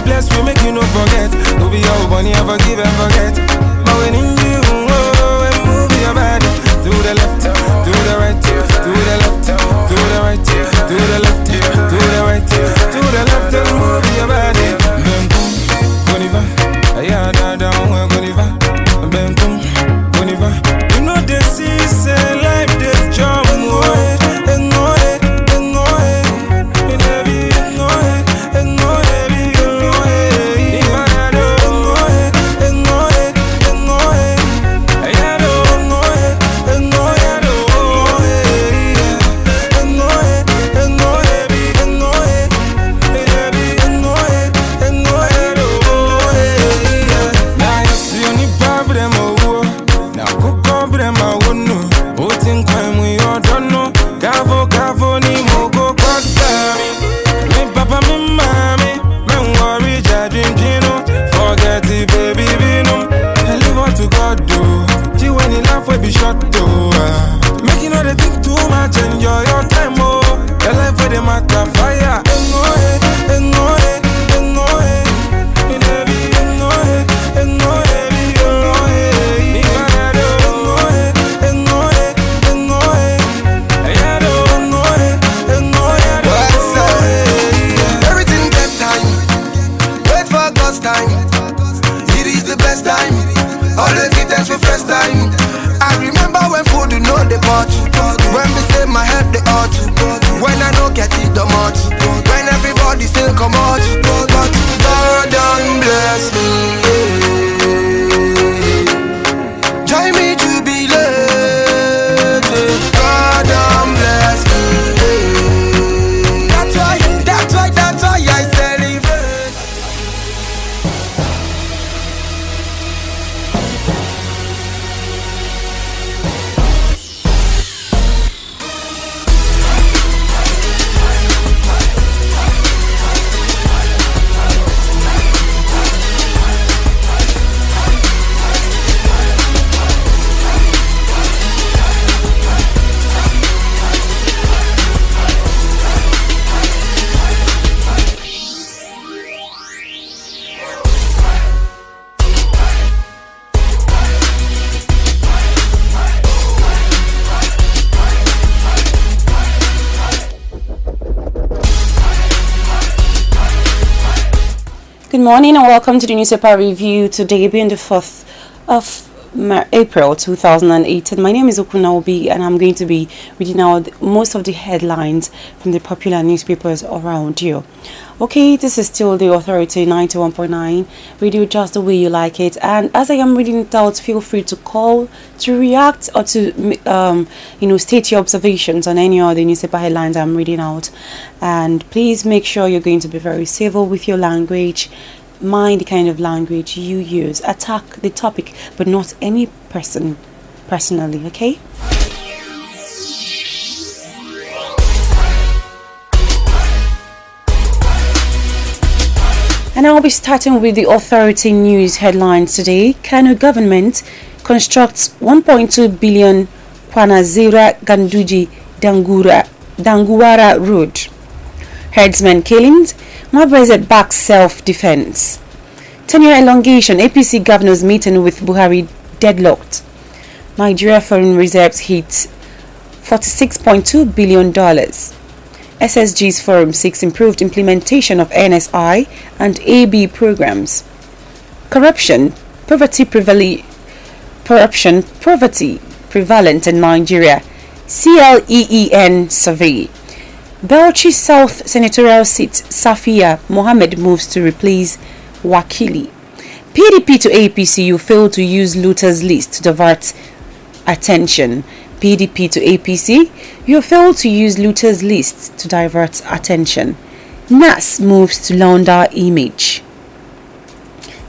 Bless we make you no forget. No be your money ever give and forget. But when in you and move your body to the left, to the right, to the left, to the right, to the left, to the right, to the left, and move your body. Bam boom, goniva, ayada down, goniva, bam boom, goniva. You know this is life, this job, make you know they think too much, enjoy your time, your life with the matter fire, on the pot. When we say my head the hot. When I don't get it the much. When everybody say come out. But God done bless me. Join me to be late. God done bless me. That's why I celebrate. Good morning and welcome to the newspaper review today being the 4th of April 2018. My name is Okunaobi and I'm going to be reading out most of the headlines from the popular newspapers around you. Okay, this is still the Authority 91.9 radio, just the way you like it. And as I am reading it out, feel free to call, to react, or to state your observations on any of the newspaper headlines I'm reading out. And please make sure you're going to be very civil with your language. Mind the kind of language you use. Attack the topic, but not any person personally, okay? And I'll be starting with the Authority news headlines today. Kano government constructs 1.2 billion Kwanazira Ganduji Danguwara Road. Herdsmen killings. Mabrazet backs self-defense. Tenure elongation. APC governors meeting with Buhari deadlocked. Nigeria foreign reserves hits $46.2 billion. SSG's forum seeks improved implementation of NSI and AB programs. Poverty prevalent in Nigeria. CLEEN survey. Bauchi South Senatorial seat Safia Mohammed moves to replace Wakili. PDP to APC, you fail to use looters list to divert attention. PDP to APC, you fail to use looters list to divert attention. NAS moves to launder image.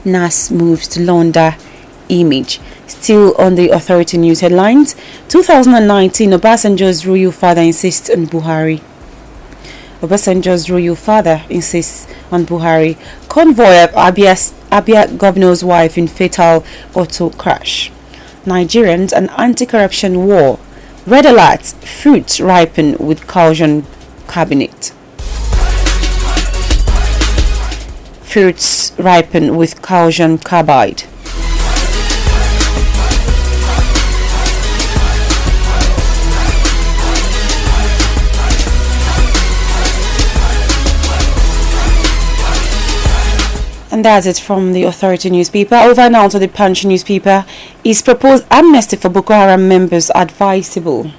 NAS moves to launder image. Still on the Authority news headlines, 2019 Obasanjo's royal father insists on Buhari. Obasanjo's royal father insists on Buhari. Convoy of Abia governor's wife in fatal auto crash. Nigerians and anti-corruption war. Red alert, fruits ripen with caution cabinet. Fruits ripen with caution carbide. And that's it from the Authority newspaper. Over now to the Punch newspaper. Is proposed amnesty for Boko Haram members advisable?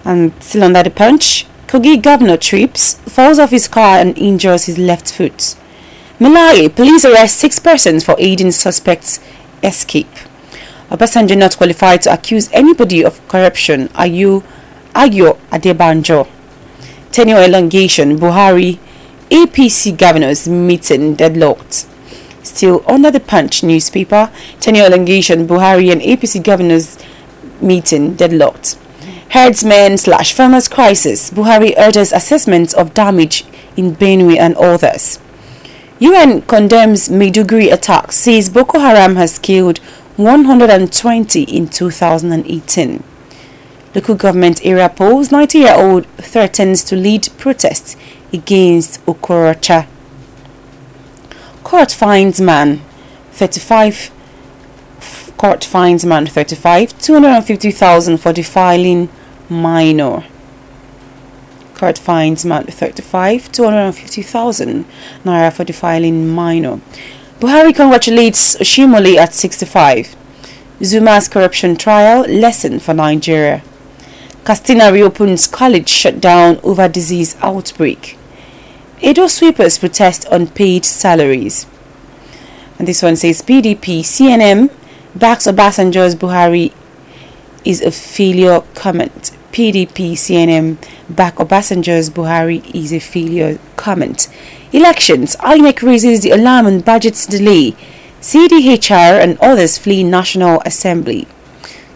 And still under the Punch, Kogi governor trips, falls off his car and injures his left foot. Malawi, police arrest 6 persons for aiding suspects' escape. Obasanjo not qualified to accuse anybody of corruption. Ayo Adebanjo. Tenure elongation, Buhari, APC governors meeting deadlocked. Still under the Punch newspaper, tenure elongation, Buhari and APC governors meeting deadlocked. Herdsmen/farmers crisis, Buhari urges assessments of damage in Benue and others. UN condemns Maiduguri attack, says Boko Haram has killed 120 in 2018. Local government area polls, 90-year-old threatens to lead protests against Okorocha. Court finds man 35, 250,000 for defiling minor. Court finds man 35, 250,000 naira for defiling minor. Buhari congratulates Oshimole at 65. Zuma's corruption trial lesson for Nigeria. Castina reopens college shut down over disease outbreak. Edo sweepers protest unpaid salaries. And this one says PDP CNM backs Obasanjo's Buhari is a failure comment. PDP CNM back Obasanjo's Buhari is a failure comment. Elections. INEC raises the alarm on budget's delay. CDHR and others flee National Assembly.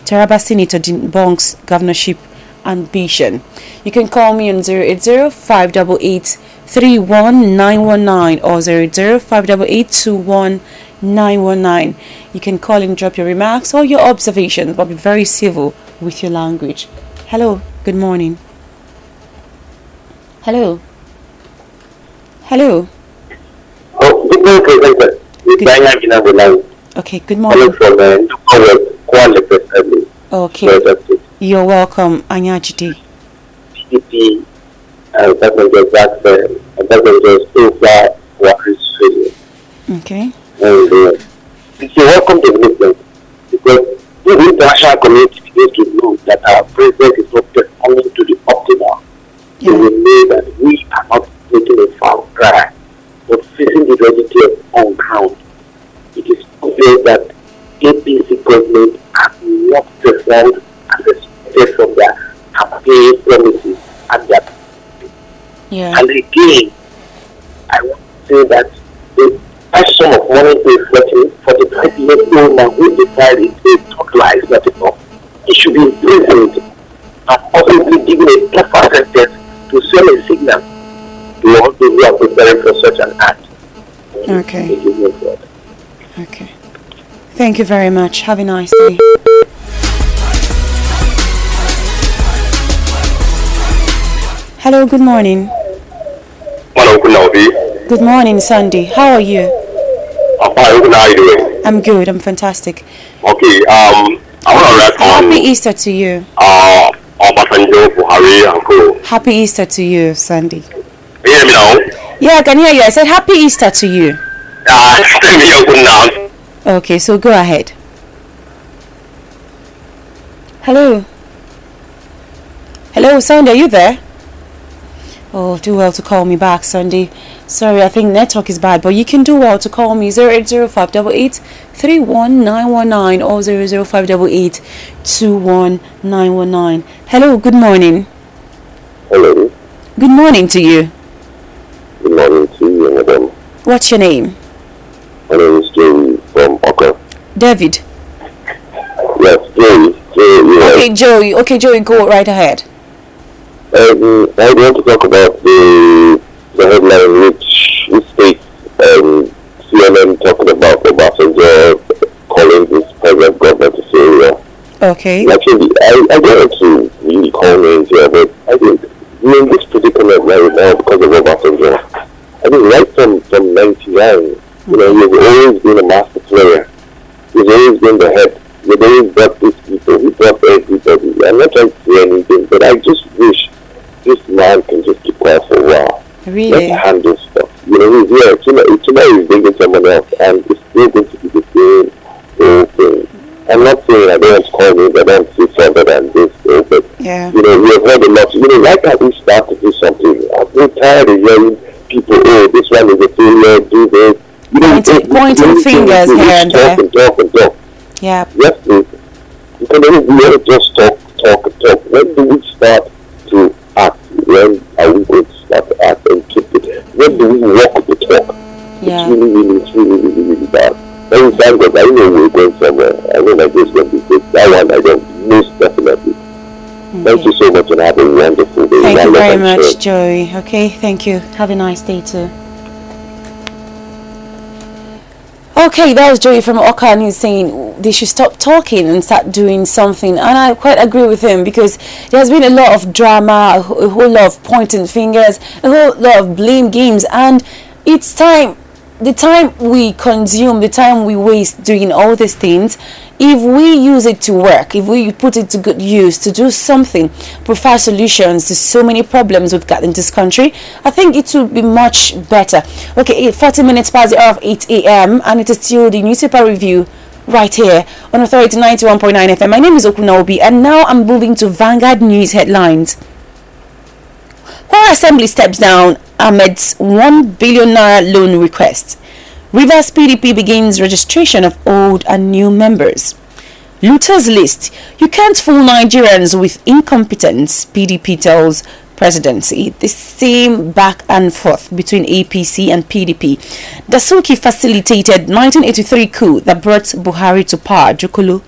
Taraba Senator debunks governorship ambition. You can call me on 080-588-31919 or 080-588-21919. You can call and drop your remarks or your observations, but be very civil with your language. Hello, good morning. Hello. Hello. Oh, good morning, President. Okay, good morning. Okay. You're welcome, Anyajidi. PDP Obasanjo's accent, Obasanjo's over Buhari's failure. Okay. And it's a welcome development because the international community begins to know that our president is not just coming to the optimal. Yeah. We know that we are not making a farm cry, but facing the reality on ground. It is clear that APC government has not performed as expected from their campaign promises and their. Yeah. And again, I want to say that the question of money to 45-year-old man who decided to talk lies not enough, he should be imprisoned and possibly given a tougher sentence to send a signal to all those who are preparing for such an act. Okay. Okay. Thank you very much. Have a nice day. Hello, good morning. Good morning, Sandy. How are you? I'm fine. How are you doing? I'm good. I'm fantastic. Okay. I want to react on. Happy Easter to you. Obasanjo, Buhari, and co. Happy Easter to you, Sandy. Can you hear me now? Yeah, I can hear you. I said Happy Easter to you. Okay, so go ahead. Hello. Hello, Sandy, are you there? Oh, do well to call me back, Sunday. Sorry, I think network is bad, but you can do well to call me 080-588-31919 or 080-588-21919. Hello, good morning. Hello. Good morning to you. Good morning to you, madam. What's your name? My name is Joey from Oka. David. Yes, Joey. Okay, Joey. Okay, Joey, go right ahead. I want to talk about the headline which states CNN talking about Obasanjo calling this present government a failure. Okay. Actually, I don't want to really call names here, but I think we're in this predicament right now because of Obasanjo. I think right from 99, he's always been a master player. He's always been the head. He's always brought these people. He brought everybody. I'm not trying to say anything, but I just wish this man can just keep quiet for a while. Really? Let's handle stuff. He's here. Tonight he's bringing someone else, and it's still going to be the same old thing. I'm not saying I don't want to call names, I don't see further than this, but yeah. We have heard a lot. Why can't we start to do something? I'm so tired of hearing people, this one is a failure, do this. Pointing fingers here and there. Talk. Yeah. Yes, please. Because we don't just talk. When do we start to act? When are we going to start to act and keep it? When do we walk the talk? Yeah. It's really bad. Every time that I know we're going somewhere, I know that this is going to be good. That one I don't, most definitely. Okay. Thank you so much and have a wonderful day. Thank you very much, Joey. Okay, thank you. Have a nice day too. Okay, that was Joey from Oka, and he's saying they should stop talking and start doing something. And I quite agree with him, because there has been a lot of drama, a whole lot of pointing fingers, a whole lot of blame games, and it's time. The time we consume, the time we waste doing all these things, if we use it to work, if we put it to good use, to do something, provide solutions to so many problems we've got in this country, I think it would be much better. Okay, 40 minutes past the hour of 8 a.m. and it is still the newspaper review right here on Authority 91.9 FM. My name is Okunaobi, and now I'm moving to Vanguard News headlines. Kwara Assembly steps down amidst 1 billion naira loan request. Rivers PDP begins registration of old and new members. Looters list. You can't fool Nigerians with incompetence, PDP tells presidency. The same back and forth between APC and PDP. Dasuki facilitated 1983 coup that brought Buhari to power. Jukulu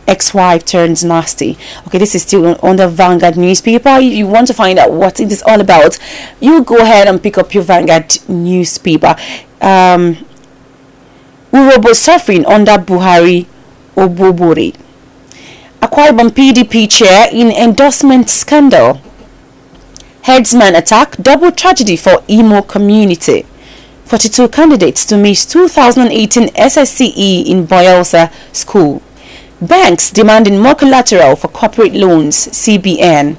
ex-wife turns nasty. Okay, this is still on the Vanguard newspaper. If you want to find out what it is all about, you go ahead and pick up your Vanguard newspaper. Urobo suffering under Buhari Obobori. Akwa Ibom PDP chair in endorsement scandal. Headsman attack, double tragedy for Imo community. 42 candidates to miss 2018 SSCE in Boyelsa School. Banks demanding more collateral for corporate loans, CBN.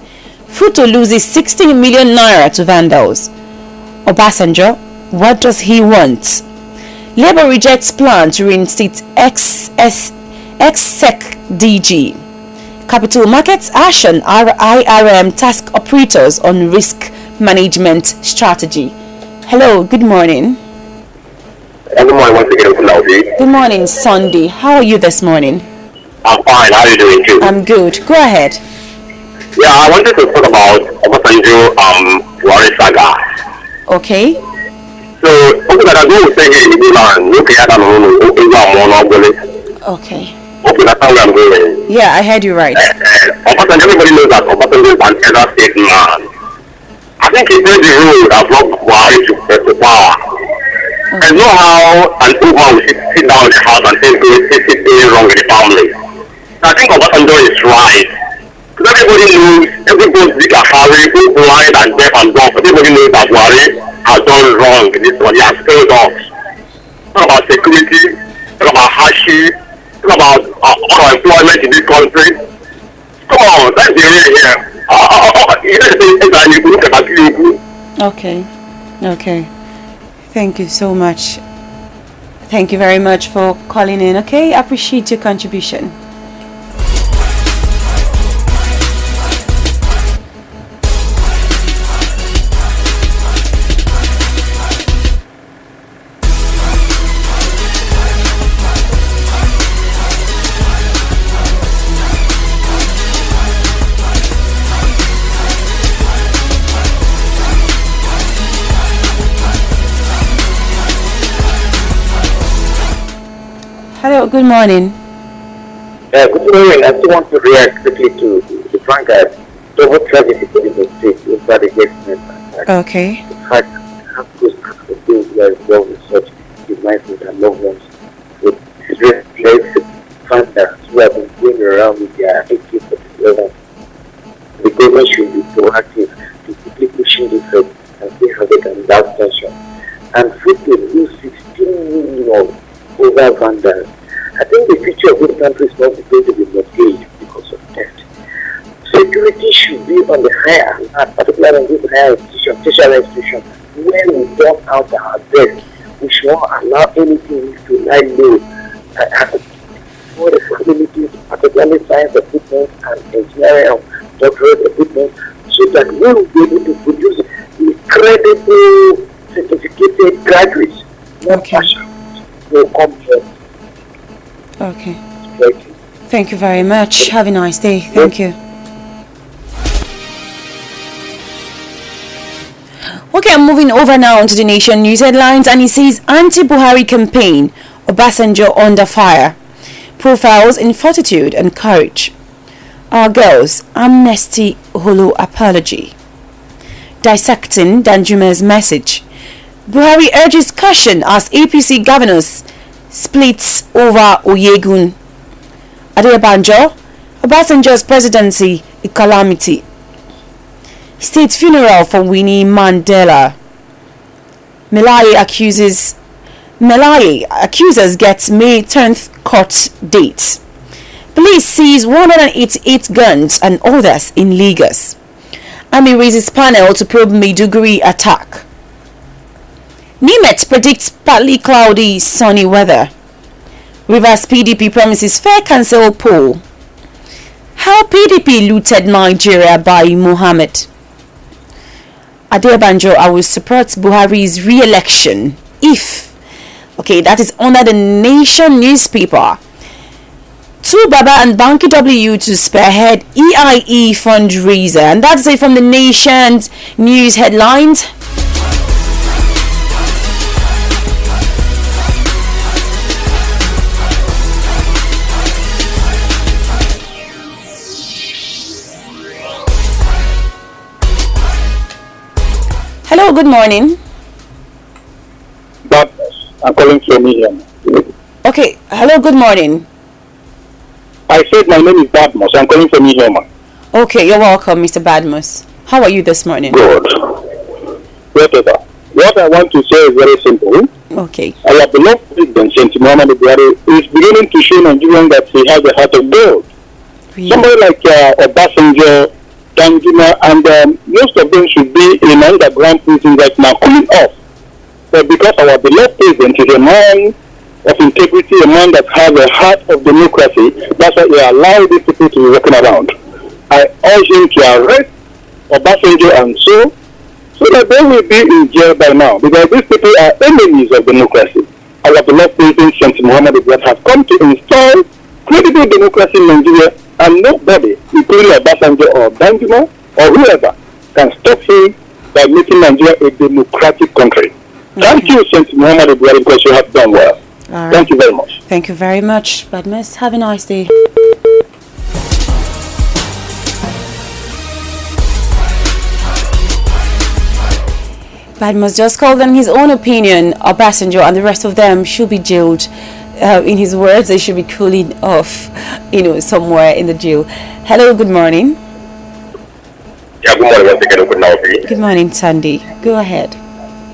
Futo loses 16 million naira to vandals. Obasanjo, what does he want? Labour rejects plan to reinstate ex-sec DG. Capital Markets Action IRM task operators on risk management strategy. Hello, good morning. Good morning once again, Good morning, Sunday. How are you this morning? I'm fine. How are you doing too? I'm good. Go ahead. Yeah, I wanted to talk about Obasanjo Buhari saga. Okay. So, Okay. Okay, that's how I'm going. Yeah, I heard you right. Everybody knows that Obasanjo is an elder statesman. I think he played the role that brought Buhari to power. I know how an old man will sit down in the house and say something wrong with the family. So I think Obasanjo is right. Because everybody big Buhari, who's blind and deaf and dumb. Everybody knows that Buhari has done wrong in this one. He has failed us. Talk about security, talk about hardship, talk about unemployment in this country. Come on, that's the real here. Okay. Okay. Thank you so much. Thank you very much for calling in. Okay, I appreciate your contribution. Hello, good morning. Good morning. I still want to react quickly to the Vanguard double tragedy in the state inside the government. Okay. The fact how close people who are involved in such devices and loved ones with disgraced founders who have been going around with their AK-47. The government should be proactive to quickly pushing this up and see how they can without tension. And Futo lose 16 million over vandals. I think the future of this country is not going to be mortgaged because of that. Security should be on the higher, not particularly in this higher institution, tertiary institution, where we don't out our best. We should not allow anything to lie low. For the facilities, particularly science equipment and engineering and doctorate equipment, so that we will be able to produce incredible certificated graduates. Okay. Will come here. Okay. Thank you very much. Have a nice day. Thank you. Okay, I'm moving over now to the Nation News headlines, and it says anti-Buhari campaign, Obasanjo under fire. Profiles in fortitude and courage. Our girls, amnesty holo apology. Dissecting Danjuma's message. Buhari urges caution as APC governors splits over Oyegun. Adebanjo, Obasanjo's presidency a calamity. State funeral for Winnie Mandela. Melaye accusers gets May 10th court date. Police seize 188 guns and others in Lagos. Army raises panel to probe Maiduguri attack. Nimet predicts partly cloudy, sunny weather. Rivers PDP promises fair council poll. How PDP looted Nigeria by Mohammed. Adebanjo, I will support Buhari's re-election if, okay, that is under the Nation newspaper. To Baba and Banky W to spearhead EIE fundraiser, and that's it from the Nation's news headlines. Hello, good morning. I'm calling from here. Okay, hello, good morning. I said my name is Badmus. I'm calling from here. Okay, you're welcome, Mr. Badmus. How are you this morning? Good. Whatever. What I want to say is very simple. Okay. Our beloved President, St. Muhammad Buhari, is beginning to show Nigerians that he has a heart of gold. Really? Somebody like Obasanjo, Danjuma, and most of them should be in underground prison right now, cooling off. But because our beloved President is a man of integrity, a man that has a heart of democracy, that's why he allowed these people to be walking around. I urge him to arrest Obasanjo and so that they will be in jail by now, because these people are enemies of democracy. Our beloved President, St. Muhammad Buhari, has come to install credible democracy in Nigeria, and nobody, including Obasanjo or Danjuma or whoever, can stop him by making Nigeria a democratic country. Thank you, St. Muhammad Buhari, because you have done well. Right. Thank you very much. Thank you very much, Badmus. Have a nice day. Badmus just called them his own opinion. Obasanjo and the rest of them should be jailed. In his words, they should be cooling off, somewhere in the jail. Hello, good morning. Yeah, good morning once again. Good morning, Sandy. Go ahead.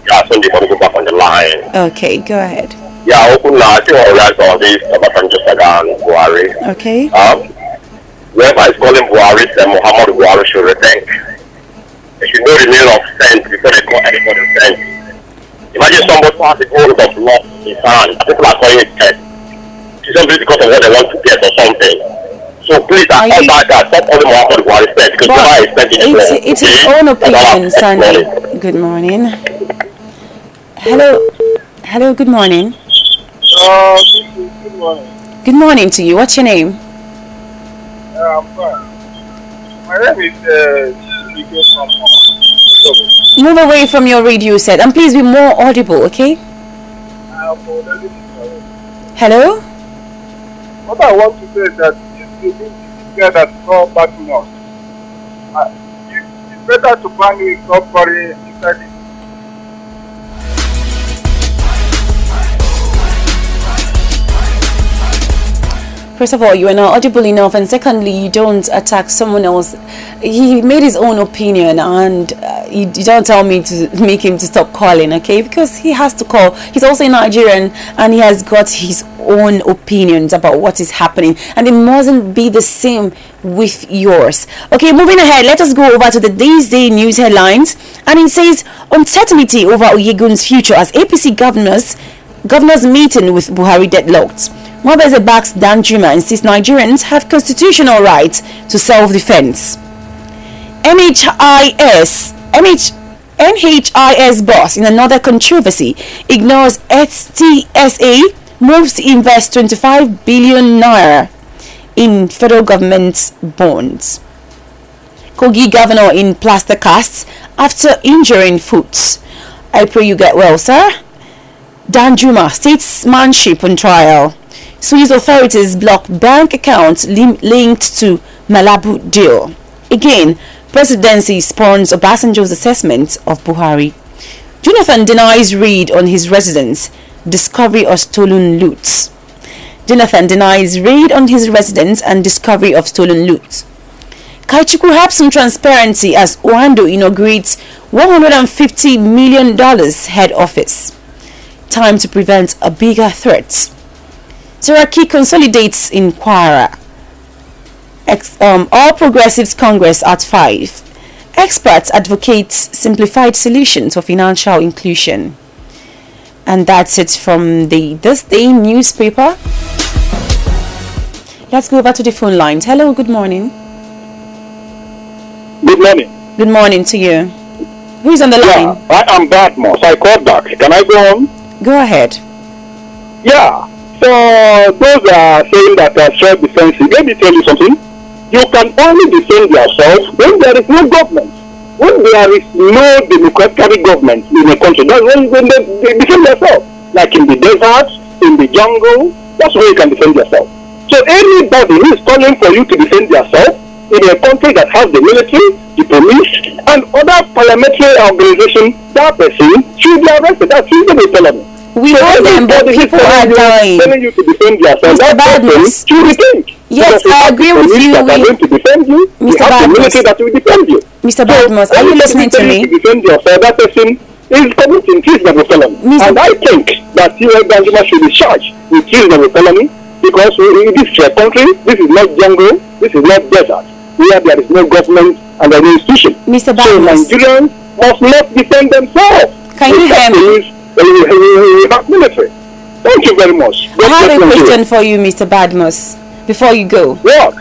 Yeah, Sunday morning, go back on the line. Okay, go ahead. Yeah, open now. I think I'll write all this about Saga and Buhari. Okay. Whoever is calling Buhari, Muhammad Buhari should rethink. They should know the meaning of sense before they call anybody sense. Imagine somebody has a hold of law in his hand. People are calling it sense. It's simply because of what they want to get or something. So please, I call back that. Stop calling Muhammad Buhari sense, because Buhari is sense in the it's his own opinion, Sandy. Good morning. Hello, good morning. Good morning. Good morning to you. What's your name? I'm fine. My name is Move away from your radio set and please be more audible, okay? Hello? What I want to say is that this guy that's called Badmus, it's better to ban you somebody inside this. First of all, you are not audible enough, and secondly, you don't attack someone else. He made his own opinion, and you don't tell me to make him to stop calling, okay? Because he has to call. He's also a Nigerian, and he has got his own opinions about what is happening, and it mustn't be the same with yours. Okay, moving ahead, let us go over to the Day's Day news headlines, and it says uncertainty over Oyegun's future as APC governors meeting with Buhari deadlocked. Mobeze backs Danjuma insists Nigerians have constitutional rights to self-defense. NHIS boss in another controversy ignores STSA moves to invest 25 billion naira in federal government bonds. Kogi governor in plaster casts after injuring foot. I pray you get well, sir. Danjuma statesmanship on trial. Swiss authorities block bank accounts linked to Malabu deal. Again, presidency spawns Obasanjo's assessment of Buhari. Jonathan denies raid on his residence. Discovery of stolen loot. Jonathan denies raid on his residence and discovery of stolen loot. Kaichuku helps in transparency as Oando inaugurates $150 million head office. Time to prevent a bigger threat. Saraki consolidates in Kwara. All Progressives Congress at 5. Experts advocate simplified solutions for financial inclusion. And that's it from the This Day newspaper. Let's go over to the phone lines. Hello, good morning. Good morning. Good morning to you. Who is on the line? I am Badmos. I called back. Can I go on? Go ahead. Yeah. So those are saying that self-defensive. Let me tell you something. You can only defend yourself when there is no government. When there is no democratic government in a country, that's when they defend themselves. Like in the desert, in the jungle, that's where you can defend yourself. So anybody who is calling for you to defend yourself in a country that has the military, the police, and other parliamentary organizations, that person should be arrested. That's usually a felony. We know them, but people are dying. Telling you to defend yourself, Mr. Badmus, should rethink. yes, I agree with you. That are going to defend you. Mr. The military that will defend you. Mr. Badmus, are you listening to me? To defend yourself, that person is committing treasonable felony. And I think that U.S. Banjima should be charged with treasonable felony because this is a country, this is not jungle, this is not desert, where there is no government and no institution. Mr. Badmus, so Nigerians must not defend themselves. Can you hear me? Military. Thank you very much. I have a question for you, Mr. Badmus, before you go. What?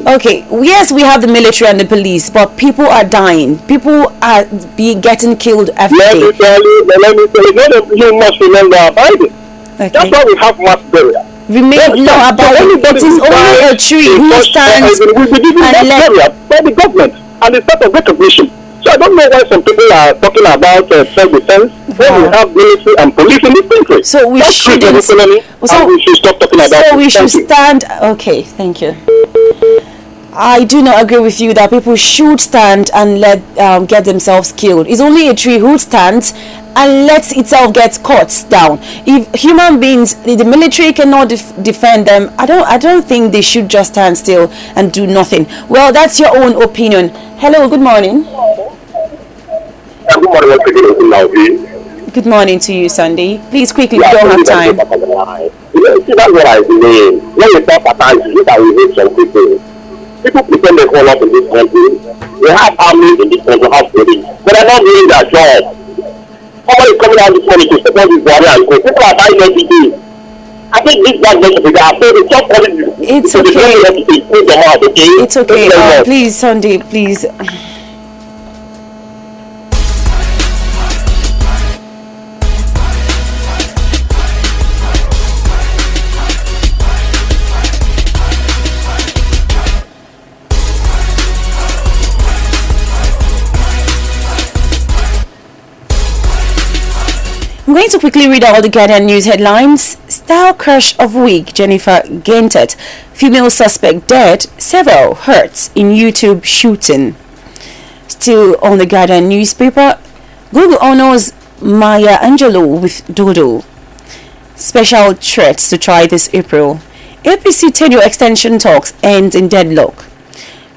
Okay, yes, we have the military and the police, but people are dying. People are getting killed every day. Let me tell you, you must remember Biden. Okay. That's why we have mass burial. It is only a tree who stands and let by the government and the sort of recognition. So I don't know why some people are talking about self-defense when we have military and police in this country. So we shouldn't. So we should stop talking about. So we should stand. Okay, thank you. I do not agree with you that people should stand and let get themselves killed. It's only a tree who stands and lets itself get cut down. If human beings, the military cannot defend them, I don't think they should just stand still and do nothing. Well, that's your own opinion. Hello, good morning. Good morning to you, Sunday. Please quickly, we don't have time. That's what I mean. When you talk about it, that we need some people. People pretend they call up in this country. They have armies in this country, have police, but they're not doing their job. Somebody coming out this morning to support this body and say, people are dying every day. I think this guy needs to be there. So the top policy. It's okay. It's okay. Please, Sunday, please. I'm going to quickly read all the Guardian news headlines. Style crush of week, Jennifer Gentet. Female suspect dead, several hurt in YouTube shooting. Still on the Guardian newspaper, Google honors Maya Angelou with Dodo. Special threats to try this April. APC tenure extension talks end in deadlock.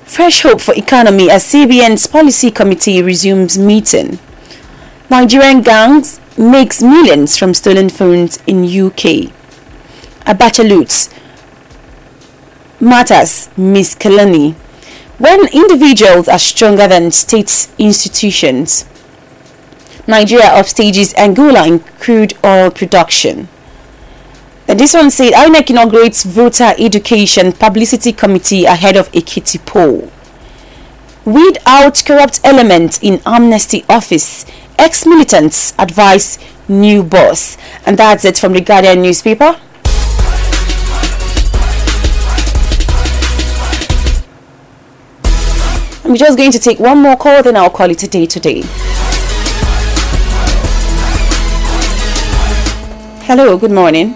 Fresh hope for economy as CBN's policy committee resumes meeting. Nigerian gangs makes millions from stolen phones in UK. Abacha loots matters Miss Kalani. When individuals are stronger than state institutions. Nigeria upstages Angola in crude oil production. And this one said INEC inaugurates voter education publicity committee ahead of Ekiti poll. Weed out corrupt elements in amnesty office. Ex-militants advise new boss. And that's it from the Guardian newspaper. I'm just going to take one more call, then I'll call it a day today. Hello, good morning.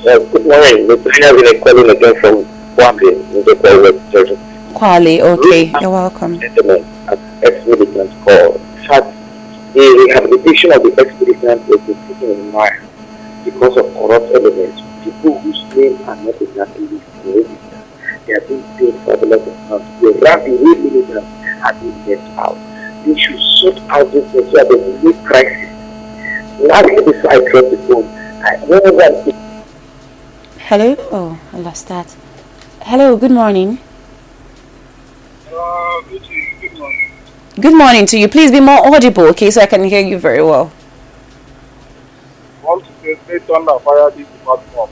Good morning. We're having calling again from Kwale. Kwale, okay. You're welcome. Ex-militants call. In fact, the rehabilitation of the ex-militants has been taken in mind because of corrupt elements. People whose names are not exactly registered. They are being paid for the lot of amounts. The real militants are being left out. They should sort out this so that there is no crisis. Lastly, before I drop the phone, hello? Oh, I lost that. Hello, good morning. Good morning. Good morning to you. Please be more audible, okay, so I can hear you very well. I want to say thunder fire this department.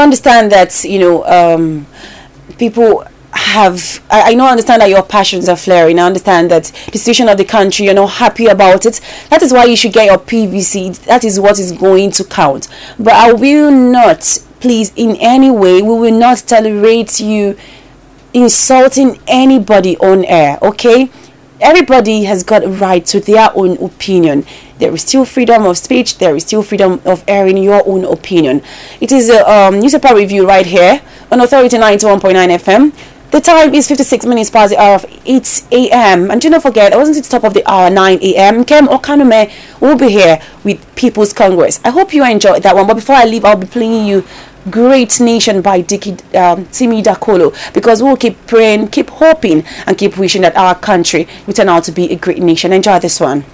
understand that, people have, I know, understand that your passions are flaring. I understand that the situation of the country, you're not happy about it. That is why you should get your PVC. That is what is going to count. But I will not, please, in any way, we will not tolerate you insulting anybody on air, okay? Everybody has got a right to their own opinion. There is still freedom of speech. There is still freedom of airing your own opinion. It is a newspaper review right here on Authority 91.9 FM. The time is 56 minutes past the hour of 8 a.m. And do not forget, I wasn't at the top of the hour, 9 a.m. Kem Okanume will be here with People's Congress. I hope you enjoyed that one. But before I leave, I'll be playing you Great Nation by Timi Dakolo, because we'll keep praying, keep hoping, and keep wishing that our country will turn out to be a great nation. Enjoy this one.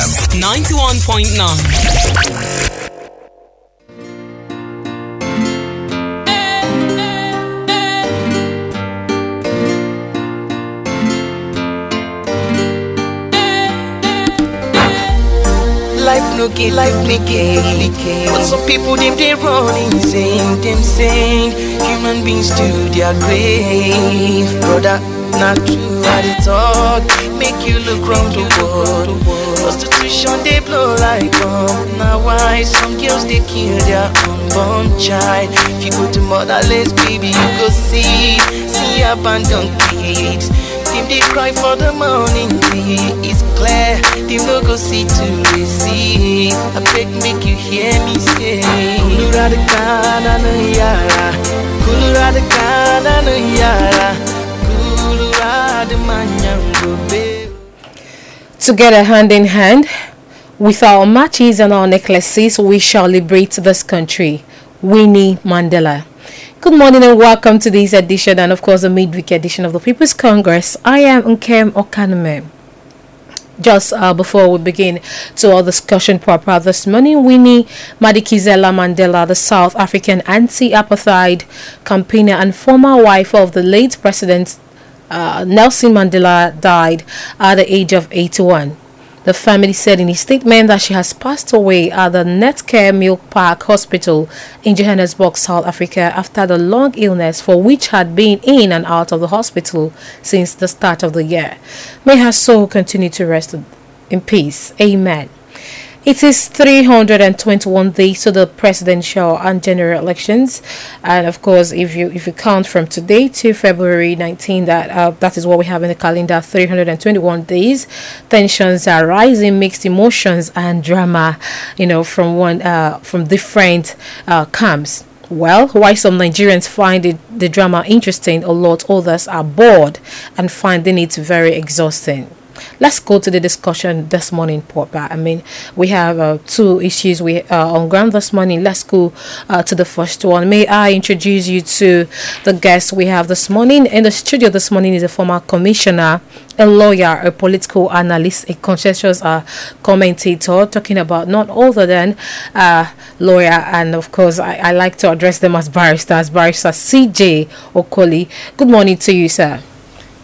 FM. 91.9. Life no get. But some people they run insane. Them saying human beings to their grave. Brother, not true at the talk. Make you look round the world. Prostitution they blow like bomb. Now why some girls they kill their unborn child? If you go to motherless baby, you go see abandoned kids. Them they cry for the morning tea. It's clear, them no go see to receive. I beg make you hear me say Kulura de kana no yara, Kulura de kana no yara, Kulura de manyango be. Together hand in hand, with our matches and our necklaces, we shall liberate this country. Winnie Mandela. Good morning and welcome to this edition and of course the midweek edition of the People's Congress. I am Nkem Okaneme. Just before we begin to our discussion proper this morning, Winnie Madikizela Mandela, the South African anti-apartheid campaigner and former wife of the late President Nelson Mandela, died at the age of 81. The family said in a statement that she has passed away at the Netcare Milk Park Hospital in Johannesburg, South Africa, after the long illness for which had been in and out of the hospital since the start of the year. May her soul continue to rest in peace. Amen. It is 321 days to the presidential and general elections, and of course, if you count from today to February 19, that is what we have in the calendar. 321 days. Tensions are rising, mixed emotions and drama, from different camps. Well, while some Nigerians find the drama interesting, a lot others are bored and finding it very exhausting. Let's go to the discussion this morning, Papa. We have two issues on ground this morning. Let's go to the first one. May I introduce you to the guest we have this morning? In the studio this morning is a former commissioner, a lawyer, a political analyst, a conscientious commentator, talking about not other than lawyer, and of course I like to address them as barristers. Barrister CJ Okoli. Good morning to you, sir.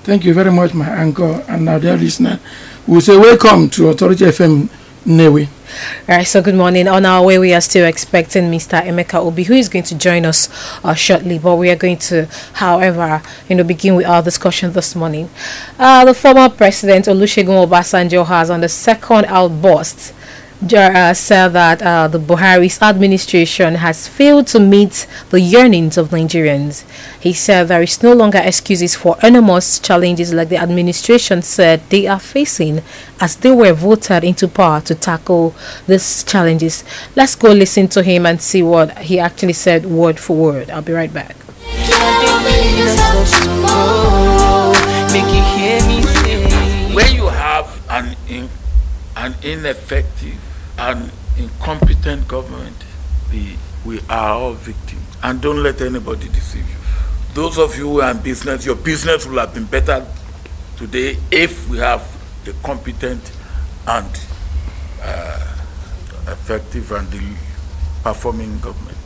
Thank you very much, my uncle, and our dear listener. We say welcome to Authority FM Nnewi. All right, so good morning. On our way, we are still expecting Mr. Emeka Obi, who is going to join us shortly. But we are going to, however, begin with our discussion this morning. The former president Olusegun Obasanjo has, on the second outburst, said that the Buhari's administration has failed to meet the yearnings of Nigerians. He said there is no longer excuses for enormous challenges like the administration said they are facing as they were voted into power to tackle these challenges. Let's go listen to him and see what he actually said word for word. I'll be right back. When you have an ineffective and incompetent government, we are all victims. And don't let anybody deceive you. Those of you who are in business, your business will have been better today if we have a competent and effective and performing government.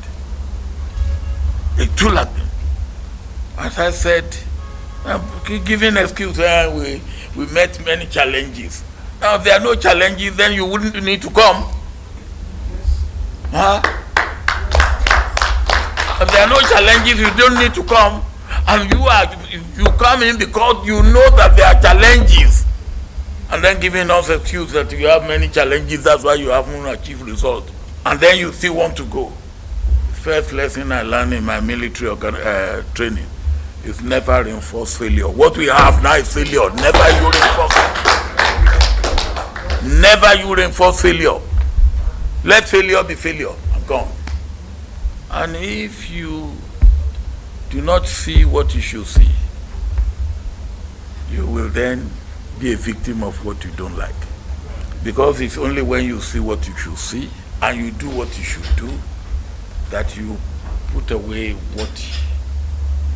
It will have been. As I said, giving excuse, we met many challenges. Now, if there are no challenges, then you wouldn't need to come. Huh? If there are no challenges, you don't need to come. And you come in because you know that there are challenges. And then giving us excuse that you have many challenges, that's why you haven't achieved result. And then you still want to go. First lesson I learned in my military training is never reinforce failure. What we have now is failure. Never you reinforce it. Never you reinforce failure. Let failure be failure. I'm gone. And if you do not see what you should see, you will then be a victim of what you don't like. Because it's only when you see what you should see and you do what you should do that you put away what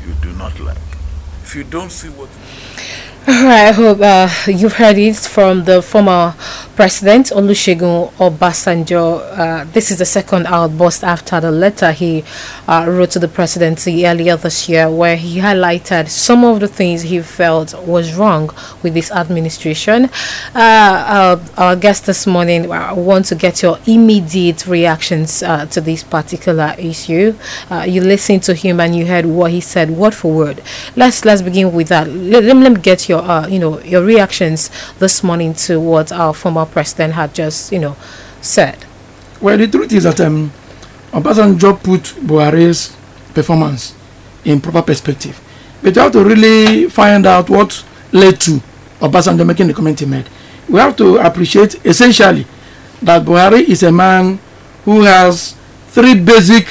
you do not like. If you don't see what I hope you've heard it from the former President Olusegun Obasanjo. This is the second outburst after the letter he wrote to the presidency earlier this year, where he highlighted some of the things he felt was wrong with this administration. Our guest this morning, I want to get your immediate reactions to this particular issue. You listened to him and you heard what he said word for word. Let's begin with that. Let me get your your reactions this morning to what our former president had just said. Well, the truth is that Obasanjo put Buhari's performance in proper perspective. But you have to really find out what led to Obasanjo making the comment he made. We have to appreciate essentially that Buhari is a man who has three basic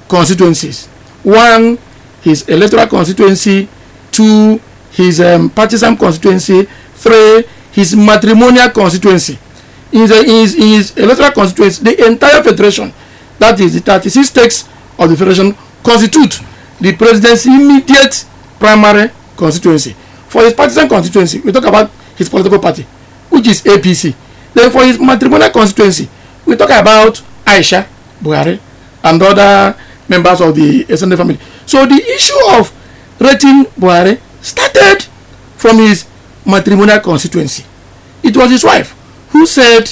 constituencies. One, his electoral constituency. Two, his partisan constituency. Three, his matrimonial constituency. In his electoral constituency, the entire federation, that is the 36 states of the federation, constitute the president's immediate primary constituency. For his partisan constituency, we talk about his political party, which is APC. Then for his matrimonial constituency, we talk about Aisha, Buhari, and other members of the extended family. So the issue of rating Buhari started from his matrimonial constituency. It was his wife who said,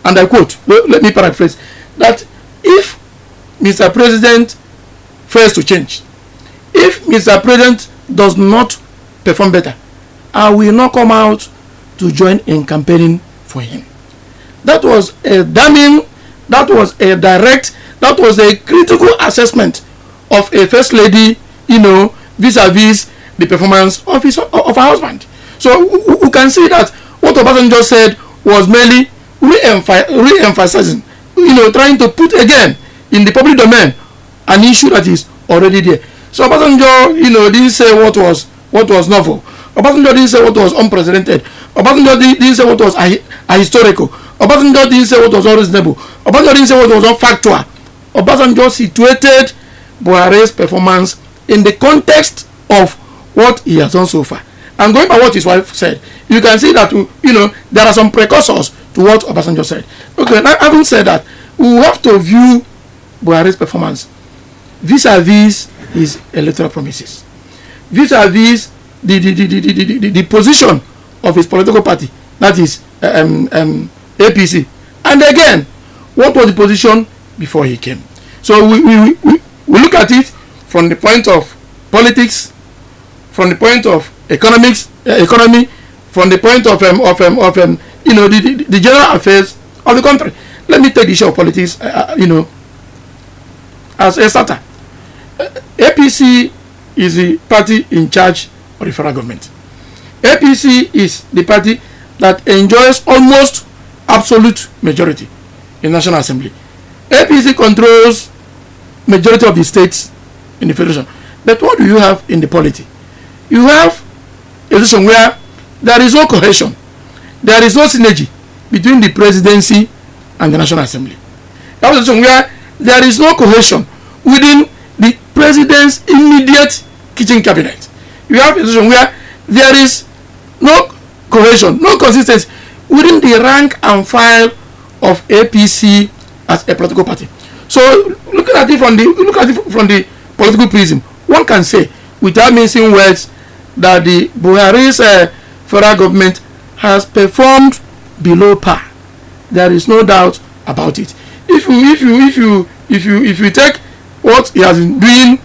and I quote, let me paraphrase, that if Mr. President fails to change, if Mr. President does not perform better, I will not come out to join in campaigning for him. That was a damning, that was a direct, that was a critical assessment of a first lady, vis-a-vis the performance of her husband. So we can see that what Obasanjo said was merely re-emphasizing, trying to put again in the public domain an issue that is already there. So Obasanjo, didn't say what was novel. Obasanjo didn't say what was unprecedented. Obasanjo didn't say what was ahistorical. Obasanjo didn't say what was unreasonable. Obasanjo didn't say what was unfactual. Obasanjo situated Buhari's performance in the context of what he has done so far. And going by what his wife said, you can see that there are some precursors to what Obasanjo said. Okay, now having said that, we have to view Buhari's performance vis-a-vis his electoral promises, vis-a-vis the position of his political party, that is APC, and again, what was the position before he came. So we look at it from the point of politics, from the point of economy, from the point of the general affairs of the country. Let me take the issue of politics, as a starter. APC is the party in charge of the federal government. APC is the party that enjoys almost absolute majority in the National Assembly. APC controls majority of the states in the federation. But what do you have in the polity? You have a situation where there is no cohesion, there is no synergy between the presidency and the National Assembly. You have a situation where there is no cohesion within the president's immediate kitchen cabinet. You have a situation where there is no cohesion, no consistency within the rank and file of APC as a political party. So looking at it from the political prism, one can say, without mincing words, that the Buhari's federal government has performed below par. There is no doubt about it. If you take what he has been doing,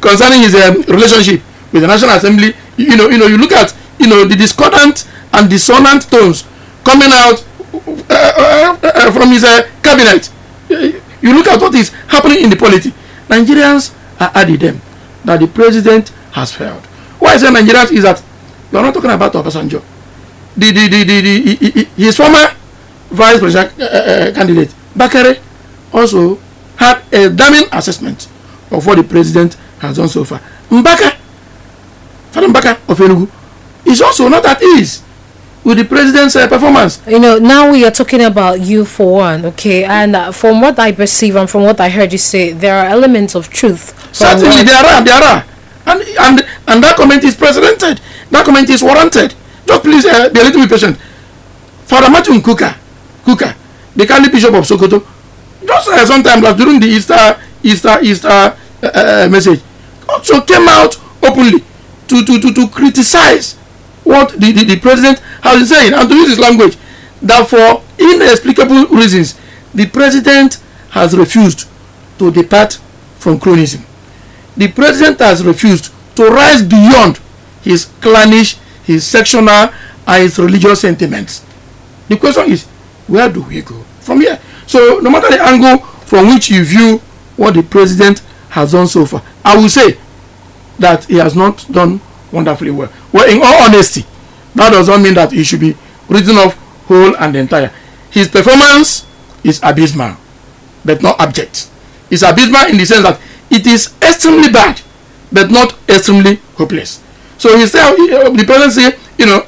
concerning his relationship with the National Assembly, you look at the discordant and dissonant tones coming out from his cabinet. You look at what is happening in the polity. Nigerians are adding them that the president has failed. Why I say Nigerians is that we are not talking about Obasanjo. His former vice president candidate Bakare also had a damning assessment of what the president has done so far. Father Mbaka of Enugu is also not at ease with the president's performance. Now we are talking about you for one, okay? And from what I perceive and from what I heard you say, there are elements of truth. Certainly, there are. And that comment is precedented. That comment is warranted. Just please be a little bit patient. Father Matthew Kuka, the Catholic Bishop of Sokoto, just sometime like during the Easter message, also came out openly to criticize what the president has been saying, and to use his language that for inexplicable reasons the president has refused to depart from cronism. The president has refused to rise beyond his clannish, his sectional, and his religious sentiments. The question is, where do we go from here? So no matter the angle from which you view what the president has done so far, I will say that he has not done wonderfully well. Well, in all honesty, that does not mean that he should be written off whole and entire. His performance is abysmal, but not abject. It's abysmal in the sense that it is extremely bad, but not extremely hopeless. So he said, the president say,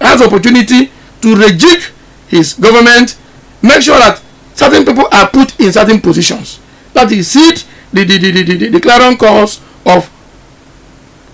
has opportunity to rejig his government, make sure that certain people are put in certain positions. That is it, the clarion calls of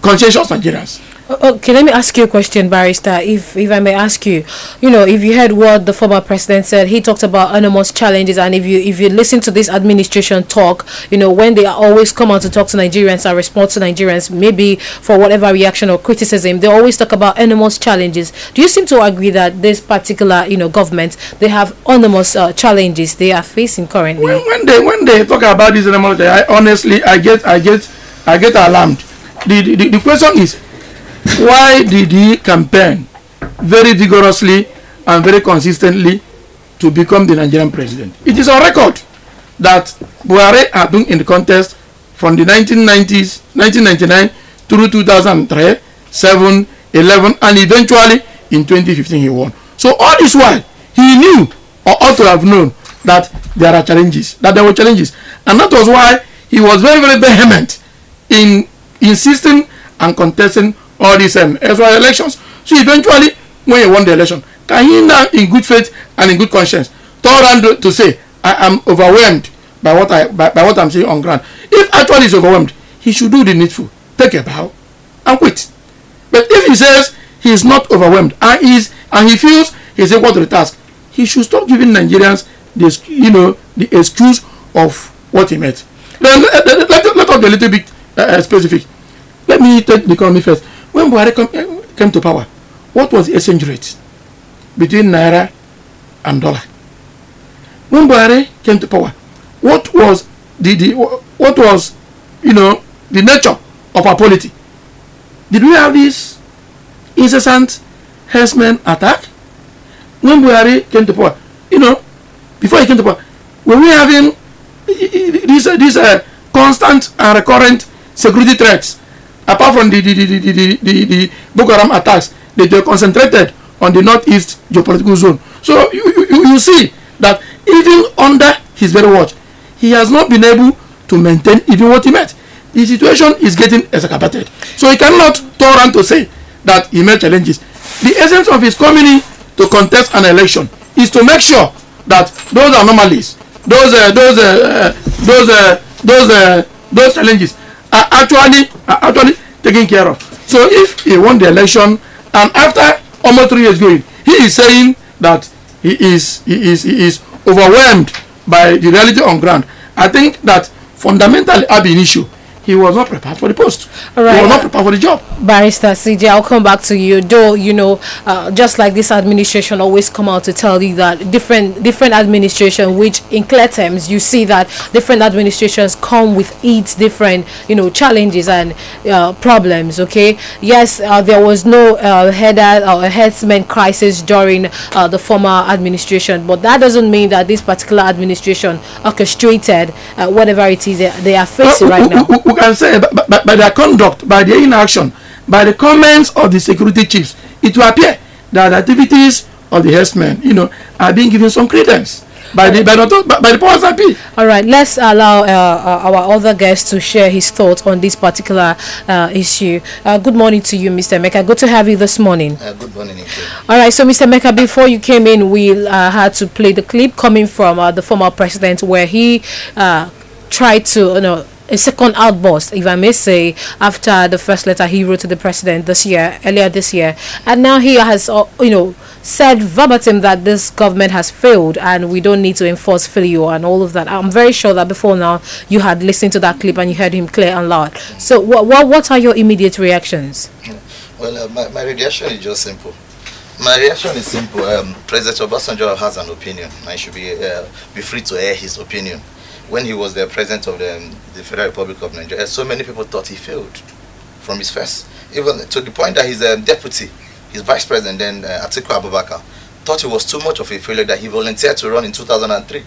conscientious Nigerians. Okay, let me ask you a question, Barrister. If I may ask you, if you heard what the former president said, he talked about enormous challenges, and if you listen to this administration talk, when they always come out to talk to Nigerians and respond to Nigerians, maybe for whatever reaction or criticism, they always talk about enormous challenges. Do you seem to agree that this particular government, they have enormous challenges they are facing currently? When they talk about this enormous, I get alarmed. The question is, why did he campaign very vigorously and very consistently to become the Nigerian president? It is on record that Buhari had been in the contest from the 1990s, 1999 through 2003, 7, 11, and eventually in 2015 he won. So all this while, he knew or ought to have known that there were challenges, and that was why he was very, very vehement in insisting and contesting all these SY elections. So eventually, when he won the election, can he now, in good faith and in good conscience, turn around to say, I am overwhelmed by what I'm seeing on ground? If actually he's overwhelmed, he should do the needful, take a bow, and quit. But if he says he is not overwhelmed and he feels he's equal to the task, he should stop giving Nigerians the excuse of what he met. Then let us be a little bit specific. Let me take the economy first. When Buhari came to power, what was the exchange rate between Naira and dollar? When Buhari came to power, what was the nature of our polity? Did we have this incessant herdsmen attack? When Buhari came to power, before he came to power, were we having these constant and recurrent security threats? Apart from the Boko Haram attacks, they were concentrated on the northeast geopolitical zone. So you see that even under his very watch, he has not been able to maintain even what he met. The situation is getting exacerbated. So he cannot turn around to say that he met challenges. The essence of his coming in to contest an election is to make sure that those anomalies, those challenges are actually taken care of. So if he won the election and after almost 3 years going, he is saying that he is overwhelmed by the reality on ground, I think that fundamentally at the issue, he was not prepared for the post. All right. He was not prepared for the job. Barrister CJ, I'll come back to you. Though, just like this administration always come out to tell you that different administration, which in clear terms, you see that different administrations come with its different, challenges and problems, okay? Yes, there was no headsman crisis during the former administration, but that doesn't mean that this particular administration orchestrated whatever it is they are facing right now. We can say by their conduct, by their inaction, by the comments of the security chiefs, it will appear that the activities of the herdsmen, are being given some credence by the powers that be. All right, let's allow our other guest to share his thoughts on this particular issue. Good morning to you, Mr. Mecca. Good to have you this morning. Good morning. All right, so Mr. Mecca, before you came in, we had to play the clip coming from the former president where he tried to, a second outburst, if I may say, after the first letter he wrote to the president earlier this year, and now he has, said verbatim that this government has failed and we don't need to enforce filio and all of that. I'm very sure that before now you had listened to that clip and you heard him clear and loud. So what are your immediate reactions? Well, my reaction is just simple. My reaction is simple. President Obasanjo has an opinion and he should be free to air his opinion. When he was the president of the Federal Republic of Nigeria, so many people thought he failed from his first, even to the point that his deputy, his vice president then, Atiku Abubakar, thought it was too much of a failure that he volunteered to run in 2003.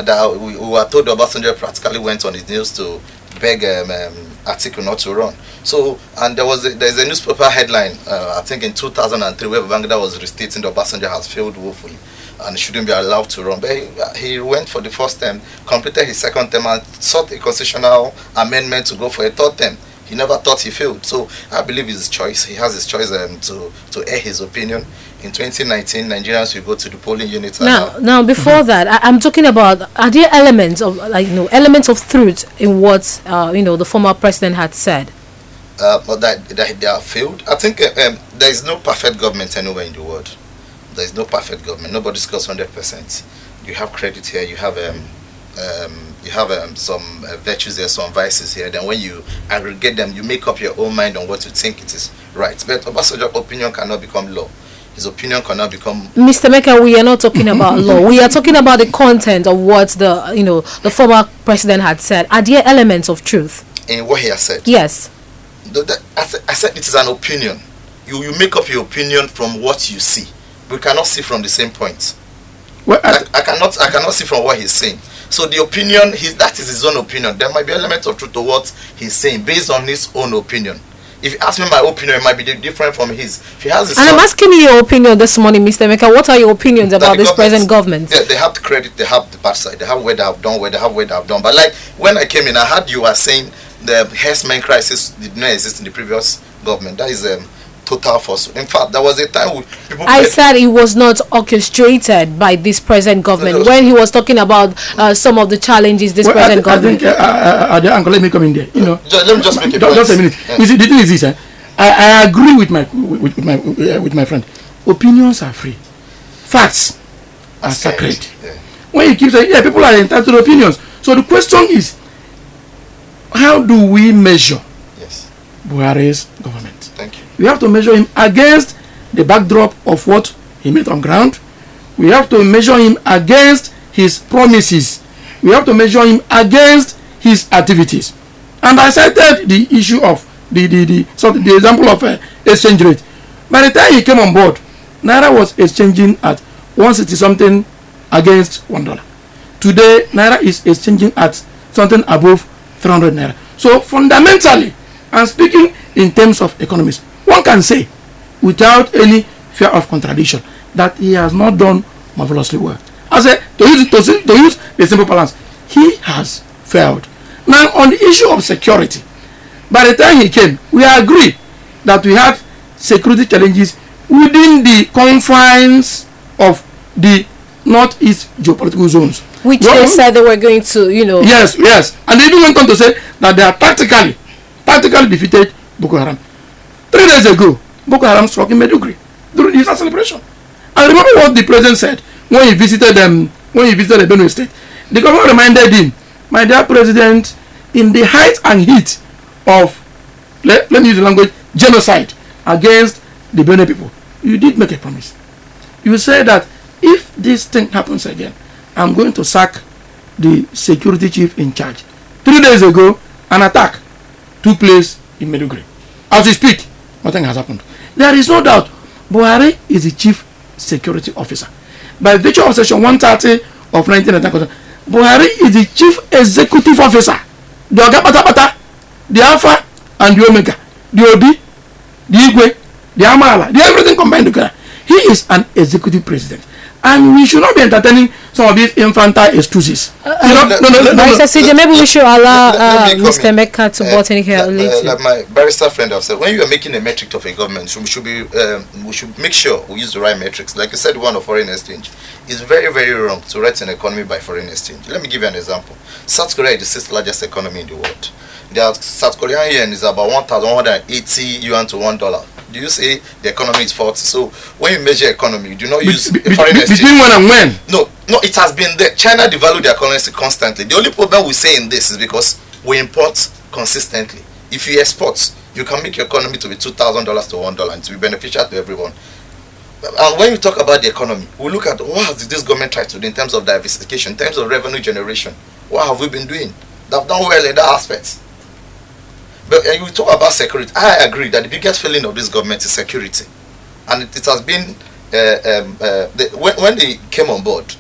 That we were told Obasanjo practically went on his knees to beg Atiku not to run. So, and there's a newspaper headline, I think in 2003, where Babangida was restating that Obasanjo has failed woefully and shouldn't be allowed to run. But he went for the first term, completed his second term, and sought a constitutional amendment to go for a third term. He never thought he failed. So I believe it's his choice. He has his choice to air his opinion. In 2019, Nigerians will go to the polling units. Now, before that, I'm talking about, are there elements of elements of truth in what the former president had said? But that they have failed. I think there is no perfect government anywhere in the world. There is no perfect government. Nobody scores 100%. You have credit here. You have some virtues there, some vices here. Then when you aggregate them, you make up your own mind on what you think it is right. But Obasanjo's opinion cannot become law. His opinion cannot become. Mr. Mecca, we are not talking about law. We are talking about the content of what the former president had said. Are there elements of truth in what he has said? Yes. I said it is an opinion. You make up your opinion from what you see. We cannot see from the same point. Well, I cannot see from what he's saying. So the opinion, that is his own opinion. There might be elements of truth to what he's saying based on his own opinion. If you ask me my opinion, it might be different from his. If he has I'm asking you your opinion this morning, Mr. Mecca. What are your opinions about this present government? Yeah, they have the credit, they have the bad side, they have where they have done, where they have where they have done. But like when I came in, I heard you were saying the herdsmen crisis did not exist in the previous government. That is total falsehood. In fact, there was a time people. I said it was not orchestrated by this present government when he was talking about some of the challenges this present government. I think, Uncle, let me come in there. Let me just make a point. Just a minute. Yeah. You see, the thing is this. I agree with my friend. Opinions are free. Facts are sacred. Yeah. When you keep saying, yeah, people are entitled to opinions. So the question is, how do we measure Buhari's government? Thank you. We have to measure him against the backdrop of what he made on ground. We have to measure him against his promises. We have to measure him against his activities. And I cited the issue of the example of exchange rate. By the time he came on board, Naira was exchanging at 160 something against $1. Today, Naira is exchanging at something above 300 Naira. So fundamentally, and speaking in terms of economics, one can say, without any fear of contradiction, that he has not done marvelously well. I say, to use the simple balance, he has failed. Now, on the issue of security, by the time he came, we agree that we had security challenges within the confines of the northeast geopolitical zones. Which they said they were going to, Yes. And they even went on to say that they are tactically defeated Boko Haram. 3 days ago, Boko Haram struck in Maiduguri during the Easter celebration. I remember what the president said when he visited the Benue State. The government reminded him, my dear president, in the height and heat of, let me use the language, genocide against the Benue people, you did make a promise. You said that if this thing happens again, I'm going to sack the security chief in charge. 3 days ago, an attack took place in Maiduguri. As we speak, nothing has happened. There is no doubt Buhari is the chief security officer. By virtue of section 130 of 1999, Buhari is the chief executive officer. The Oga Patapata, the Alpha and the Omega, the Obi, the Igwe, the Amala, the everything combined together. He is an executive president. And we should not be entertaining some of these infantile excuses. Maybe we should allow Mr. Mecca to butt in here a little. Like my barrister friend have said, when you are making a metric of a government, we should make sure we use the right metrics. Like you said, one of foreign exchange. It's very, very wrong to rate an economy by foreign exchange. Let me give you an example. South Korea is the sixth largest economy in the world. The South Korean yen is about 1,180 yuan to $1. Do you say the economy is 40? So when you measure economy, you do not use foreign exchange. Between when and when? No, it has been there. China devalued their currency constantly. The only problem we say in this is because we import consistently. If you export, you can make your economy to be $2,000 to $1 and to be beneficial to everyone. And when you talk about the economy, we look at what has this government tried to do in terms of diversification, in terms of revenue generation. What have we been doing? They've done well in that aspect. But you talk about security. I agree that the biggest failing of this government is security, and it has been when they came on board.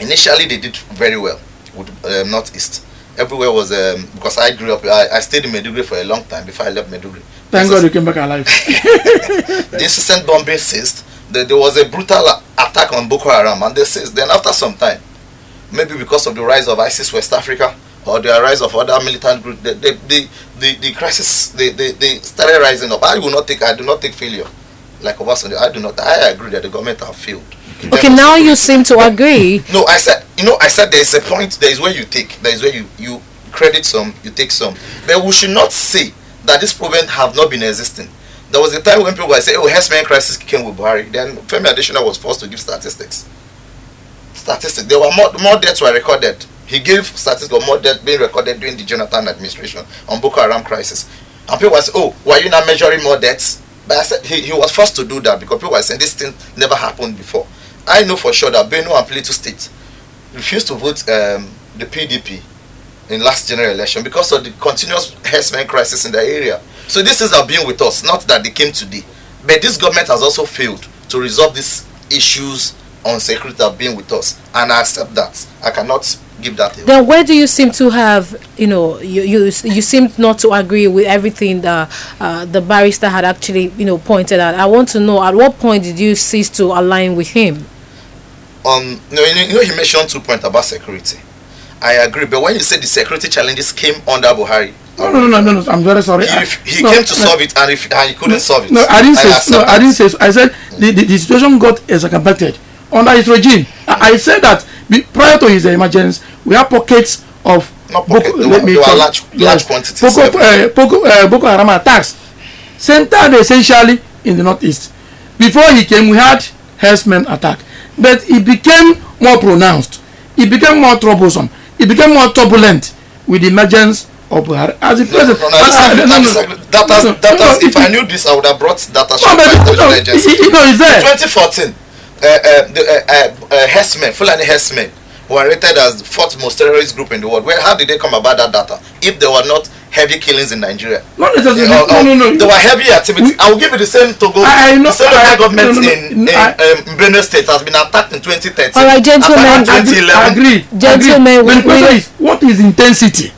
Initially, they did very well with Northeast. Everywhere was because I grew up. I stayed in Maiduguri for a long time before I left Maiduguri. Thank God you came back alive. The incessant bombing ceased. There was a brutal attack on Boko Haram, and they ceased. Then after some time, maybe because of the rise of ISIS West Africa or the rise of other militant groups, the crisis they started rising up. I do not take failure like Obasanjo. I agree that the government have failed. Okay, now you seem to agree. No, I said there is a point. There is where you take. There is where you credit some, you take some. But we should not say that this problem have not been existing. There was a time when people were saying, "Oh, herdsmen crisis came with Buhari." Then Femi Adesina was forced to give statistics. There were more deaths were recorded. He gave statistics of more deaths being recorded during the Jonathan administration on Boko Haram crisis. And people were saying, "Oh, were you not measuring more deaths?" But I said he was forced to do that because people were saying this thing never happened before. I know for sure that Benue and Plateau State refused to vote the PDP in last general election because of the continuous herdsmen crisis in the area. So this is been with us, not that they came today. But this government has also failed to resolve these issues on security that have been with us. And I accept that. I cannot give that away. Then where do you seem to have, you seem not to agree with everything that the barrister had actually, pointed out. I want to know, at what point did you cease to align with him? He mentioned 2 points about security. I agree, but when you say the security challenges came under Buhari, no, I'm very sorry. He came to solve it, and he couldn't solve it. No, I didn't say. I said the situation got exacerbated under his regime. I said that prior to his emergence, we have pockets of large quantities. Boko Haram attacks centered essentially in the northeast. Before he came, we had herdsmen attack, but it became more pronounced. It became more troublesome. It became more turbulent with the emergence of Buhari as the president. If I knew this, I would have brought data. It's there. 2014, herdsmen, Fulani herdsmen, were rated as the 4th most terrorist group in the world. How did they come about that data? If there were not heavy killings in Nigeria, not necessarily. No. There were heavy activities. I will give you the same Togo. The same government in Benue State has been attacked in 2013. All right, gentlemen. Agree. Gentlemen, the question is, what is intensity?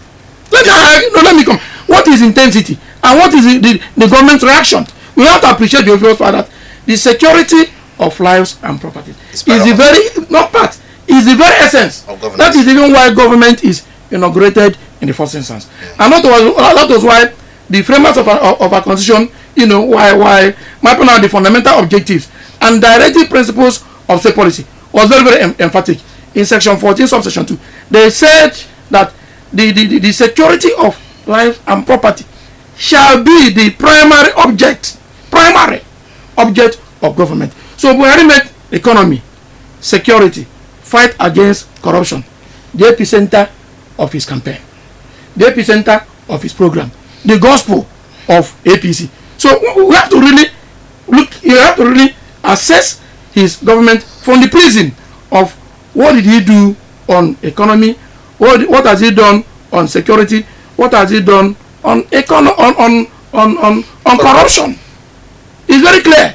Let me come. What is intensity, and what is the government's reaction? We have to appreciate the obvious fact that the security of lives and property is the very is the very essence. That is even why government is inaugurated in the first instance, and that was why the framers of our constitution, why mapping out the fundamental objectives and directive principles of state policy was very, very emphatic. In section 14, subsection 2, they said that the security of life and property shall be the primary object of government. So Buhari made economy, security, fight against corruption the epicenter of his campaign, the epicenter of his program, the gospel of APC. So we have to really look. You have to really assess his government from the prism of what did he do on economy, what has he done on security, what has he done on corruption. It's very clear.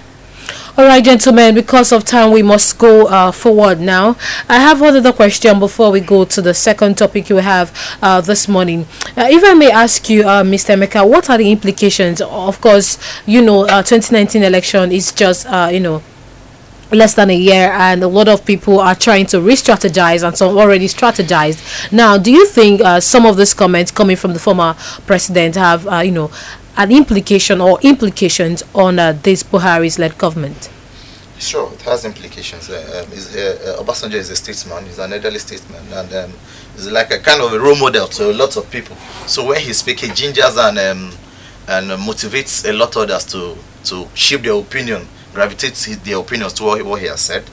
All right, gentlemen, because of time, we must go forward now. I have one other question before we go to the second topic you have this morning. If I may ask you, Mr. Emeka, what are the implications? Of course, 2019 election is just, less than a year, and a lot of people are trying to re-strategize, and some already strategized. Now, do you think some of these comments coming from the former president have, an implication or implications on this Buhari's-led government? Sure, it has implications. Obasanjo is a statesman, he's an elderly statesman, and he's like a kind of a role model to a lot of people. So when he speaks, he gingers and motivates a lot of others to shape their opinion, gravitates their opinions to what he has said.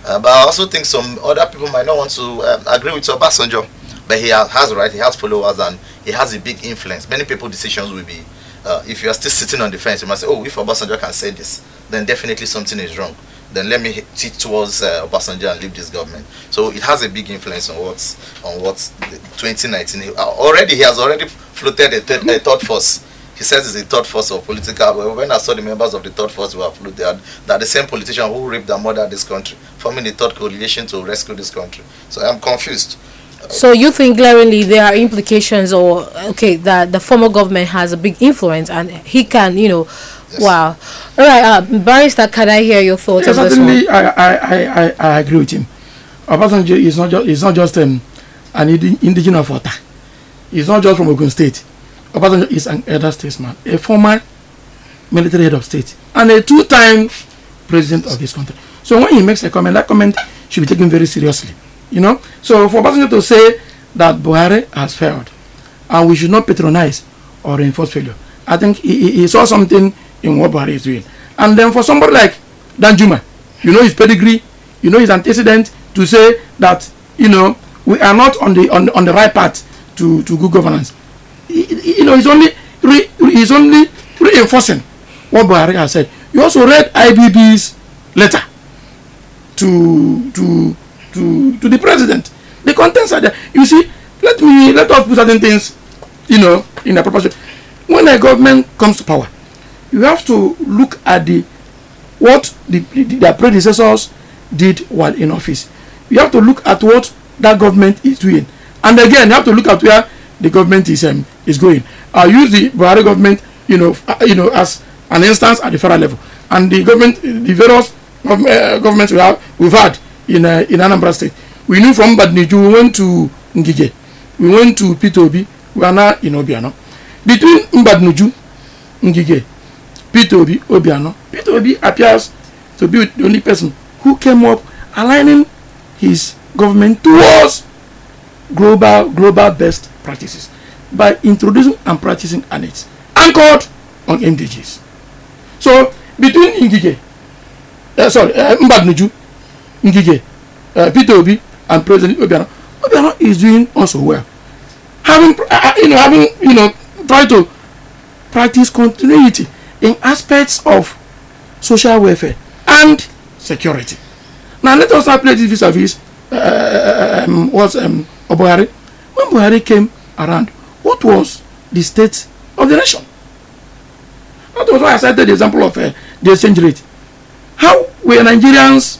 But I also think some other people might not want to agree with Obasanjo, but he has right, he has followers, and he has a big influence. Many people's decisions will be, if you are still sitting on the fence, you must say, oh, if Obasanjo can say this, then definitely something is wrong. Then let me sit towards Obasanjo and leave this government. So it has a big influence on what's 2019. Already he has already floated a third force. He says it's a third force of political. When I saw the members of the third force who are floated, that the same politician who raped and murdered this country, forming the third coalition to rescue this country. So I'm confused. So you think glaringly there are implications, or that the former government has a big influence and he can, Yes. Wow. All right, Barrister, can I hear your thoughts on this one? Certainly, I agree with him. Obasanjo is not just an indigenous of Ota. He's not just from Ogun State. Obasanjo is an elder statesman, a former military head of state, and a two-time president of this country. So when he makes a comment, that comment should be taken very seriously. So for Obasanjo to say that Buhari has failed, and we should not patronize or reinforce failure, I think he saw something in what Buhari is doing. And then for somebody like Danjuma, his pedigree, his antecedent, to say that we are not on the right path to good governance. He's only reinforcing what Buhari has said. You also read IBB's letter to the president. The contents are there. You see, let us put certain things in a proportion. When a government comes to power, you have to look at what their predecessors did while in office. You have to look at what that government is doing, and again you have to look at where the government is going. I use the Buhari government, as an instance at the federal level, and the various governments we've had in Anambra State. We knew from Badniju, we went to Ngige, we went to Pitobi, we are now in Obiano. Between Mbadnuju, Ngige, Pitobi, Obiano, Pitobi appears to be the only person who came up aligning his government towards global best practices by introducing and practicing annexes anchored on MDGs. So between Mbadnuju, Ngige, Pitobi, and President Obiano is doing also well. Having tried to practice continuity in aspects of social welfare and security. Now let us apply this vis-a-vis Buhari. When Buhari came around, what was the state of the nation? That was why I cited the example of the exchange rate. How were Nigerians,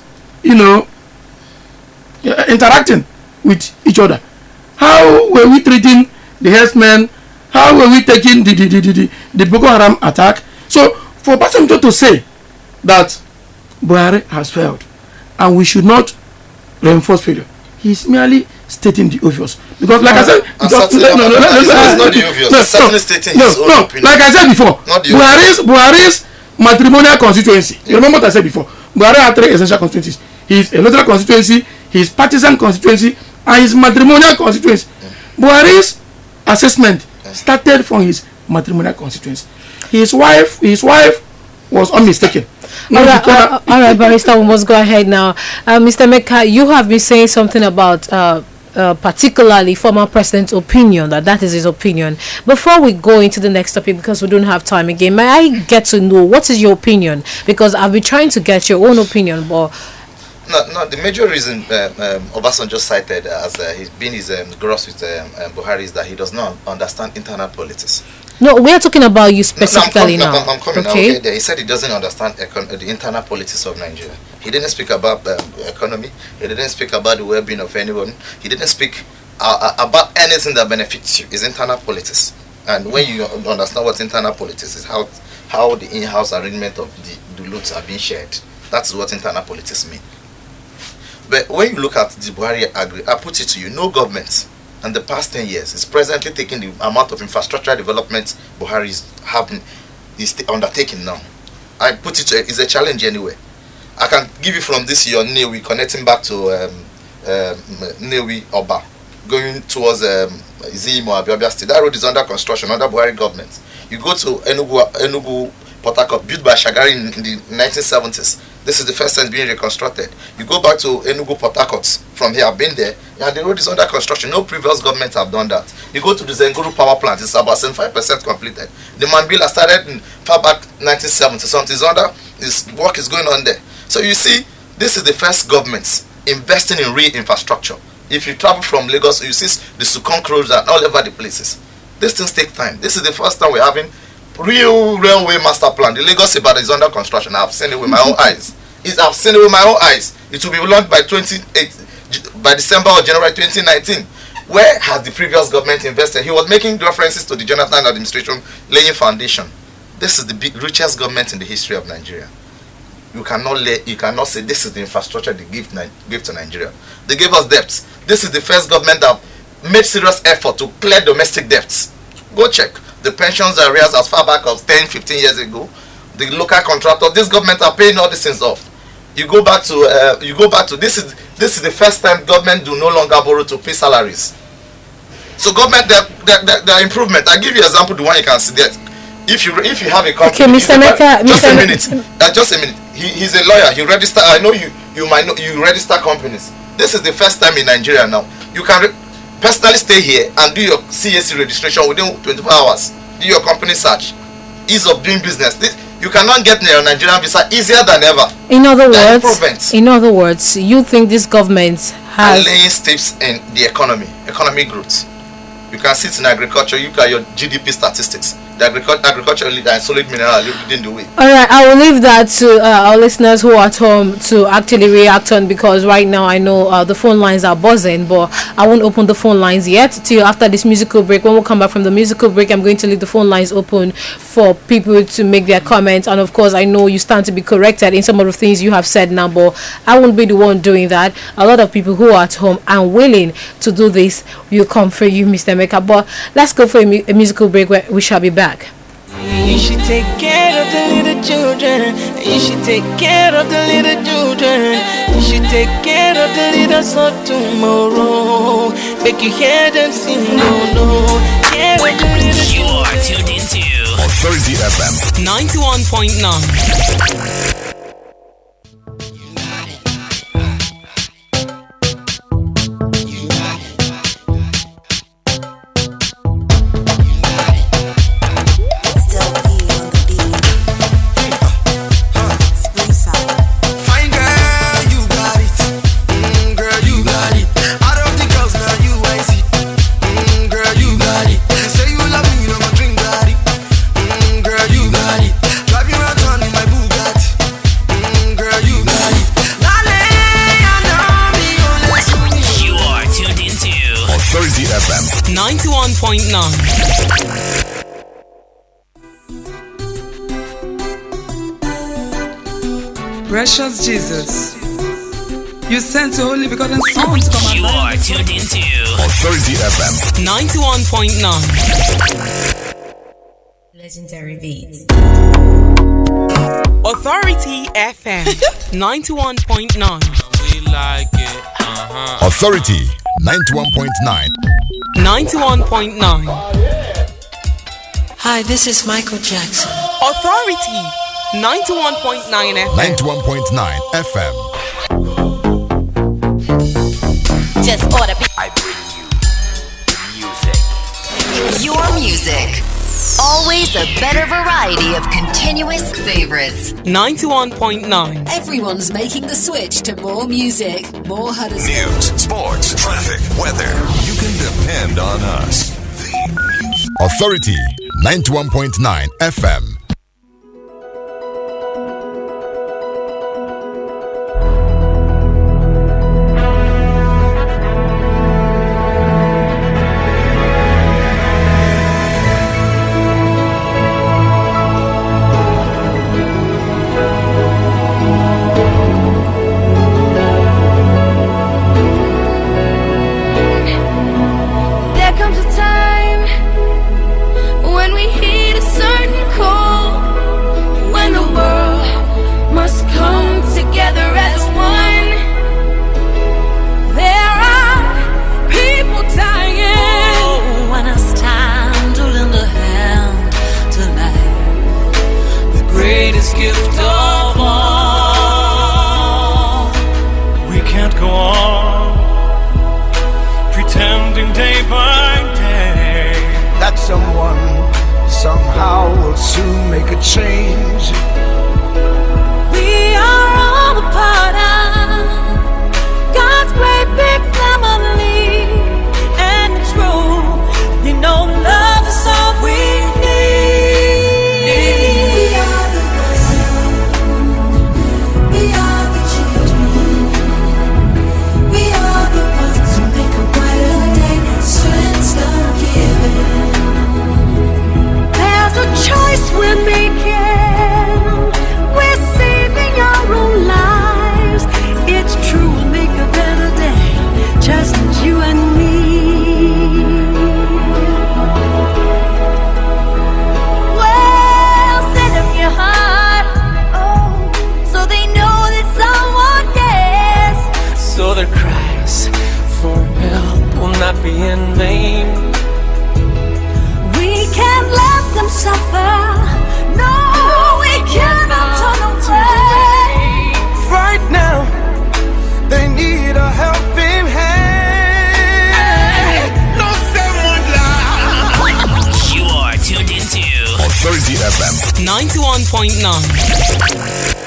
interacting with each other? How were we treating the herdsmen? How were we taking the Boko Haram attack? So for Obasanjo to say that Buhari has failed and we should not reinforce failure, he's merely stating the obvious. Because like I said, it's not the obvious. It's certainly stating his own opinion. Like I said before, Buhari's matrimonial constituency. You remember what I said before? Buhari had 3 essential constituencies. His electoral constituency, his partisan constituency, and his matrimonial constituency. Buhari's assessment started from his matrimonial constituency. His wife was unmistaken. All right, Barrister, we must go ahead now. Mr. Mecca, you have been saying something about particularly former president's opinion, that is his opinion. Before we go into the next topic, because we don't have time again, may I get to know what is your opinion? Because I've been trying to get your own opinion, but No, the major reason Obasanjo cited as he's been his gross with Buhari is that he does not understand internal politics. No, we are talking about you specifically now. I'm coming okay. There. He said he doesn't understand the internal politics of Nigeria. He didn't speak about economy. He didn't speak about the well-being of anyone. He didn't speak about anything that benefits you. It's internal politics. And when you understand what internal politics is, how the in-house arrangement of the loads are being shared. That's what internal politics mean. But when you look at the Buhari I put it to you, no government in the past 10 years is presently taking the amount of infrastructure development Buhari is undertaking now. I put it to you, it's a challenge anyway. I can give you from this year Nnewi, connecting back to Nnewi Oba, going towards Izimo Abiobia State. That road is under construction under Buhari government. You go to Enugu Port Harcourt, built by Shagari in the 1970s. This is the first time it's being reconstructed. You go back to Enugu Port Harcourt from here, I've been there, and the road is under construction. No previous government have done that. You go to the Zenguru power plant, it's about 75% completed. The Mambila started in far back 1970, something is under, work is going on there. So you see, this is the first government investing in real infrastructure. If you travel from Lagos, you see the Sukon roads and all over the places. These things take time. This is the first time we're having real railway master plan. The Lagos Ibadan is under construction. I've seen it with my own eyes. I've seen it with my own eyes. It will be launched by December or January 2019. Where has the previous government invested? He was making references to the Jonathan administration laying foundation. This is the richest government in the history of Nigeria. You cannot say this is the infrastructure they give to Nigeria. They gave us debts. This is the first government that made serious effort to clear domestic debts. Go check the pensions arrears as far back as 10-15 years ago. The local contractors, this government are paying all these things off. You go back to this is the first time government do no longer borrow to pay salaries. So government there are improvement. I give you an example, the one you can see there. If you have a company, okay, Mr. Meka, just a minute. He's a lawyer. He register. I know you might know you register companies. This is the first time in Nigeria now. You can personally stay here and do your CAC registration within 24 hours. Do your company search. Ease of doing business. You cannot get a Nigerian visa easier than ever. In other words, you think this government has laying steps in the economic growth. You can see it in agriculture. You got your GDP statistics. The agriculture leader and solid mineral leading the way. Alright, I will leave that to our listeners who are at home to actually react on, because right now I know the phone lines are buzzing, but I won't open the phone lines yet till after this musical break. When we come back from the musical break, I'm going to leave the phone lines open for people to make their comments. And of course, I know you stand to be corrected in some of the things you have said now, but I won't be the one doing that. A lot of people who are at home and willing to do this will come for you, Mr. Meka. But let's go for a musical break where we shall be back. You should take care of the little children. You should take care of the little children. You should take care of the leaders of tomorrow. Make you hear them sing, no. Care of the little children. You are tuned into Authority FM 91.9. FM 91.9. Precious Jesus, you sent your only begotten Son to come. You are tuned into Authority FM 91.9. Legendary beats. Authority FM 91.9. We like it. Authority 91.9. 91.9. Hi, this is Michael Jackson. Authority 91.9 FM. 91.9 FM. Just ought to be. I bring you music. Your music. Always a better variety of continuous favorites. 91.9. Everyone's making the switch to more music, more Huddersfield. News, sports, traffic, weather. You can depend on us. Authority 91.9 FM. day by day. That someone somehow will soon make a change. We are all a part of God's great big family, and it's true. You know, love is all we need. We are the ones. We are the children. We are the ones who make a brighter day. Strength's gonna give it. There's a choice we're making. We're saving our own lives. It's true, we'll make a better day. Just you and me. Well, send them your heart, oh, so they know that someone cares. So their cries for help will not be in vain. We can't let them suffer. No, we cannot turn away. Right now, they need a helping hand. No someone lie. You are tuned into Authority FM 91.9.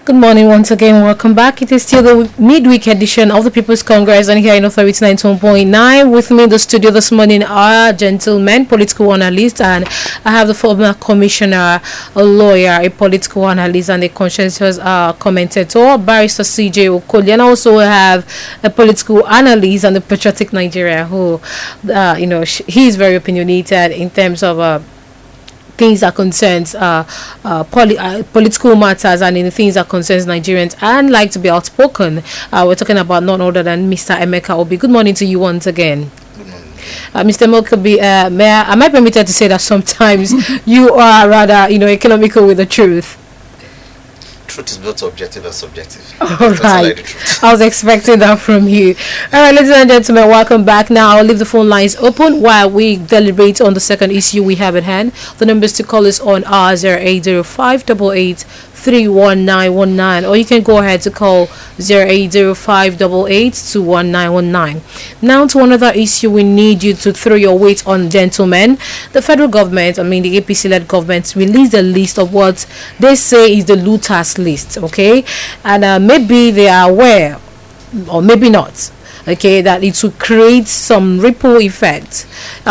Good morning once again. Welcome back. It is still the midweek edition of the People's Congress, and here in Authority 91.9. With me in the studio this morning are gentlemen, political analysts, and I have the former commissioner, a lawyer, a political analyst, and a conscientious commentator, Barrister CJ Okoli, and I also have a political analyst and a patriotic Nigeria who, he is very opinionated in terms of things that concerns political matters and in the things that concerns Nigerians and like to be outspoken. We're talking about none other than Mr. Emeka Obi. Good morning to you once again. Good morning. Mr. Emeka Obi, am I permitted to say that sometimes you are rather, economical with the truth? Truth is both objective and subjective. All right. I was expecting that from you. All right, ladies and gentlemen, welcome back. Now, I'll leave the phone lines open while we deliberate on the second issue we have at hand. The numbers to call is on R080588 31919, or you can go ahead to call 080588 Now to another issue we need you to throw your weight on, gentlemen. The federal government, the APC-led government, released a list of what they say is the looters list, okay? And maybe they are aware, or maybe not, okay, that it will create some ripple effect.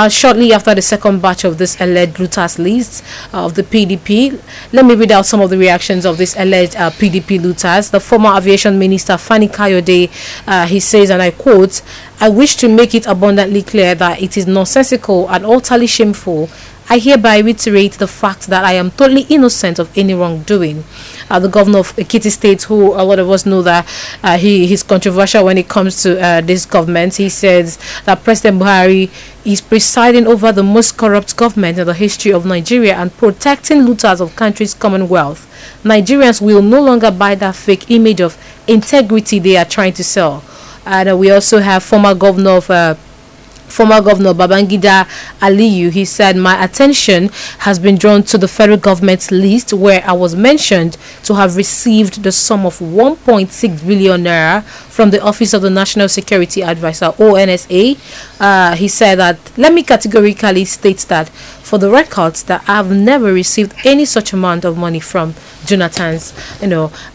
Shortly after the second batch of this alleged looters list of the PDP, let me read out some of the reactions of this alleged PDP looters. The former aviation minister Fani Kayode, he says, and I quote, "I wish to make it abundantly clear that it is nonsensical and utterly shameful. I hereby reiterate the fact that I am totally innocent of any wrongdoing." The governor of Ekiti State, who a lot of us know that he's controversial when it comes to this government, he says that President Buhari is presiding over the most corrupt government in the history of Nigeria and protecting looters of country's commonwealth. Nigerians will no longer buy that fake image of integrity they are trying to sell. And we also have former governor Babangida Aliyu. He said, "My attention has been drawn to the federal government's list where I was mentioned to have received the sum of 1.6 billion naira from the Office of the National Security Advisor, ONSA." He said that, "Let me categorically state that for the records that I have never received any such amount of money from Jonathan's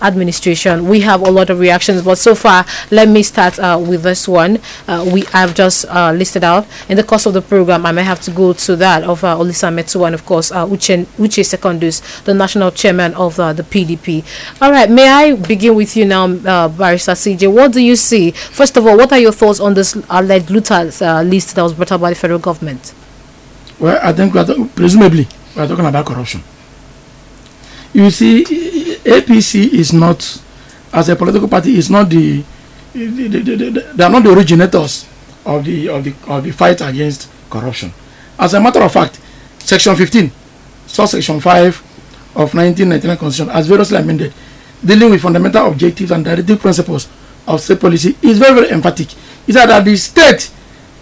administration." We have a lot of reactions, but so far let me start with this one. We have just listed out. In the course of the program, I may have to go to that of Olisa Metu and of course Uche Secondus, the national chairman of the PDP. All right, may I begin with you now, Barrister CJ? What do you see? First of all, what are your thoughts on this alleged looters list that was brought up by the federal government? Well, I think presumably we are talking about corruption. You see, APC is not, as a political party, is not they are not the originators of the fight against corruption. As a matter of fact, Section 15, Section 5 of 1999 Constitution, as variously amended, dealing with fundamental objectives and directive principles of state policy, is very, very emphatic. It is that the state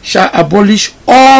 shall abolish all